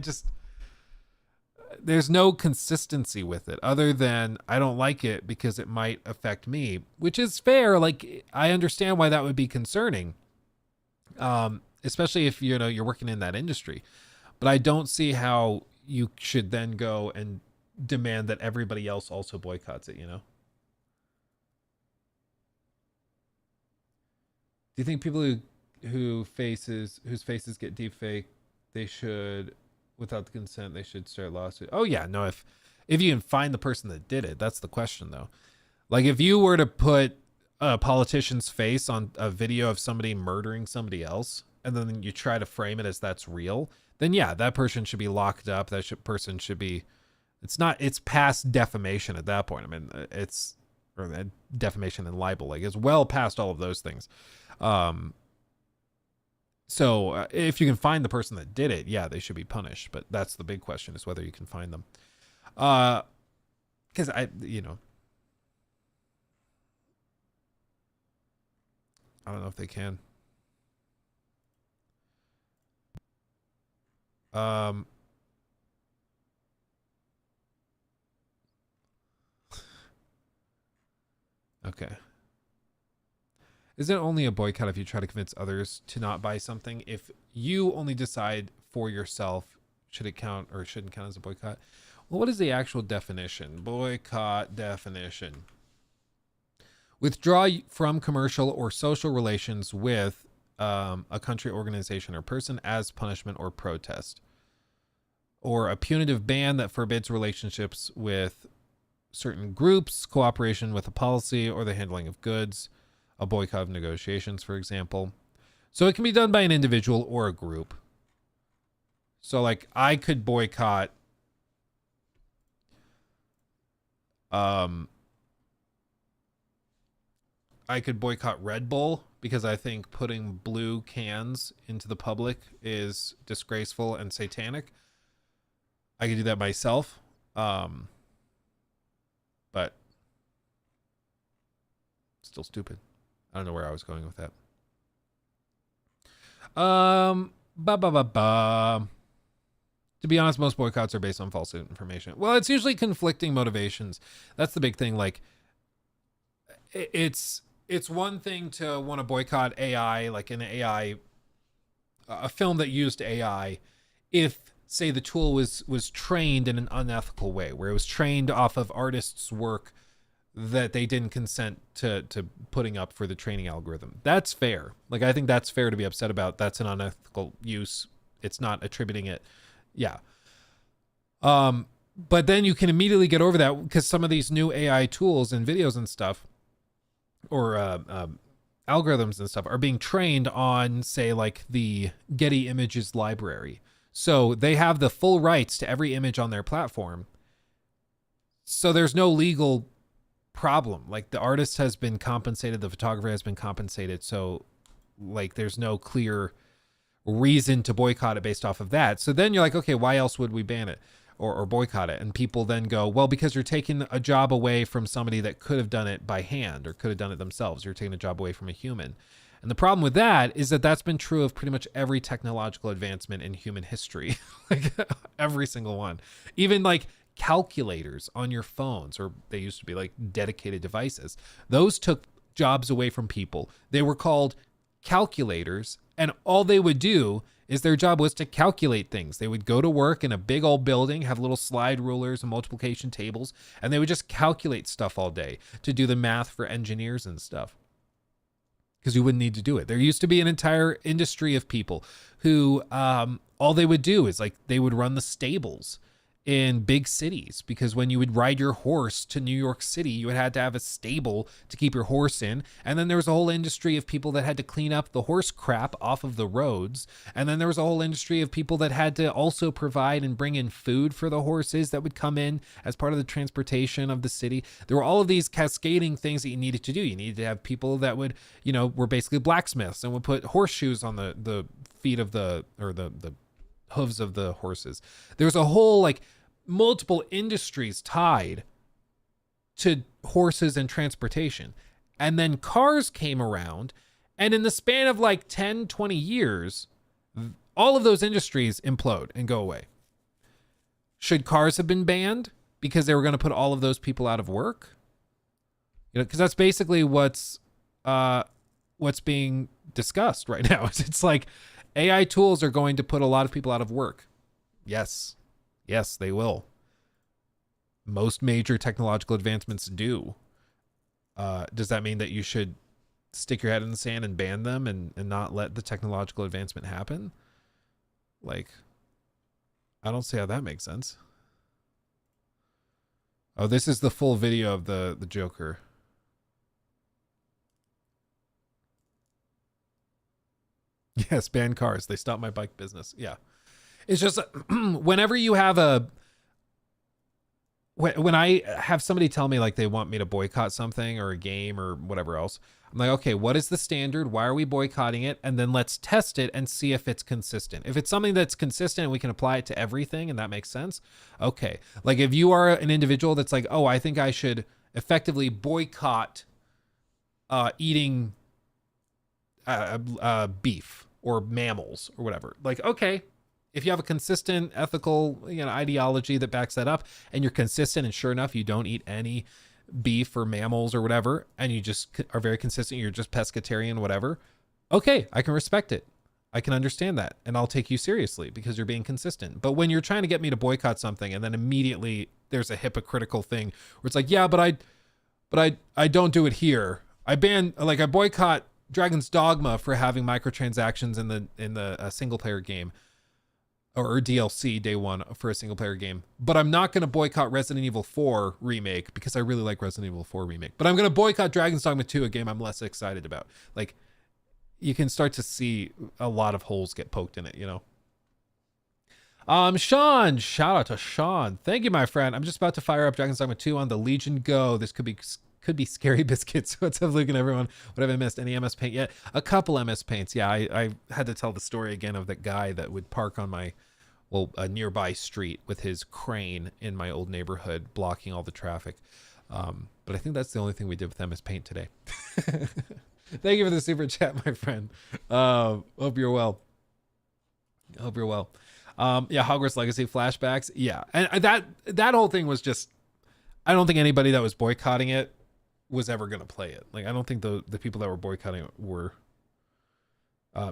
there's no consistency with it other than I don't like it because it might affect me, which is fair. Like, I understand why that would be concerning. Especially if, you know, you're working in that industry, but I don't see how you should then go and demand that everybody else also boycotts it, you know? Do you think people whose faces get deepfake, they should, without the consent, they should start lawsuit? Oh yeah, no, if you can find the person that did it, that's the question though. Like if you were to put a politician's face on a video of somebody murdering somebody else, and then you try to frame it as that's real, then yeah, that person should be locked up. Person should be, it's past defamation at that point. I mean, or defamation and libel, like it's well past all of those things. So if you can find the person that did it, yeah, they should be punished. But that's the big question, is whether you can find them. Because I don't know if they can. Okay. Is it only a boycott if you try to convince others to not buy something? If you only decide for yourself, should it count or shouldn't count as a boycott? Well, what is the actual definition? Boycott definition. Withdraw from commercial or social relations with a country, organization, or person as punishment or protest. Or a punitive ban that forbids relationships with certain groups, cooperation with a policy, or the handling of goods. A boycott of negotiations, for example. So it can be done by an individual or a group. So like I could boycott Red Bull because I think putting blue cans into the public is disgraceful and satanic. I could do that myself. But still stupid. I don't know where I was going with that. To be honest, most boycotts are based on false information. Well, it's usually conflicting motivations. That's the big thing. Like, it's one thing to want to boycott AI, like a film that used AI, if say the tool was trained in an unethical way, where it was trained off of artists' work that they didn't consent to putting up for the training algorithm. That's fair. Like, I think that's fair to be upset about. That's an unethical use. It's not attributing it. Yeah. But then you can immediately get over that because some of these new AI tools and videos and stuff, or algorithms and stuff, are being trained on, say, like the Getty Images library. So they have the full rights to every image on their platform. So there's no legal problem. Like, the artist has been compensated, the photographer has been compensated. So like there's no clear reason to boycott it based off of that. So then you're like, okay, why else would we ban it or boycott it? And people then go, well, because you're taking a job away from somebody that could have done it by hand or could have done it themselves. You're taking a job away from a human. And the problem with that is that that's been true of pretty much every technological advancement in human history. Like every single one. Even like calculators on your phones, or they used to be like dedicated devices. Those took jobs away from people. They were called calculators, and all they would do is their job was to calculate things. They would go to work in a big old building, have little slide rulers and multiplication tables, and they would just calculate stuff all day to do the math for engineers and stuff. Because you wouldn't need to do it. There used to be an entire industry of people who all they would do is like they would run the stables in big cities, because when you would ride your horse to New York City, you had to have a stable to keep your horse in. And then there was a whole industry of people that had to clean up the horse crap off of the roads. And then there was a whole industry of people that had to also provide and bring in food for the horses that would come in as part of the transportation of the city. There were all of these cascading things that you needed to do. You needed to have people that would, were basically blacksmiths and would put horseshoes on the feet of the hooves of the horses. There's a whole like multiple industries tied to horses and transportation. And then cars came around, and in the span of like 10, 20 years, all of those industries implode and go away. Should cars have been banned because they were going to put all of those people out of work? You know, because that's basically what's being discussed right now. It's like AI tools are going to put a lot of people out of work. Yes, they will. Most major technological advancements do. Does that mean that you should stick your head in the sand and ban them and not let the technological advancement happen? Like, I don't see how that makes sense. Oh, this is the full video of the Joker. Yes, ban cars. They stopped my bike business. Yeah. It's just whenever you have when I have somebody tell me like they want me to boycott something or a game or whatever else, I'm like, okay, what is the standard? Why are we boycotting it? And then let's test it and see if it's consistent. If it's something that's consistent and we can apply it to everything and that makes sense, okay. Like if you are an individual that's like, oh, I think I should effectively boycott eating beef or mammals or whatever. Like, okay, if you have a consistent ethical, ideology that backs that up and you're consistent and sure enough, you don't eat any beef or mammals or whatever, and you just are very consistent, you're just pescatarian, whatever. Okay, I can respect it. I can understand that. And I'll take you seriously because you're being consistent. But when you're trying to get me to boycott something and then immediately there's a hypocritical thing where it's like, yeah, but I don't do it here. I boycott Dragon's Dogma for having microtransactions in the single player game. Or DLC day one for a single player game. But I'm not going to boycott Resident Evil 4 remake because I really like Resident Evil 4 remake. But I'm going to boycott Dragon's Dogma 2, a game I'm less excited about. Like, you can start to see a lot of holes get poked in it, Sean, shout out to Sean. Thank you, my friend. I'm just about to fire up Dragon's Dogma 2 on the Legion Go. This could be scary biscuits. What's up, Luke and everyone? What have I missed? Any MS Paint yet? A couple MS Paints. Yeah, I had to tell the story again of that guy that would park on a nearby street with his crane in my old neighborhood, blocking all the traffic. But I think that's the only thing we did with MS Paint today. Thank you for the super chat, my friend. Hope you're well. Yeah, Hogwarts Legacy flashbacks. Yeah, and that whole thing was just, I don't think anybody that was boycotting it was ever going to play it. Like, I don't think the people that were boycotting it were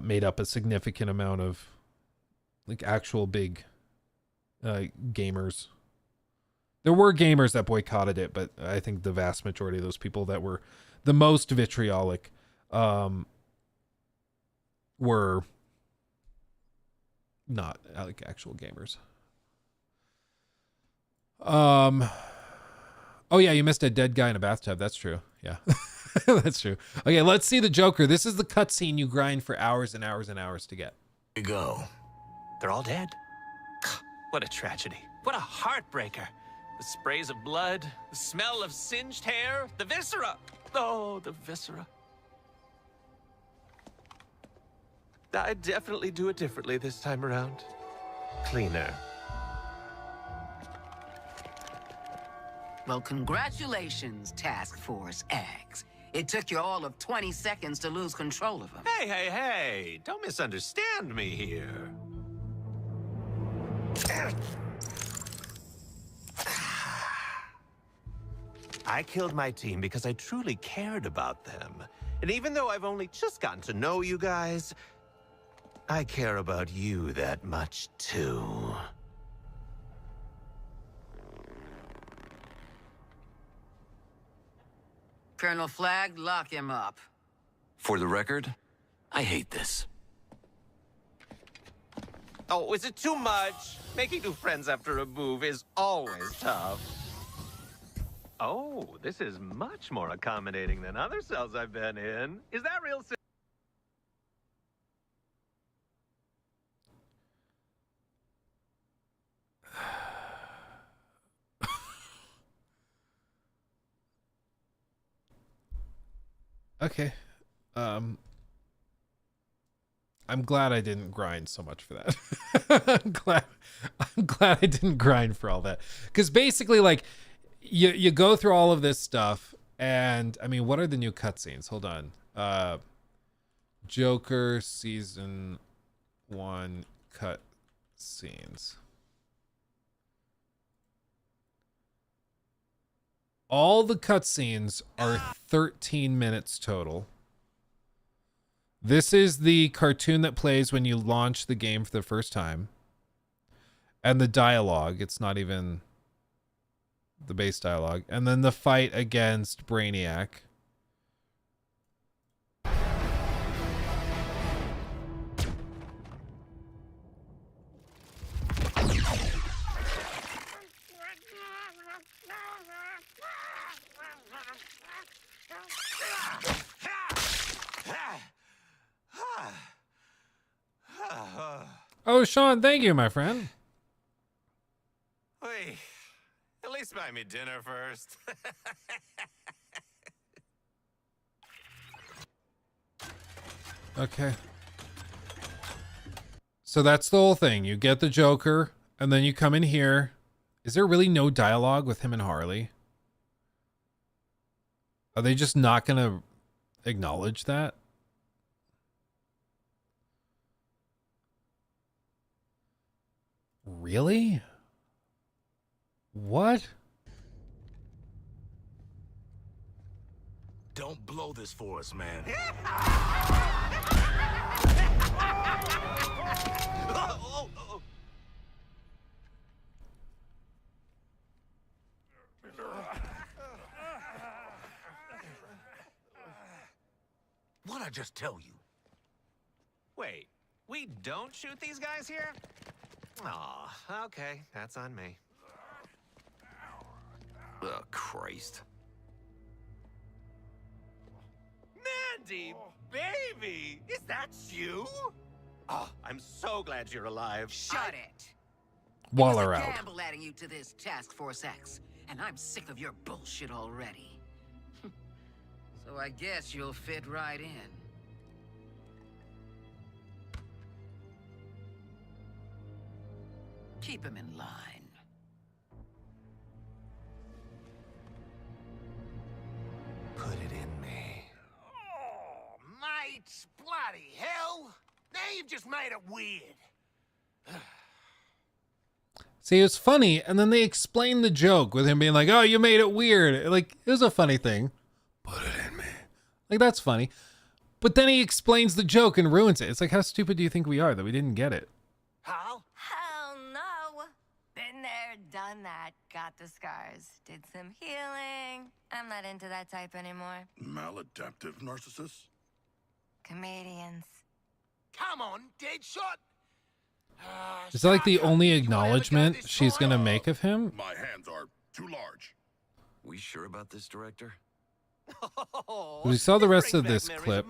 made up a significant amount of like actual big gamers. There were gamers that boycotted it, but I think the vast majority of those people that were the most vitriolic were not like actual gamers. Oh yeah, you missed a dead guy in a bathtub. That's true. Yeah. That's true. Okay, let's see the Joker. This is the cutscene you grind for hours and hours and hours to get. Here we go. They're all dead. What a tragedy. What a heartbreaker. The sprays of blood, the smell of singed hair, the viscera. Oh, the viscera. I'd definitely do it differently this time around. Cleaner. Well, congratulations, Task Force X. It took you all of 20 seconds to lose control of him. Hey. Don't misunderstand me here. I killed my team because I truly cared about them. And even though I've only just gotten to know you guys, I care about you that much too. Colonel Flagg, lock him up. For the record, I hate this. Oh, is it too much? Making new friends after a move is always tough. Oh, this is much more accommodating than other cells I've been in. Is that real? Okay. I'm glad I didn't grind so much for that. I'm glad I didn't grind for all that. Because basically, like, you go through all of this stuff, and I mean, what are the new cutscenes? Hold on. Joker season 1 cut scenes. All the cutscenes are 13 minutes total. This is the cartoon that plays when you launch the game for the first time. And the dialogue, it's not even the base dialogue. And then the fight against Brainiac. Oh, Sean, thank you, my friend. Wait, at least buy me dinner first. Okay. So that's the whole thing. You get the Joker, and then you come in here. Is there really no dialogue with him and Harley? Are they just not going to acknowledge that? Really? What? Don't blow this for us, man. What'd I just tell you? Wait, we don't shoot these guys here? Aw, okay, that's on me. Oh, Christ. Mandy, baby, is that you? Oh, I'm so glad you're alive. Shut it. Waller It was a out. gamble adding you to this Task Force X, and I'm sick of your bullshit already. So I guess you'll fit right in. Keep him in line. Put it in me. Oh, mate, bloody hell! Now you've just made it weird. See, it was funny, and then they explained the joke with him being like, oh, you made it weird. Like, it was a funny thing. Put it in me. Like, that's funny. But then he explains the joke and ruins it. It's like, how stupid do you think we are that we didn't get it? How? Hell no. Been there, done that, got the scars, did some healing. I'm not into that type anymore. Maladaptive narcissists? Comedians. Come on, dead shot! Is that like the only acknowledgement she's going to make of him? My hands are too large. We sure about this, director? We saw the rest of this clip.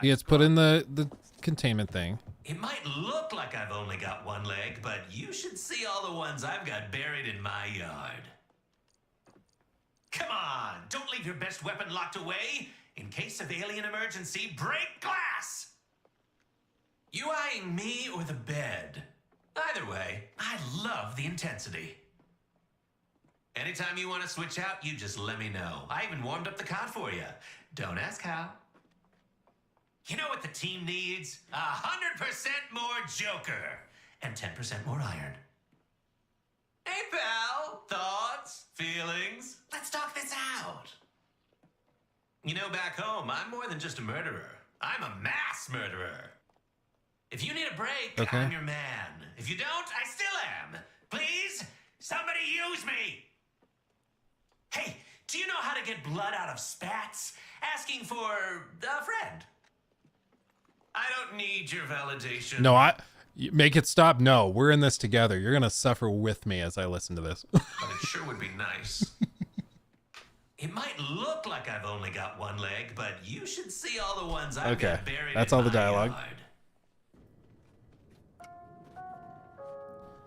He gets put in the containment thing. It might look like I've only got one leg, but you should see all the ones I've got buried in my yard. Come on, don't leave your best weapon locked away. In case of alien emergency, break glass! You eyeing me or the bed? Either way, I love the intensity. Anytime you want to switch out, you just let me know. I even warmed up the cot for you. Don't ask how. You know what the team needs? 100% more Joker and 10% more iron. Hey, pal. Thoughts? Feelings? Let's talk this out. You know, back home, I'm more than just a murderer. I'm a mass murderer. If you need a break, Okay. I'm your man. If you don't, I still am. Please, somebody use me. Hey, do you know how to get blood out of spats? Asking for a friend. I don't need your validation. No, make it stop. No, we're in this together. You're going to suffer with me as I listen to this. But it sure would be nice. It might look like I've only got one leg, but you should see all the ones I've Okay, got buried that's in all the my dialogue. yard.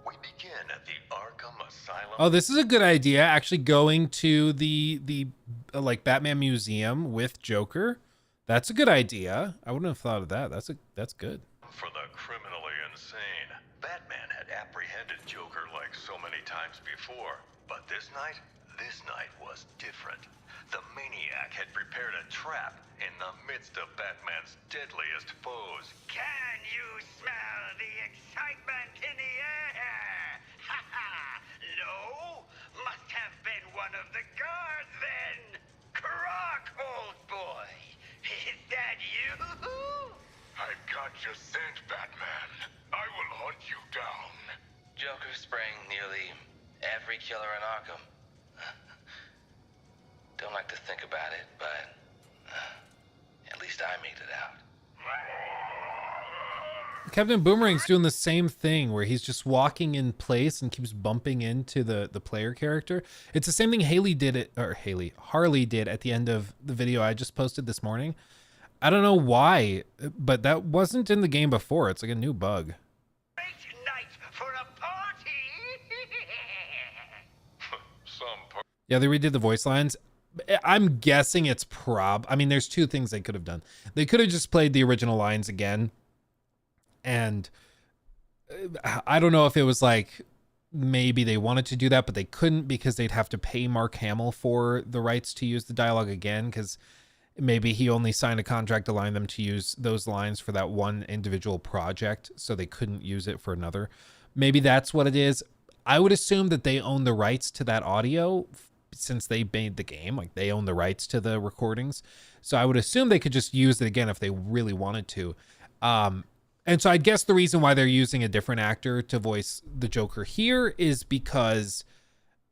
We begin at the Arkham Asylum. Oh, this is a good idea. Actually going to the like Batman Museum with Joker. That's a good idea. I wouldn't have thought of that. That's good. For the criminally insane. Batman had apprehended Joker like so many times before. But this night was different. The maniac had prepared a trap in the midst of Batman's deadliest foes. Can you smell the excitement in the air? Ha ha! No? Must have been one of the guards then. Croc, old boy. Is that you? I've got your scent, Batman. I will hunt you down. Joker spraying nearly every killer in Arkham. Don't like to think about it, but at least I made it out. Captain Boomerang's doing the same thing where he's just walking in place and keeps bumping into the player character. It's the same thing Harley did at the end of the video I just posted this morning. I don't know why, but that wasn't in the game before. It's like a new bug. Great night for a party. Yeah, they redid the voice lines. I'm guessing it's I mean, there's two things they could have done. They could have just played the original lines again. And I don't know if it was like maybe they wanted to do that, but they couldn't because they'd have to pay Mark Hamill for the rights to use the dialogue again, because maybe he only signed a contract allowing them to use those lines for that one individual project, so they couldn't use it for another. Maybe that's what it is. I would assume that they own the rights to that audio since they made the game. Like, they own the rights to the recordings. So I would assume they could just use it again if they really wanted to. And so I guess the reason why they're using a different actor to voice the Joker here is because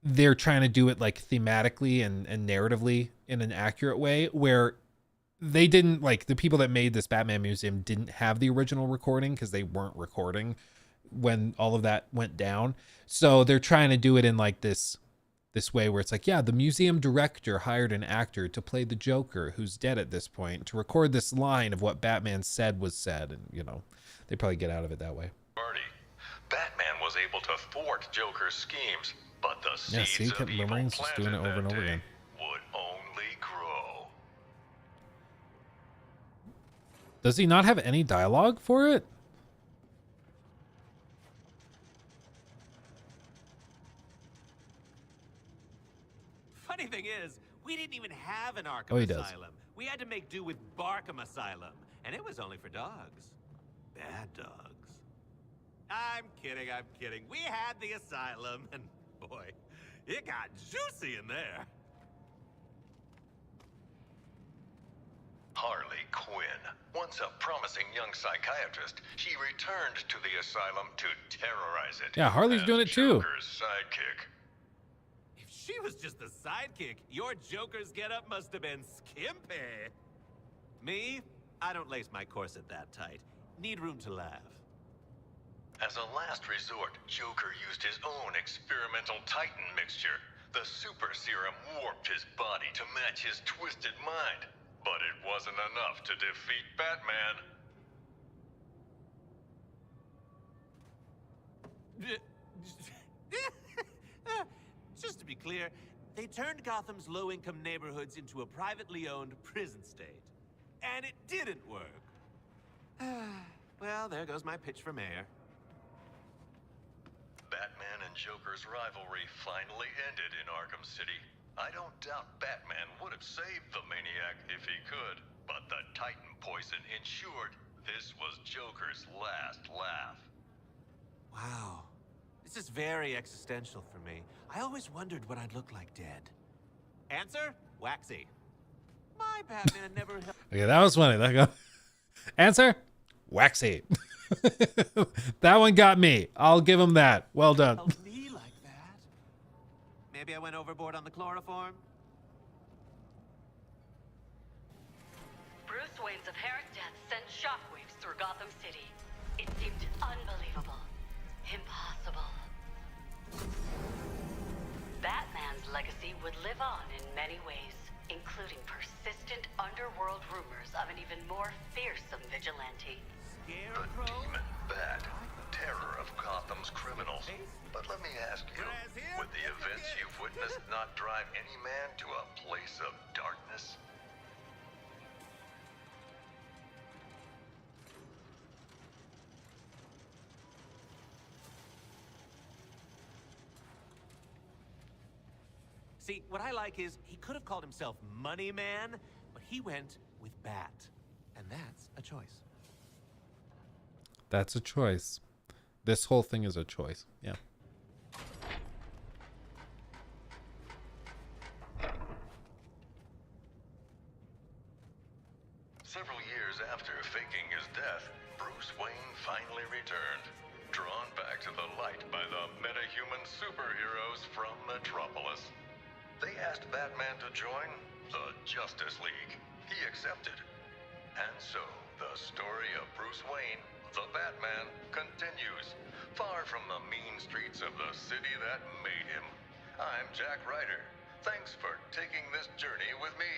they're trying to do it like thematically and narratively in an accurate way, where they didn't, like, the people that made this Batman museum didn't have the original recording because they weren't recording when all of that went down. So they're trying to do it in like this way where it's like, yeah, the museum director hired an actor to play the Joker who's dead at this point to record this line of what Batman said was said. And, you know, they probably get out of it that way. Batman was able to thwart Joker's schemes, but the Yeah, seeds see, of Captain evil Boomerang's just doing it planted over and that over day again. would only grow. Does he not have any dialogue for it? Funny thing is, we didn't even have an Arkham Oh, he does. Asylum. We had to make do with Barkham Asylum, and it was only for dogs. Bad dogs. I'm kidding, I'm kidding. We had the asylum, and boy, it got juicy in there. Harley Quinn, once a promising young psychiatrist, she returned to the asylum to terrorize it. Yeah, Harley's as doing it too. Joker's sidekick. If she was just a sidekick, your Joker's getup must have been skimpy. Me? I don't lace my corset that tight. Need room to laugh. As a last resort, Joker used his own experimental Titan mixture. The super serum warped his body to match his twisted mind. But it wasn't enough to defeat Batman. Just to be clear, they turned Gotham's low-income neighborhoods into a privately owned prison state. And it didn't work. Well, there goes my pitch for mayor. Batman and Joker's rivalry finally ended in Arkham City. I don't doubt Batman would have saved the maniac if he could, but the Titan poison ensured this was Joker's last laugh. Wow. This is very existential for me. I always wondered what I'd look like dead. Answer? Waxy. My Batman never helped. Okay, that was funny. That go. Answer? Waxy. That one got me. I'll give him that. Well done. me like that. Maybe I went overboard on the chloroform. Bruce Wayne's apparent death sent shockwaves through Gotham City. It seemed unbelievable. Impossible. Batman's legacy would live on in many ways, including persistent underworld rumors of an even more fearsome vigilante. The Demon Bat, terror of Gotham's criminals. But let me ask you, would the events you've witnessed not drive any man to a place of darkness? See, what I like is he could have called himself Money Man, but he went with Bat. And that's a choice. That's a choice. This whole thing is a choice. Yeah. Several years after faking his death, Bruce Wayne finally returned, drawn back to the light by the metahuman superheroes from Metropolis. They asked Batman to join the Justice League. He accepted. And so, the story of Bruce Wayne, the Batman, continues, far from the mean streets of the city that made him. I'm Jack Ryder. Thanks for taking this journey with me.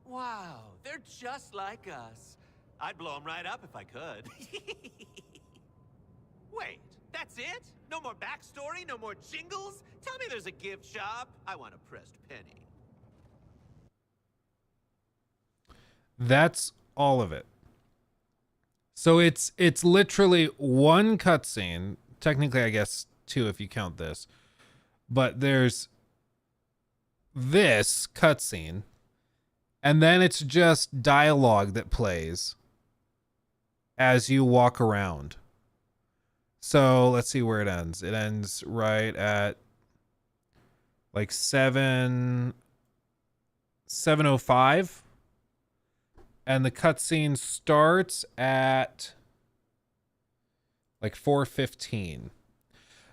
Wow, they're just like us. I'd blow them right up if I could. Wait, that's it? No more backstory? No more jingles? Tell me there's a gift shop. I want a pressed penny. That's all of it. So it's literally one cutscene. Technically, I guess two if you count this. But there's this cutscene. And then it's just dialogue that plays as you walk around. So let's see where it ends. It ends right at like 7:05. And the cutscene starts at like 4:15.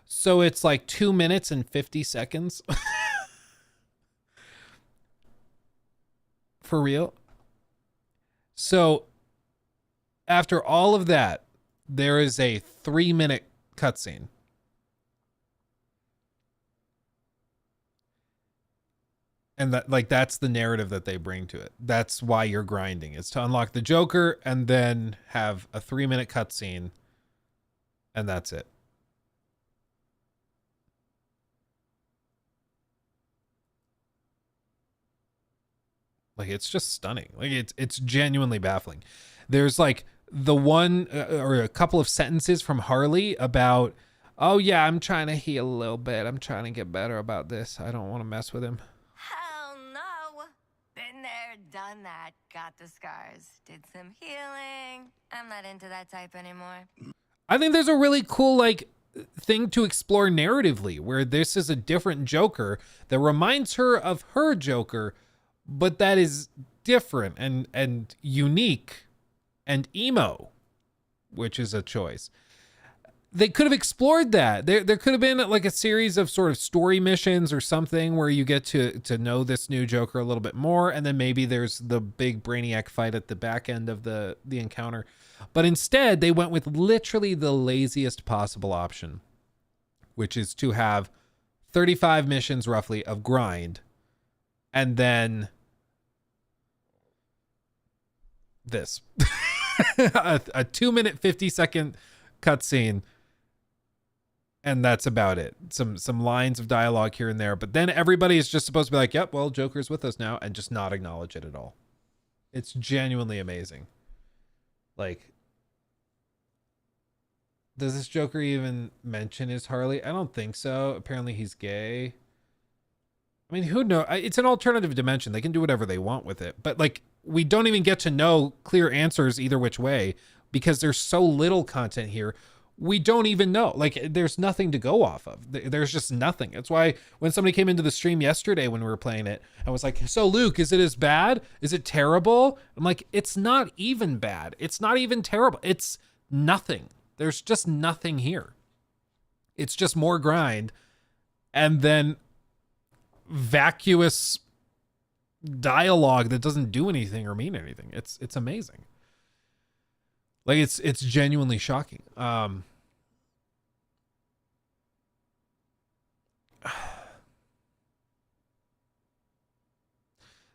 So it's like 2 minutes and 50 seconds. For real. So after all of that, there is a 3-minute cutscene. And that's the narrative that they bring to it. That's why you're grinding. It's to unlock the Joker and then have a 3-minute cutscene. And that's it. Like, it's just stunning. Like, it's genuinely baffling. There's like the one or a couple of sentences from Harley about, oh yeah, I'm trying to heal a little bit. I'm trying to get better about this. I don't want to mess with him. Hell no. Been there, done that, got the scars, did some healing. I'm not into that type anymore. I think there's a really cool, like, thing to explore narratively where this is a different Joker that reminds her of her Joker, but that is different and unique and emo, which is a choice. They could have explored that. There could have been like a series of sort of story missions or something where you get to know this new Joker a little bit more, and then maybe there's the big Brainiac fight at the back end of the encounter. But instead, they went with literally the laziest possible option, which is to have 35 missions roughly of grind, and then this. a 2-minute 50-second cutscene, and that's about it. Some lines of dialogue here and there, but then everybody is just supposed to be like, yep, well, Joker's with us now, and just not acknowledge it at all. It's genuinely amazing. Like, does this Joker even mention his Harley? I don't think so. Apparently he's gay. I mean, who knows? It's an alternative dimension. They can do whatever they want with it. But like, we don't even get to know clear answers either which way because there's so little content here. We don't even know. Like, there's nothing to go off of. There's just nothing. That's why when somebody came into the stream yesterday when we were playing it, I was like, so Luke, is it as bad? Is it terrible? I'm like, it's not even bad. It's not even terrible. It's nothing. There's just nothing here. It's just more grind and then vacuous dialogue that doesn't do anything or mean anything. It's amazing. Like, it's genuinely shocking.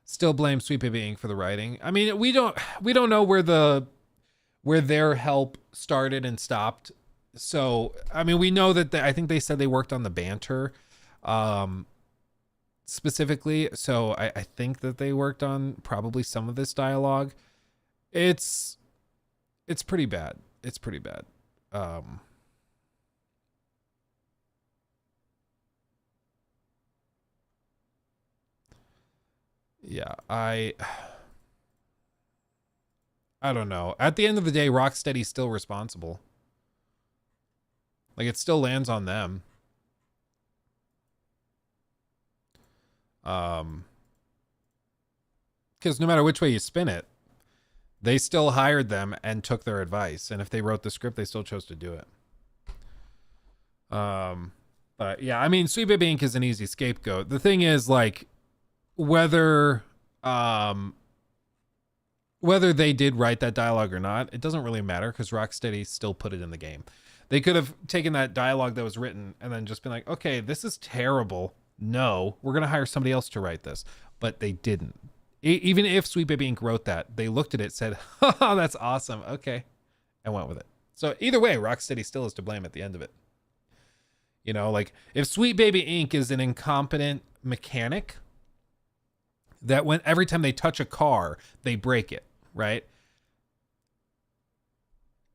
Still blame Sweet Baby Inc. for the writing. I mean, we don't know where their help started and stopped. So, I mean, we know that I think they said they worked on the banter specifically. So I think that they worked on probably some of this dialogue. It's pretty bad. It's pretty bad. Yeah, I don't know. At the end of the day, Rocksteady's still responsible. Like, it still lands on them. Because no matter which way you spin it, they still hired them and took their advice. And if they wrote the script, they still chose to do it. But yeah, I mean, Sweet Baby Inc. is an easy scapegoat. The thing is, like, whether they did write that dialogue or not, it doesn't really matter because Rocksteady still put it in the game. They could have taken that dialogue that was written and then just been like, okay, this is terrible. No, we're going to hire somebody else to write this. But they didn't. Even if Sweet Baby Inc. wrote that, they looked at it, said, oh, that's awesome. Okay. And went with it. So either way, Rocksteady still is to blame at the end of it. You know, like if Sweet Baby Inc. is an incompetent mechanic that every time they touch a car, they break it, right?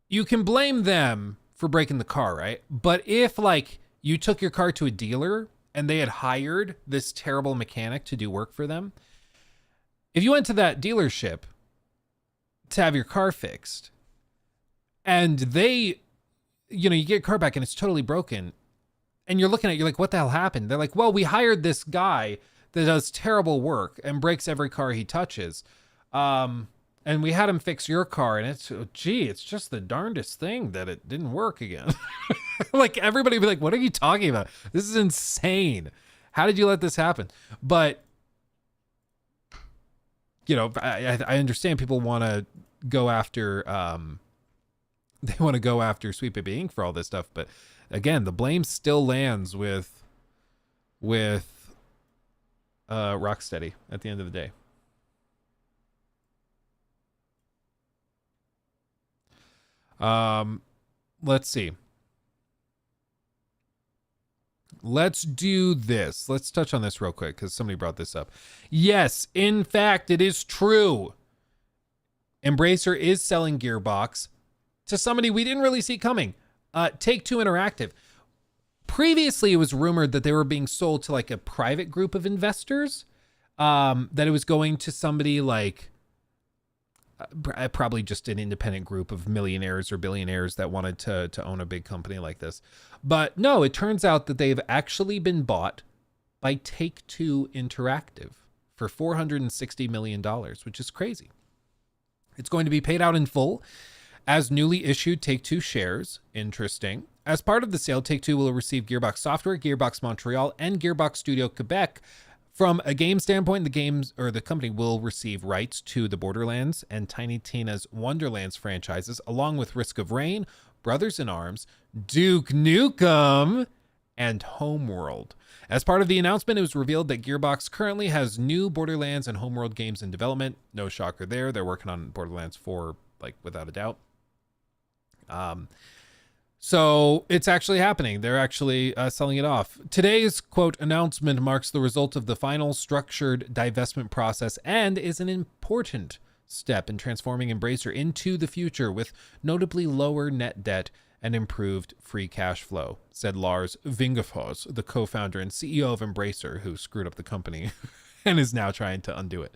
You can blame them for breaking the car, right? But if like you took your car to a dealer and they had hired this terrible mechanic to do work for them, if you went to that dealership to have your car fixed and they, you know, you get your car back and it's totally broken and you're looking at it, you're like, what the hell happened? They're like, well, we hired this guy that does terrible work and breaks every car he touches. And we had him fix your car and it's just the darndest thing that it didn't work again. Like everybody would be like, what are you talking about? This is insane. How did you let this happen? But you know, I understand people want to go after, they want to go after Sweet Baby Inc. for all this stuff. But again, the blame still lands with Rocksteady at the end of the day. Let's see. Let's do this. Let's touch on this real quick because somebody brought this up. Yes, in fact, it is true. Embracer is selling Gearbox to somebody we didn't really see coming. Take-Two Interactive. Previously, it was rumored that they were being sold to like a private group of investors. That it was going to somebody like probably just an independent group of millionaires or billionaires that wanted to own a big company like this. But no, it turns out that they've actually been bought by Take-Two Interactive for $460 million, which is crazy. It's going to be paid out in full as newly issued Take-Two shares. Interesting. As part of the sale, Take-Two will receive Gearbox Software, Gearbox Montreal, and Gearbox Studio Quebec. From a game standpoint, the company will receive rights to the Borderlands and Tiny Tina's Wonderlands franchises, along with Risk of Rain, Brothers in Arms, Duke Nukem, and Homeworld. As part of the announcement, it was revealed that Gearbox currently has new Borderlands and Homeworld games in development. No shocker there. They're working on Borderlands 4, like, without a doubt. So it's actually happening. They're actually selling it off. Today's, quote, announcement marks the result of the final structured divestment process and is an important step in transforming Embracer into the future with notably lower net debt and improved free cash flow, said Lars Vingefors, the co-founder and CEO of Embracer, who screwed up the company and is now trying to undo it.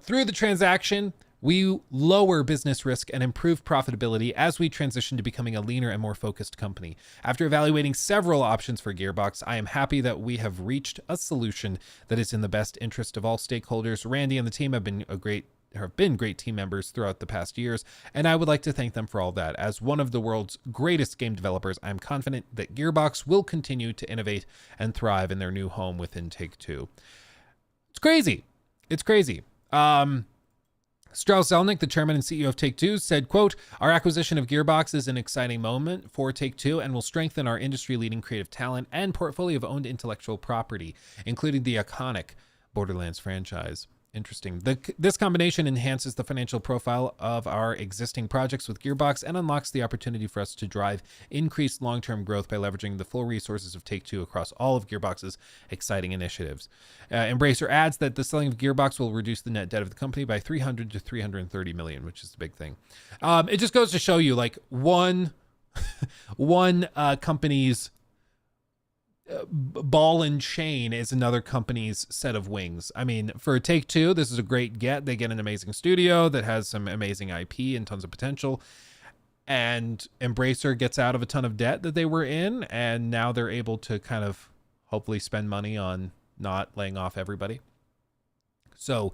Through the transaction, we lower business risk and improve profitability as we transition to becoming a leaner and more focused company. After evaluating several options for Gearbox, I am happy that we have reached a solution that is in the best interest of all stakeholders. Randy and the team have been great team members throughout the past years, and I would like to thank them for all that. As one of the world's greatest game developers, I'm confident that Gearbox will continue to innovate and thrive in their new home within Take-Two. It's crazy. It's crazy. Strauss Zelnick, the chairman and CEO of Take-Two, said, quote, our acquisition of Gearbox is an exciting moment for Take-Two and will strengthen our industry-leading creative talent and portfolio of owned intellectual property, including the iconic Borderlands franchise. Interesting. This combination enhances the financial profile of our existing projects with Gearbox and unlocks the opportunity for us to drive increased long-term growth by leveraging the full resources of Take-Two across all of Gearbox's exciting initiatives. Embracer adds that the selling of Gearbox will reduce the net debt of the company by $300 to $330 million, which is the big thing. It just goes to show you, like, one company's ball and chain is another company's set of wings. I mean, for Take-Two, this is a great get. They get an amazing studio that has some amazing IP and tons of potential. And Embracer gets out of a ton of debt that they were in, and now they're able to kind of hopefully spend money on not laying off everybody. So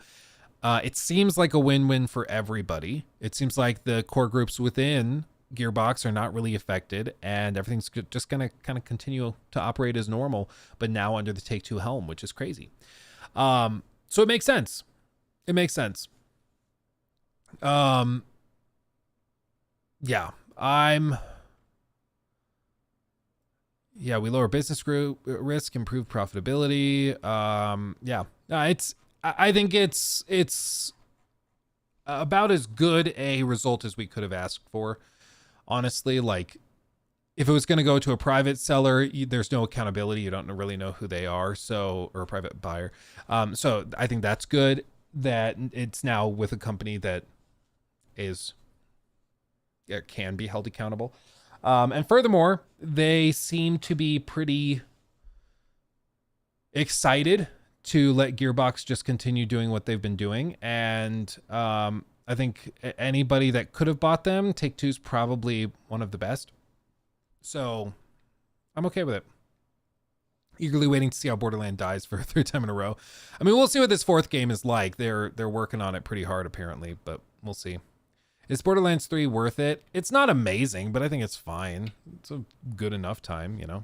it seems like a win-win for everybody. It seems like the core groups within Gearbox are not really affected, and everything's just going to kind of continue to operate as normal, but now under the Take-Two helm, which is crazy. So it makes sense. It makes sense. Yeah, we lower business risk, improve profitability. I think it's about as good a result as we could have asked for. Honestly, like, if it was going to go to a private seller, there's no accountability. You don't really know who they are, or a private buyer. So I think that's good that it's now with a company that can be held accountable. And furthermore, they seem to be pretty excited to let Gearbox just continue doing what they've been doing. And I think anybody that could have bought them, Take-Two's probably one of the best. So I'm okay with it. Eagerly waiting to see how Borderlands dies for a third time in a row. I mean, we'll see what this fourth game is like. They're working on it pretty hard, apparently, but we'll see. Is Borderlands 3 worth it? It's not amazing, but I think it's fine. It's a good enough time, you know?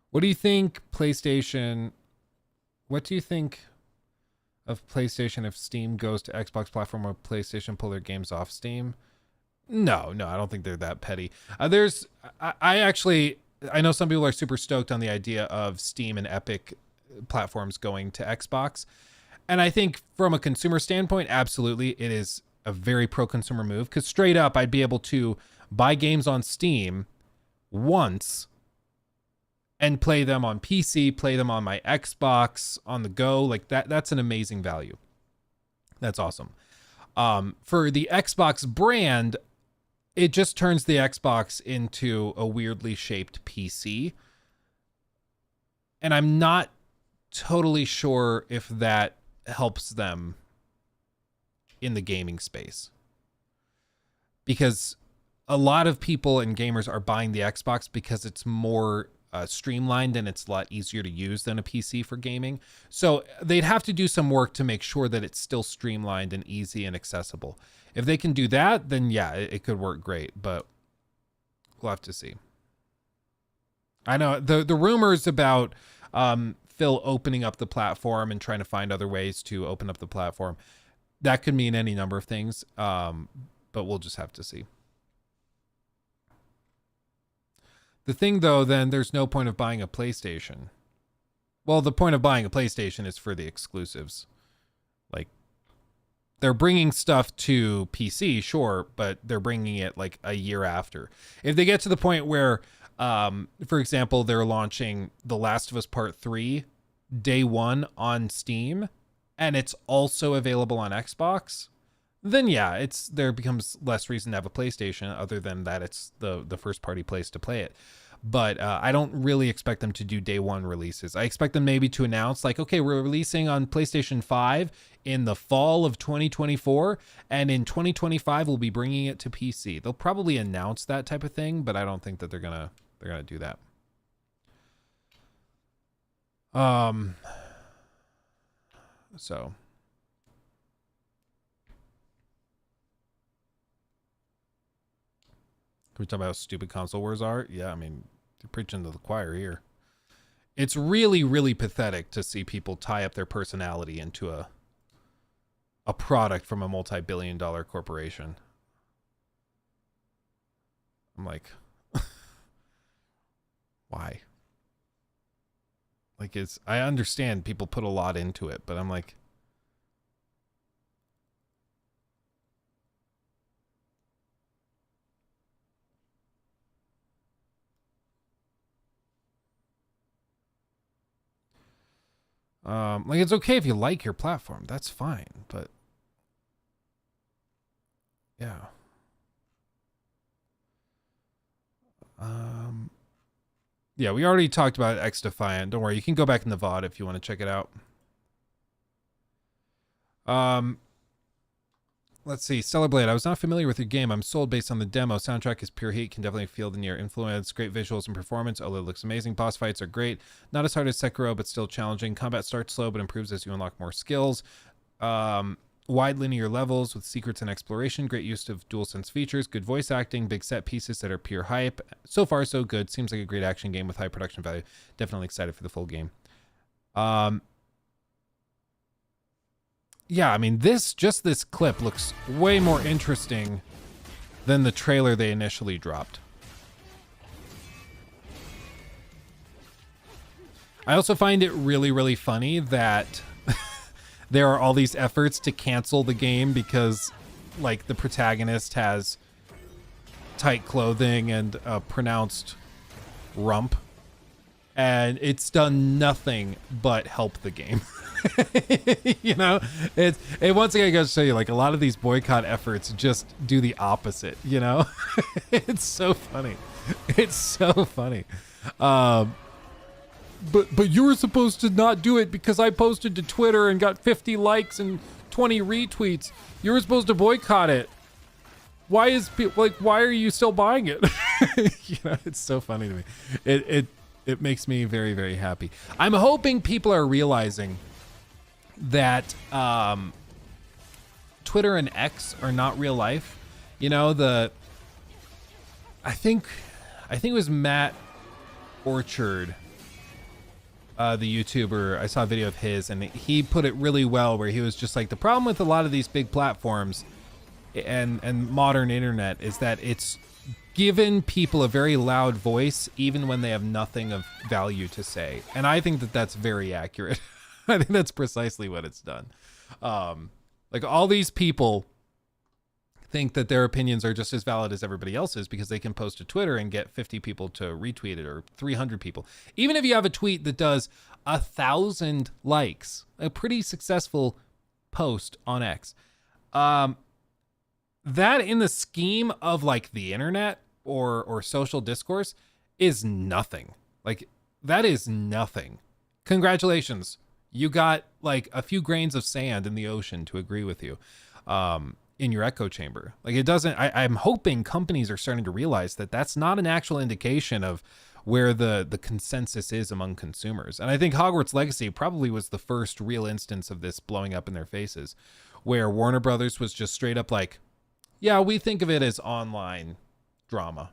What do you think PlayStation... What do you think of PlayStation if Steam goes to Xbox platform or PlayStation pull their games off Steam? No, I don't think they're that petty. I know some people are super stoked on the idea of Steam and Epic platforms going to Xbox. And I think from a consumer standpoint, absolutely, it is a very pro-consumer move. Because straight up, I'd be able to buy games on Steam once and play them on PC, play them on my Xbox on the go. Like that's an amazing value. That's awesome. For the Xbox brand, it just turns the Xbox into a weirdly shaped PC. And I'm not totally sure if that helps them in the gaming space. Because a lot of people and gamers are buying the Xbox because it's more streamlined and it's a lot easier to use than a PC for gaming. So they'd have to do some work to make sure that it's still streamlined and easy and accessible. If they can do that, then yeah, it could work great, but we'll have to see. I know the rumors about Phil opening up the platform and trying to find other ways to open up the platform, that could mean any number of things, but we'll just have to see. The thing, though, then there's no point of buying a PlayStation. Well, the point of buying a PlayStation is for the exclusives. Like, they're bringing stuff to PC, sure, but they're bringing it like a year after. If they get to the point where, for example, they're launching The Last of Us Part 3 day one on Steam, and it's also available on Xbox, then yeah, there becomes less reason to have a PlayStation other than that it's the first party place to play it. But I don't really expect them to do day one releases. I expect them maybe to announce like, okay, we're releasing on PlayStation 5 in the fall of 2024, and in 2025 we'll be bringing it to PC. They'll probably announce that type of thing, but I don't think that they're gonna do that. So. Can we talk about how stupid console wars are? Yeah, I mean, you're preaching to the choir here. It's really, really pathetic to see people tie up their personality into a product from a multi-billion-dollar corporation. I'm like, why? Like, I understand people put a lot into it, but I'm like, Like, it's okay if you like your platform. That's fine. But yeah. Yeah, we already talked about XDefiant. Don't worry. You can go back in the VOD if you want to check it out. Let's see. Stellar Blade. I was not familiar with your game. I'm sold based on the demo. Soundtrack is pure heat. Can definitely feel the near influence. Great visuals and performance. OLED looks amazing. Boss fights are great. Not as hard as Sekiro, but still challenging. Combat starts slow, but improves as you unlock more skills. Wide linear levels with secrets and exploration. Great use of DualSense features. Good voice acting. Big set pieces that are pure hype. So far, so good. Seems like a great action game with high production value. Definitely excited for the full game. Yeah, I mean, this clip looks way more interesting than the trailer they initially dropped. I also find it really, really funny that there are all these efforts to cancel the game because, like, the protagonist has tight clothing and a pronounced rump, and it's done nothing but help the game. You know, it once again goes to show you, like, a lot of these boycott efforts just do the opposite, you know? It's so funny. It's so funny. But you were supposed to not do it because I posted to Twitter and got 50 likes and 20 retweets. You were supposed to boycott it. Why are you still buying it? You know, it's so funny to me. It makes me very, very happy. I'm hoping people are realizing that Twitter and X are not real life. You know, I think it was Matt Orchard, the YouTuber. I saw a video of his, and he put it really well, where he was just like, the problem with a lot of these big platforms and modern internet is that it's given people a very loud voice even when they have nothing of value to say. And I think that that's very accurate. I think that's precisely what it's done. Like, all these people think that their opinions are just as valid as everybody else's because they can post to Twitter and get 50 people to retweet it, or 300 people. Even if you have a tweet that does 1,000 likes, a pretty successful post on X, that in the scheme of, like, the internet or social discourse is nothing. Like, that is nothing. Congratulations. You got, like, a few grains of sand in the ocean to agree with you in your echo chamber. Like, it doesn't, I'm hoping companies are starting to realize that that's not an actual indication of where the consensus is among consumers. And I think Hogwarts Legacy probably was the first real instance of this blowing up in their faces, where Warner Brothers was just straight up like, yeah, we think of it as online drama.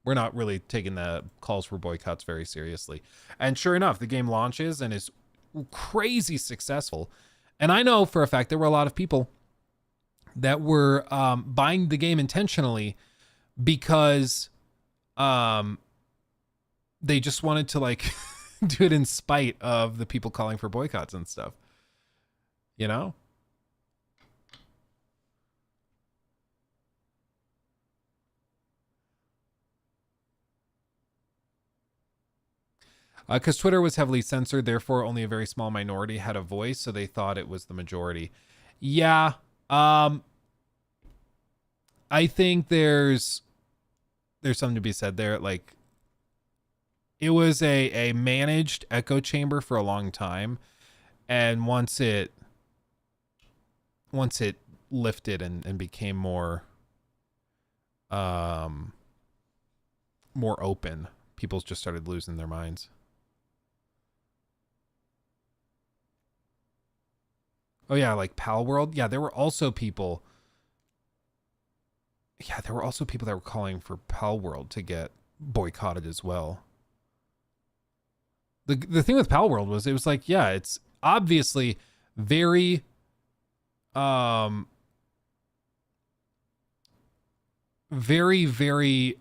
We're not really taking the calls for boycotts very seriously. And sure enough, the game launches and is crazy successful. And I know for a fact there were a lot of people that were buying the game intentionally because they just wanted to, like, do it in spite of the people calling for boycotts and stuff, you know? Because Twitter was heavily censored, therefore only a very small minority had a voice, so they thought it was the majority. Yeah, I think there's something to be said there. Like, it was a managed echo chamber for a long time, and once it lifted and became more open, people just started losing their minds. Oh yeah, like Pal World. Yeah, there were also people. Yeah, there were also people that were calling for Pal World to get boycotted as well. The thing with Pal World was, it was like, yeah, it's obviously very very, very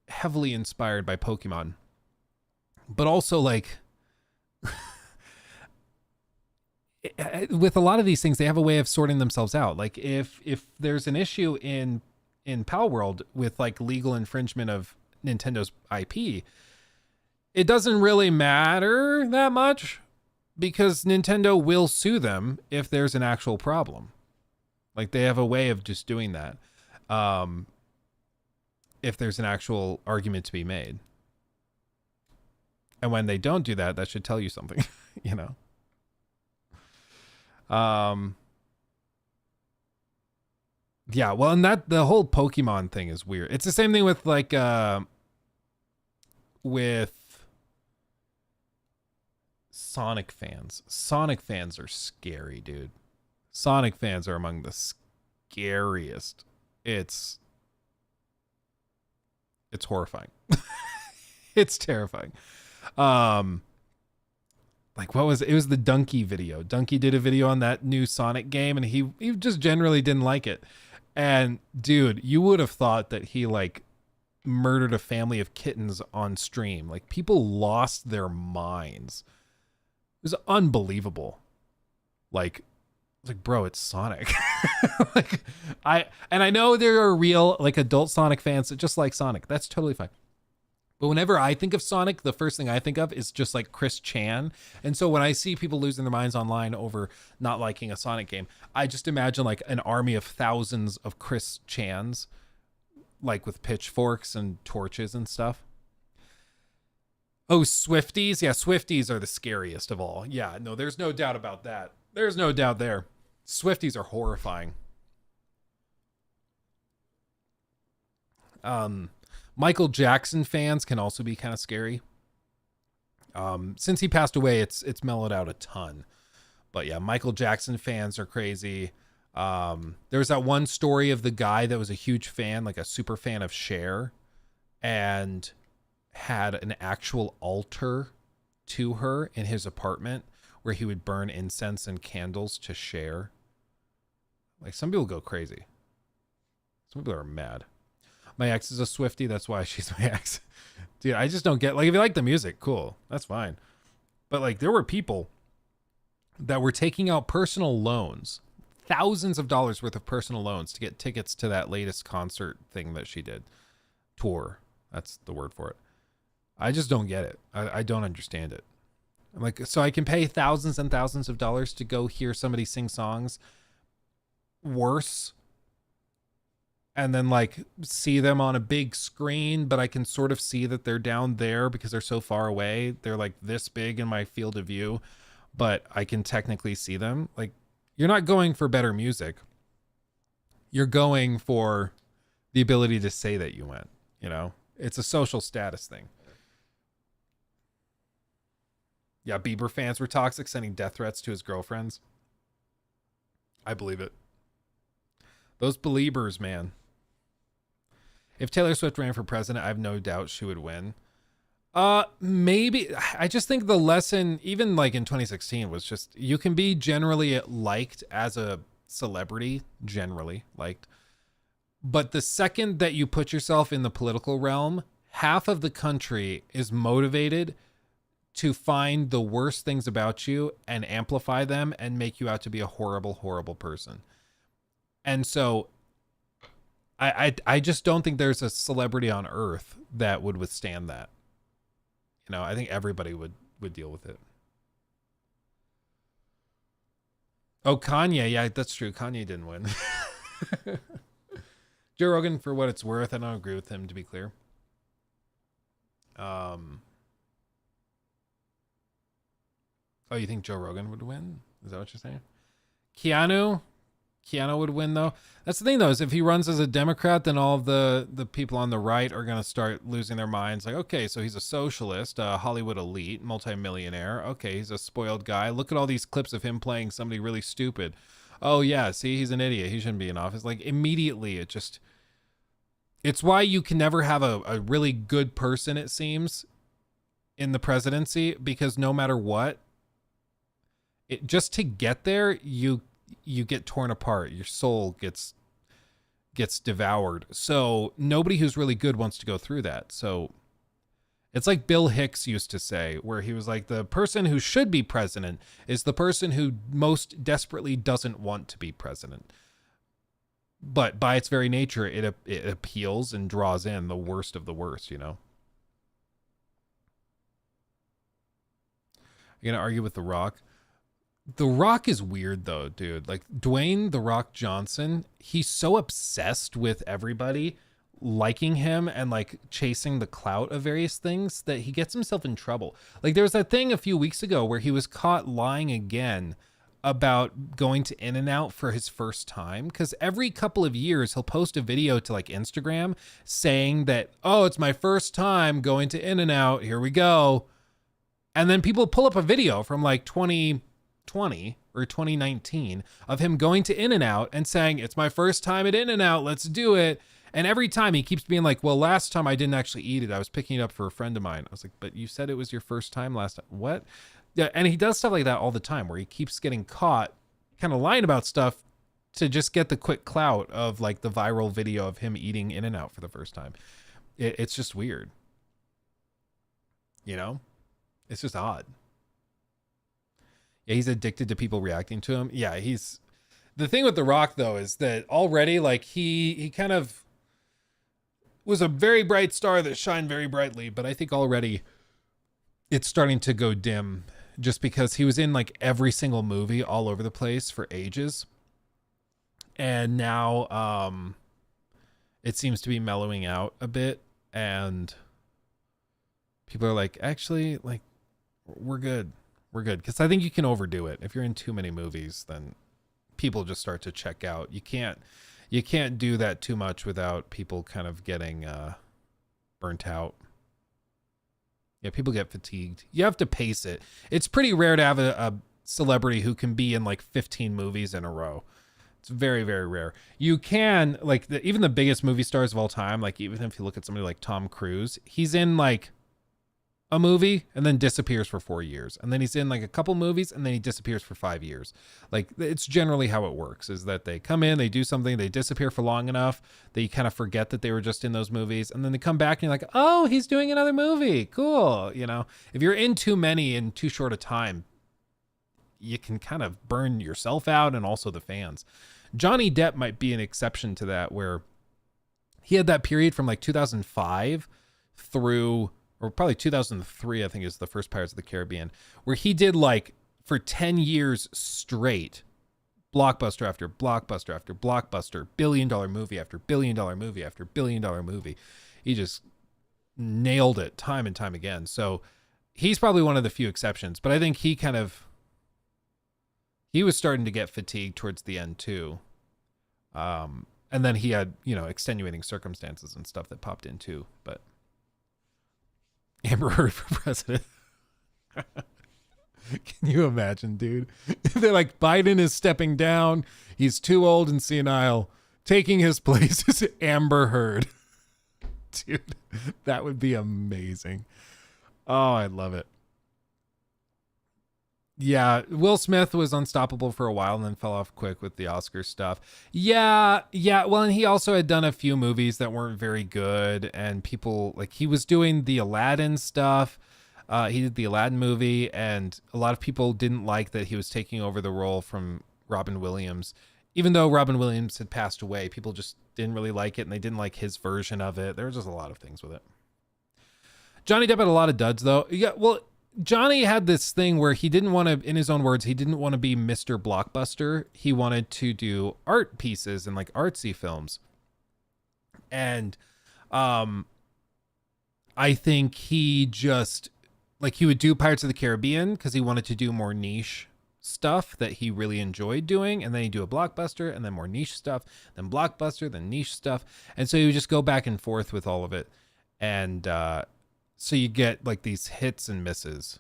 heavily inspired by Pokemon, but also, like, with a lot of these things, they have a way of sorting themselves out. Like, if there's an issue in Pal World with, like, legal infringement of Nintendo's IP, it doesn't really matter that much because Nintendo will sue them if there's an actual problem. Like, they have a way of just doing that. If there's an actual argument to be made. And when they don't do that, that should tell you something, you know? Yeah, well, and the whole Pokemon thing is weird. It's the same thing with like, with Sonic fans. Sonic fans are scary, dude. Sonic fans are among the scariest. It's horrifying. It's terrifying. Like, what was it? It was the Donkey video. Donkey did a video on that new Sonic game, and he just generally didn't like it. And dude, you would have thought that he like murdered a family of kittens on stream. Like, people lost their minds. It was unbelievable. Like, bro, it's Sonic. Like, I know there are real like adult Sonic fans that just like Sonic. That's totally fine. But whenever I think of Sonic, the first thing I think of is just like Chris Chan. And so when I see people losing their minds online over not liking a Sonic game, I just imagine like an army of thousands of Chris Chans, like with pitchforks and torches and stuff. Oh, Swifties? Yeah, Swifties are the scariest of all. Yeah, no, there's no doubt about that. There's no doubt there. Swifties are horrifying. Michael Jackson fans can also be kind of scary. Since he passed away, it's mellowed out a ton. But yeah, Michael Jackson fans are crazy. There's that one story of the guy that was a huge fan, like a super fan of Cher, and had an actual altar to her in his apartment where he would burn incense and candles to Cher. Like, some people go crazy. Some people are mad. My ex is a Swiftie. That's why she's my ex. Dude, I just don't get, like, if you like the music, cool. That's fine. But like, there were people that were taking out personal loans, thousands of dollars worth of personal loans to get tickets to that latest concert thing that she did. Tour. That's the word for it. I just don't get it. I don't understand it. I'm like, so I can pay thousands and thousands of dollars to go hear somebody sing songs worse and then like see them on a big screen, but I can sort of see that they're down there because they're so far away. They're like this big in my field of view, but I can technically see them. Like, you're not going for better music. You're going for the ability to say that you went, you know? It's a social status thing. Yeah, Bieber fans were toxic, sending death threats to his girlfriends. I believe it. Those believers, man. If Taylor Swift ran for president, I have no doubt she would win. Maybe. I just think the lesson, even like in 2016, was just you can be generally liked as a celebrity, generally liked. But the second that you put yourself in the political realm, half of the country is motivated to find the worst things about you and amplify them and make you out to be a horrible, horrible person. And so I just don't think there's a celebrity on earth that would withstand that. You know, I think everybody would deal with it. Oh, Kanye. Yeah, that's true. Kanye didn't win. Joe Rogan, for what it's worth, I don't agree with him, to be clear. Oh, you think Joe Rogan would win? Is that what you're saying? Keanu would win, though. That's the thing, though, is if he runs as a Democrat, then all of the people on the right are going to start losing their minds. Like, okay, so he's a socialist, a Hollywood elite, multimillionaire. Okay, he's a spoiled guy. Look at all these clips of him playing somebody really stupid. Oh, yeah, see, he's an idiot. He shouldn't be in office. Like, immediately, it's why you can never have a really good person, it seems, in the presidency, because no matter what, just to get there, you get torn apart. Your soul gets devoured. So nobody who's really good wants to go through that. So it's like Bill Hicks used to say, where he was like, the person who should be president is the person who most desperately doesn't want to be president. But by its very nature, it appeals and draws in the worst of the worst, you know? You're gonna argue with The Rock? The Rock is weird though, dude. Like Dwayne The Rock Johnson, he's so obsessed with everybody liking him and like chasing the clout of various things that he gets himself in trouble. Like there was that thing a few weeks ago where he was caught lying again about going to In-N-Out for his first time, because every couple of years he'll post a video to like Instagram saying that, oh, it's my first time going to In-N-Out, here we go. And then people pull up a video from like 2020 or 2019 of him going to In-N-Out and saying, it's my first time at In-N-Out, let's do it. And every time he keeps being like, well, last time I didn't actually eat it, I was picking it up for a friend of mine. I was like, but you said it was your first time last time. What? Yeah, and he does stuff like that all the time where he keeps getting caught kind of lying about stuff to just get the quick clout of like the viral video of him eating In-N-Out for the first time. It's just weird. You know? It's just odd. Yeah, he's addicted to people reacting to him. Yeah, he's... The thing with The Rock, though, is that already, like, he kind of was a very bright star that shined very brightly, but I think already it's starting to go dim just because he was in, like, every single movie all over the place for ages. And now it seems to be mellowing out a bit, and people are like, actually, like, we're good. We're good. Because I think you can overdo it. If you're in too many movies, then people just start to check out. You can't do that too much without people kind of getting burnt out. Yeah, people get fatigued. You have to pace it. It's pretty rare to have a celebrity who can be in like 15 movies in a row. It's very, very rare. You can, like, even the biggest movie stars of all time, like even if you look at somebody like Tom Cruise, he's in like a movie and then disappears for 4 years. And then he's in like a couple movies and then he disappears for 5 years. Like it's generally how it works, is that they come in, they do something, they disappear for long enough that you kind of forget that they were just in those movies. And then they come back and you're like, oh, he's doing another movie. Cool. You know, if you're in too many in too short a time, you can kind of burn yourself out and also the fans. Johnny Depp might be an exception to that, where he had that period from like 2005 through, or probably 2003, I think is the first Pirates of the Caribbean, where he did like for 10 years straight, blockbuster after blockbuster after blockbuster, billion-dollar movie after billion-dollar movie after billion-dollar movie. He just nailed it time and time again. So he's probably one of the few exceptions, but I think he was starting to get fatigued towards the end too. And then he had, you know, extenuating circumstances and stuff that popped in too, but Amber Heard for president. Can you imagine, dude? They're like, Biden is stepping down. He's too old and senile. Taking his place is Amber Heard. Dude, that would be amazing. Oh, I love it. Yeah, Will Smith was unstoppable for a while and then fell off quick with the Oscar stuff. Yeah. Well, and he also had done a few movies that weren't very good, and people, like, he was doing the Aladdin stuff. He did the Aladdin movie, and a lot of people didn't like that he was taking over the role from Robin Williams. Even though Robin Williams had passed away, people just didn't really like it, and they didn't like his version of it. There was just a lot of things with it. Johnny Depp had a lot of duds, though. Yeah, well, Johnny had this thing where he didn't want to, in his own words, he didn't want to be Mr. Blockbuster. He wanted to do art pieces and like artsy films. And I think he just, like, he would do Pirates of the Caribbean because he wanted to do more niche stuff that he really enjoyed doing. And then he'd do a blockbuster and then more niche stuff, then blockbuster, then niche stuff. And so he would just go back and forth with all of it. And, so you get like these hits and misses.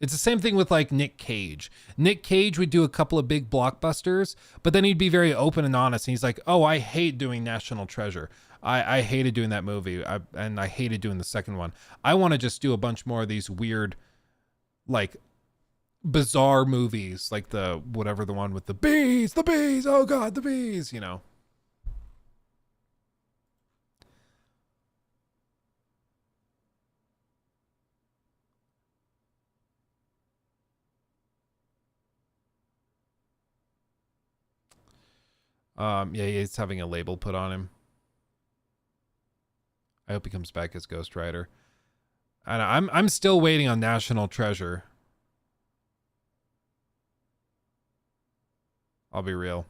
It's the same thing with like Nick Cage. Nick Cage would do a couple of big blockbusters, but then he'd be very open and honest. And he's like, oh, I hate doing National Treasure. I hated doing that movie. And I hated doing the second one. I want to just do a bunch more of these weird, like, bizarre movies, like the one with the bees, oh God, the bees, you know. Yeah, he's having a label put on him. I hope he comes back as Ghost Rider. And I'm still waiting on National Treasure. I'll be real.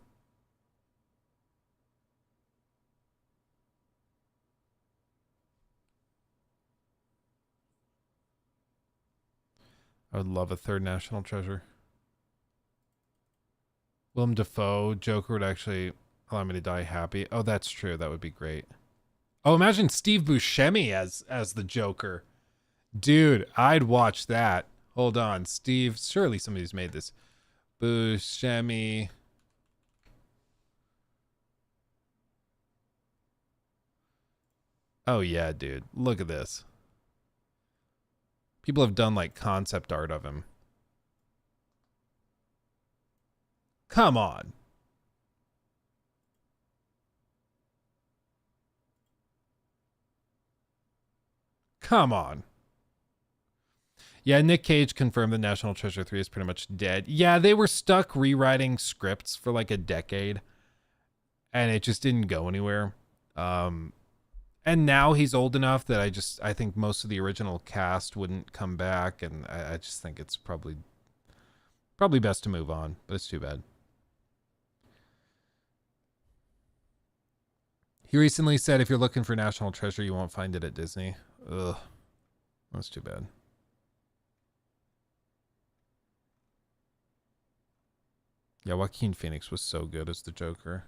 I would love a third National Treasure. Willem Dafoe, Joker would actually allow me to die happy. Oh, that's true. That would be great. Oh, imagine Steve Buscemi as the Joker. Dude, I'd watch that. Hold on. Steve, surely somebody's made this. Buscemi. Oh, yeah, dude. Look at this. People have done, like, concept art of him. Come on. Come on. Yeah, Nick Cage confirmed that National Treasure 3 is pretty much dead. Yeah, they were stuck rewriting scripts for like a decade. And it just didn't go anywhere. And now he's old enough that I think most of the original cast wouldn't come back. And I just think it's probably best to move on. But it's too bad. He recently said if you're looking for National Treasure, you won't find it at Disney. Ugh. That's too bad. Yeah, Joaquin Phoenix was so good as the Joker.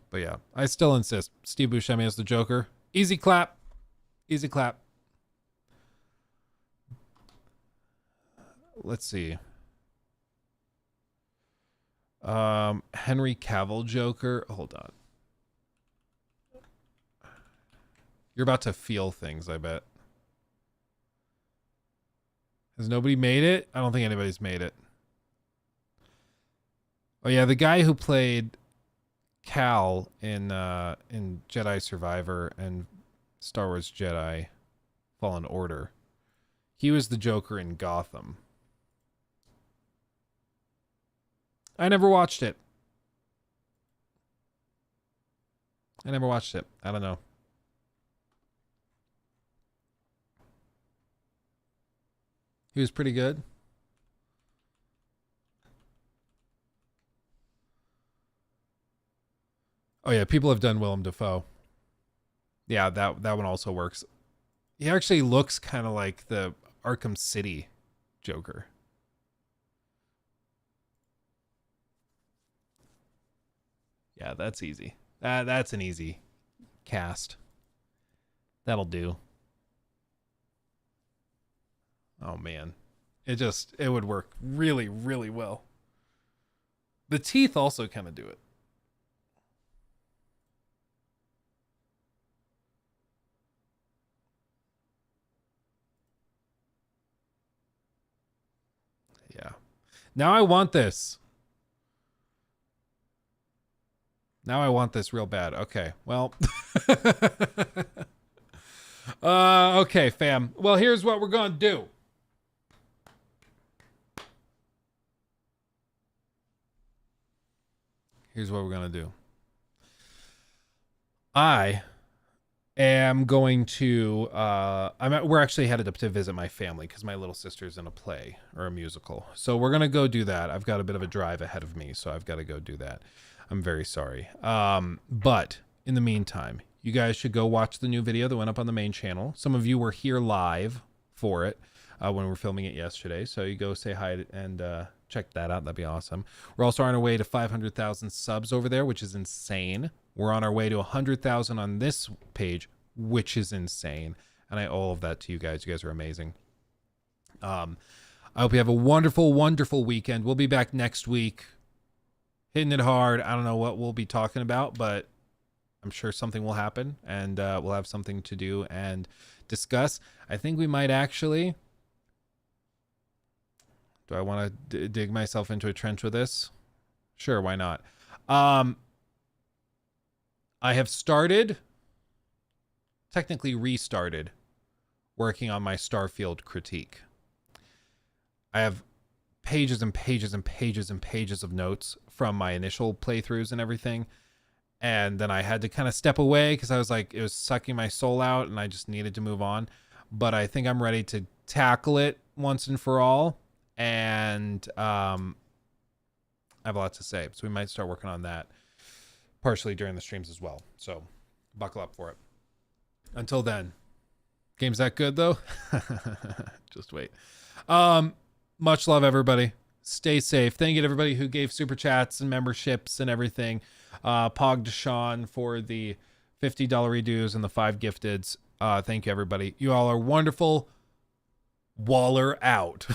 But yeah, I still insist. Steve Buscemi as the Joker. Easy clap. Easy clap. Let's see. Henry Cavill Joker. Hold on. You're about to feel things, I bet. Has nobody made it? I don't think anybody's made it. Oh yeah, the guy who played Cal in Jedi Survivor and Star Wars Jedi Fallen Order. He was the Joker in Gotham. I never watched it. I never watched it. I don't know. He was pretty good. Oh yeah, people have done Willem Dafoe. Yeah, that one also works. He actually looks kind of like the Arkham City Joker. Yeah, that's easy. That's an easy cast. That'll do. Oh man. It would work really, really well. The teeth also kind of do it. Yeah. Now I want this. Now I want this real bad. Okay, well. Okay, fam. Well, here's what we're going to do. Here's what we're going to do. I am going to we're actually headed up to visit my family because my little sister's in a play or a musical. So we're going to go do that. I've got a bit of a drive ahead of me, so I've got to go do that. I'm very sorry. But in the meantime, you guys should go watch the new video that went up on the main channel. Some of you were here live for it when we were filming it yesterday. So you go say hi and check that out. That'd be awesome. We're also on our way to 500,000 subs over there, which is insane. We're on our way to 100,000 on this page, which is insane. And I owe all of that to you guys. You guys are amazing. I hope you have a wonderful, wonderful weekend. We'll be back next week. Hitting it hard. I don't know what we'll be talking about, but I'm sure something will happen, and we'll have something to do and discuss. I think we might actually... Do I want to dig myself into a trench with this? Sure, why not? I have started, technically restarted, working on my Starfield critique. I have pages and pages and pages and pages of notes from my initial playthroughs and everything. And then I had to kind of step away because I was like, it was sucking my soul out and I just needed to move on. But I think I'm ready to tackle it once and for all. And I have a lot to say, so we might start working on that partially during the streams as well. So buckle up for it. Until then, game's that good though? Just wait. Much love, everybody. Stay safe. Thank you to everybody who gave super chats and memberships and everything. Pog Deshaun for the $50 redos and the 5 gifteds. Thank you, everybody. You all are wonderful. Waller out.